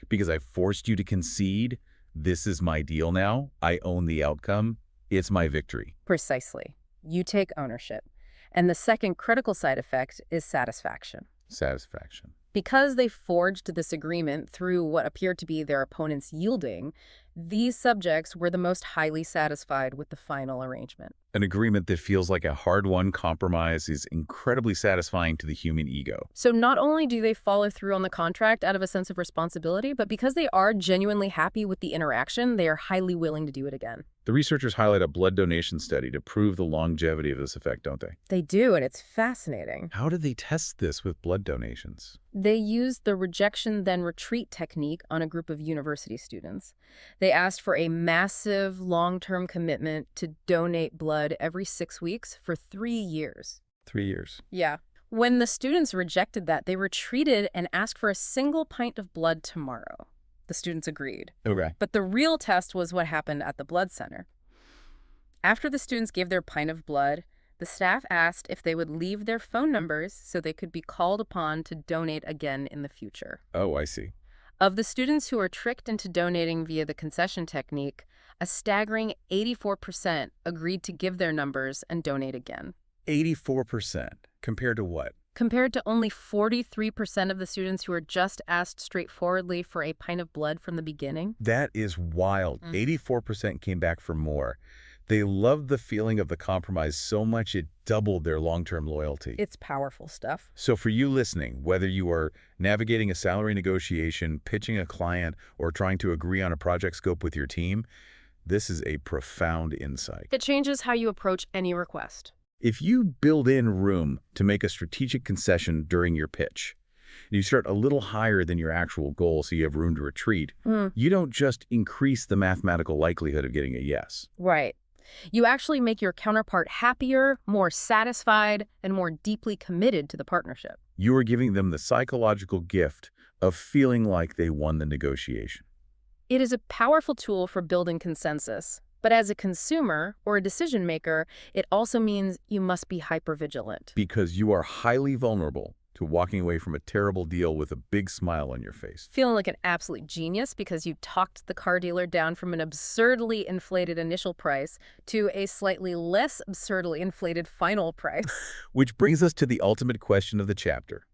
Because I forced you to concede, this is my deal now, I own the outcome, it's my victory.
Precisely. You take ownership. And the second critical side effect is satisfaction.
Satisfaction.
Because they forged this agreement through what appeared to be their opponent's yielding, these subjects were the most highly satisfied with the final arrangement.
An agreement that feels like a hard-won compromise is incredibly satisfying to the human ego.
So not only do they follow through on the contract out of a sense of responsibility, but because they are genuinely happy with the interaction, they are highly willing to do it again.
The researchers highlight a blood donation study to prove the longevity of this effect, don't they?
They do, and it's fascinating.
How did they test this with blood donations?
They used the rejection then retreat technique on a group of university students. They asked for a massive long-term commitment to donate blood every 6 weeks for 3 years.
3 years.
Yeah. When the students rejected that, they retreated and asked for a single pint of blood tomorrow. The students agreed.
Okay.
But the real test was what happened at the blood center. After the students gave their pint of blood, the staff asked if they would leave their phone numbers so they could be called upon to donate again in the future.
Oh, I see.
Of the students who were tricked into donating via the concession technique, a staggering 84% agreed to give their numbers and donate again.
84%. Compared to what?
Compared to only 43% of the students who were just asked straightforwardly for a pint of blood from the beginning.
That is wild. 84% came back for more. They loved the feeling of the compromise so much it doubled their long-term loyalty.
It's powerful stuff.
So for you listening, whether you are navigating a salary negotiation, pitching a client, or trying to agree on a project scope with your team, this is a profound insight.
It changes how you approach any request.
If you build in room to make a strategic concession during your pitch, you start a little higher than your actual goal so you have room to retreat, you don't just increase the mathematical likelihood of getting a yes.
Right. You actually make your counterpart happier, more satisfied, and more deeply committed to the partnership.
You are giving them the psychological gift of feeling like they won the negotiation.
It is a powerful tool for building consensus. But as a consumer or a decision maker, it also means you must be hypervigilant.
Because you are highly vulnerable to walking away from a terrible deal with a big smile on your face.
Feeling like an absolute genius because you talked the car dealer down from an absurdly inflated initial price to a slightly less absurdly inflated final price.
Which brings us to the ultimate question of the chapter.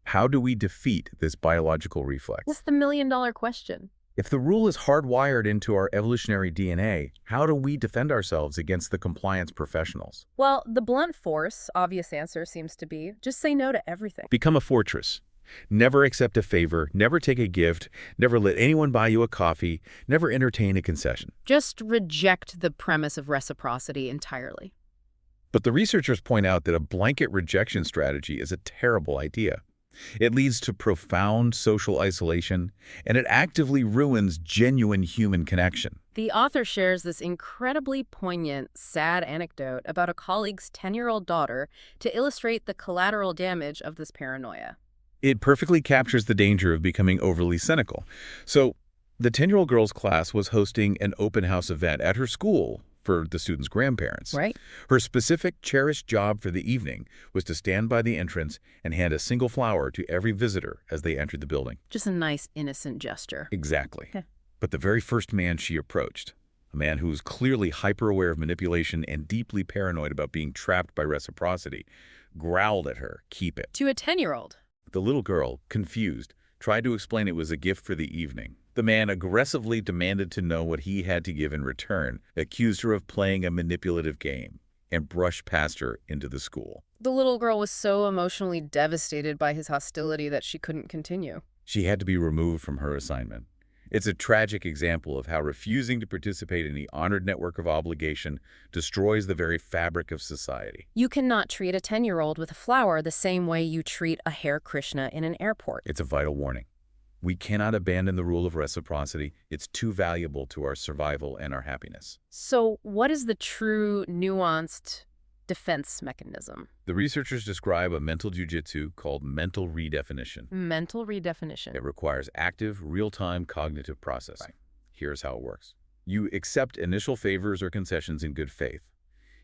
How do we defeat this biological reflex?
That's the million-dollar question.
If the rule is hardwired into our evolutionary DNA, how do we defend ourselves against the compliance professionals?
Well, the blunt force, obvious answer seems to be, just say no to everything.
Become a fortress. Never accept a favor, never take a gift, never let anyone buy you a coffee, never entertain a concession.
Just reject the premise of reciprocity entirely.
But the researchers point out that a blanket rejection strategy is a terrible idea. It leads to profound social isolation, and it actively ruins genuine human connection.
The author shares this incredibly poignant, sad anecdote about a colleague's 10-year-old daughter to illustrate the collateral damage of this paranoia.
It perfectly captures the danger of becoming overly cynical. So, the 10-year-old girl's class was hosting an open house event at her school for the students' grandparents.
Right.
Her specific, cherished job for the evening was to stand by the entrance and hand a single flower to every visitor as they entered the building.
Just a nice, innocent gesture.
Exactly.
Heh.
But the very first man she approached, a man who was clearly hyper-aware of manipulation and deeply paranoid about being trapped by reciprocity, growled at her, "Keep it."
To a 10-year-old.
The little girl, confused, tried to explain it was a gift for the evening. The man aggressively demanded to know what he had to give in return, accused her of playing a manipulative game, and brushed past her into the school.
The little girl was so emotionally devastated by his hostility that she couldn't continue.
She had to be removed from her assignment. It's a tragic example of how refusing to participate in the honored network of obligation destroys the very fabric of society.
You cannot treat a 10-year-old with a flower the same way you treat a Hare Krishna in an airport.
It's a vital warning. We cannot abandon the rule of reciprocity. It's too valuable to our survival and our happiness.
So what is the true, nuanced defense mechanism?
The researchers describe a mental jujitsu called mental redefinition.
Mental redefinition.
It requires active, real-time cognitive processing. Right. Here's how it works. You accept initial favors or concessions in good faith.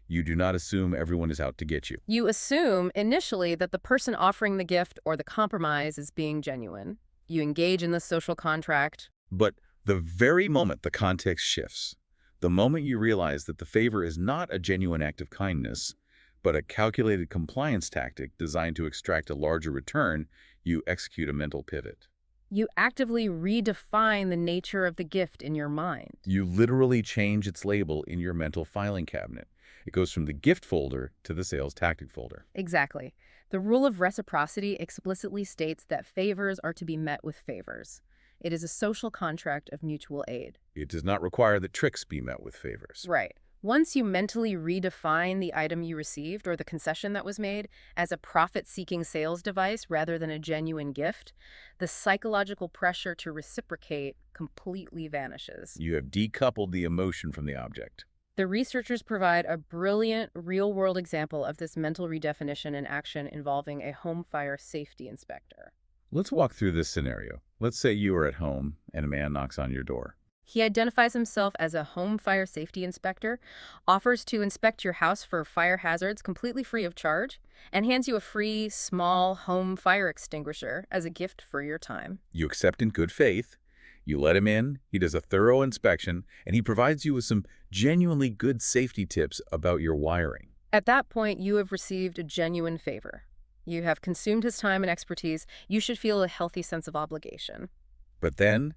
You do not assume everyone is out to get you.
You assume initially that the person offering the gift or the compromise is being genuine. You engage in the social contract.
But the very moment the context shifts, the moment you realize that the favor is not a genuine act of kindness, but a calculated compliance tactic designed to extract a larger return, you execute a mental pivot.
You actively redefine the nature of the gift in your mind.
You literally change its label in your mental filing cabinet. It goes from the gift folder to the sales tactic folder.
Exactly. The rule of reciprocity explicitly states that favors are to be met with favors. It is a social contract of mutual aid.
It does not require that tricks be met with favors.
Right. Once you mentally redefine the item you received or the concession that was made as a profit-seeking sales device rather than a genuine gift, the psychological pressure to reciprocate completely vanishes.
You have decoupled the emotion from the object.
The researchers provide a brilliant real-world example of this mental redefinition in action involving a home fire safety inspector.
Let's walk through this scenario. Let's say you are at home and a man knocks on your door.
He identifies himself as a home fire safety inspector, offers to inspect your house for fire hazards completely free of charge, and hands you a free, small home fire extinguisher as a gift for your time.
You accept in good faith. You let him in, he does a thorough inspection, and he provides you with some genuinely good safety tips about your wiring.
At that point, you have received a genuine favor. You have consumed his time and expertise. You should feel a healthy sense of obligation.
But then,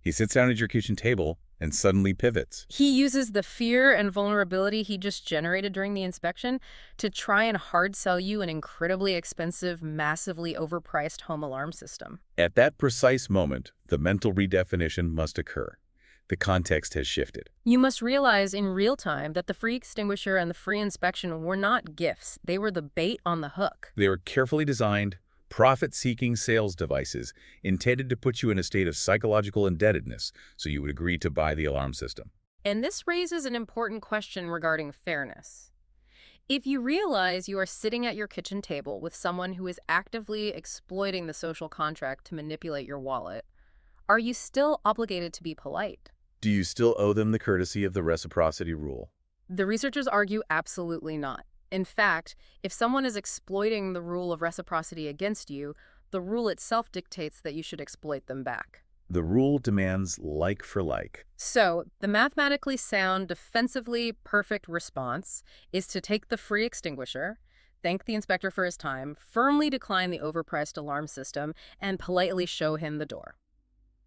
he sits down at your kitchen table and suddenly pivots.
He uses the fear and vulnerability he just generated during the inspection to try and hard sell you an incredibly expensive, massively overpriced home alarm system.
At that precise moment, the mental redefinition must occur. The context has shifted.
You must realize in real time that the free extinguisher and the free inspection were not gifts. They were the bait on the hook.
They were carefully designed, profit-seeking sales devices intended to put you in a state of psychological indebtedness so you would agree to buy the alarm system.
And this raises an important question regarding fairness. If you realize you are sitting at your kitchen table with someone who is actively exploiting the social contract to manipulate your wallet, are you still obligated to be polite?
Do you still owe them the courtesy of the reciprocity rule?
The researchers argue absolutely not. In fact, if someone is exploiting the rule of reciprocity against you, the rule itself dictates that you should exploit them back.
The rule demands like for like.
So, the mathematically sound, defensively perfect response is to take the free extinguisher, thank the inspector for his time, firmly decline the overpriced alarm system, and politely show him the door.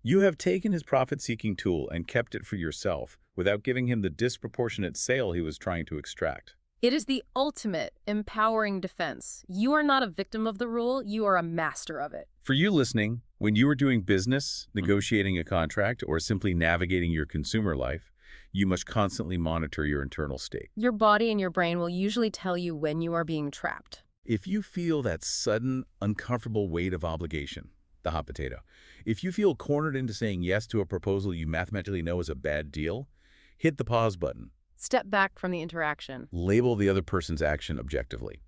You have taken his profit-seeking tool and kept it for yourself without giving him the disproportionate sale he was trying to extract.
It is the ultimate empowering defense. You are not a victim of the rule, you are a master of it.
For you listening, when you are doing business, negotiating a contract, or simply navigating your consumer life, you must constantly monitor your internal state.
Your body and your brain will usually tell you when you are being trapped.
If you feel that sudden, uncomfortable weight of obligation, the hot potato, if you feel cornered into saying yes to a proposal you mathematically know is a bad deal, hit the pause button.
Step back from the interaction.
Label the other person's action objectively.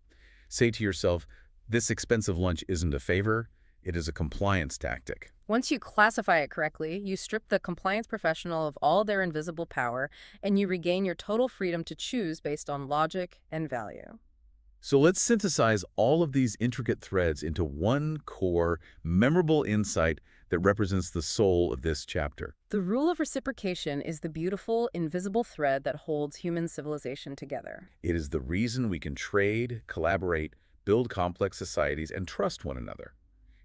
Say to yourself, this expensive lunch isn't a favor, it is a compliance tactic.
Once you classify it correctly, you strip the compliance professional of all their invisible power, and you regain your total freedom to choose based on logic and value.
So let's synthesize all of these intricate threads into one core, memorable insight that represents the soul of this chapter.
The rule of reciprocation is the beautiful, invisible thread that holds human civilization together.
It is the reason we can trade, collaborate, build complex societies, and trust one another.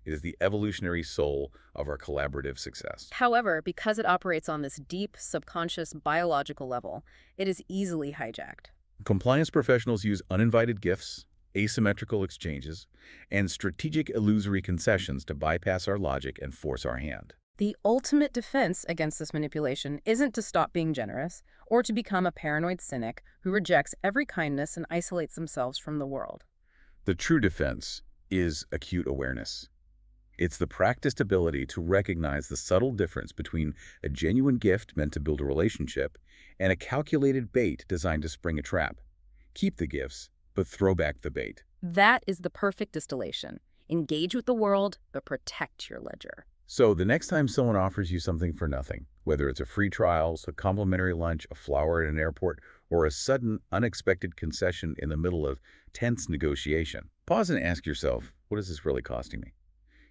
It is the evolutionary soul of our collaborative success.
However, because it operates on this deep, subconscious, biological level, it is easily hijacked.
Compliance professionals use uninvited gifts, asymmetrical exchanges, and strategic illusory concessions to bypass our logic and force our hand.
The ultimate defense against this manipulation isn't to stop being generous or to become a paranoid cynic who rejects every kindness and isolates themselves from the world.
The true defense is acute awareness. It's the practiced ability to recognize the subtle difference between a genuine gift meant to build a relationship and a calculated bait designed to spring a trap. Keep the gifts, but throw back the bait.
That is the perfect distillation. Engage with the world, but protect your ledger.
So the next time someone offers you something for nothing, whether it's a free trial, a complimentary lunch, a flower at an airport, or a sudden, unexpected concession in the middle of tense negotiation, pause and ask yourself, what is this really costing me?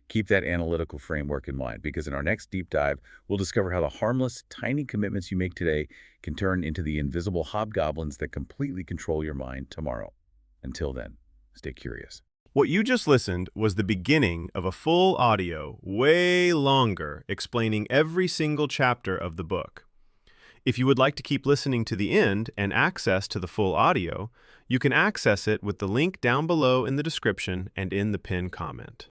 Keep that analytical framework in mind, because in our next deep dive, we'll discover how the harmless, tiny commitments you make today can turn into the invisible hobgoblins that completely control your mind tomorrow. Until then, stay curious.
What you just listened was the beginning of a full audio, way longer, explaining every single chapter of the book. If you would like to keep listening to the end and access to the full audio, you can access it with the link down below in the description and in the pinned comment.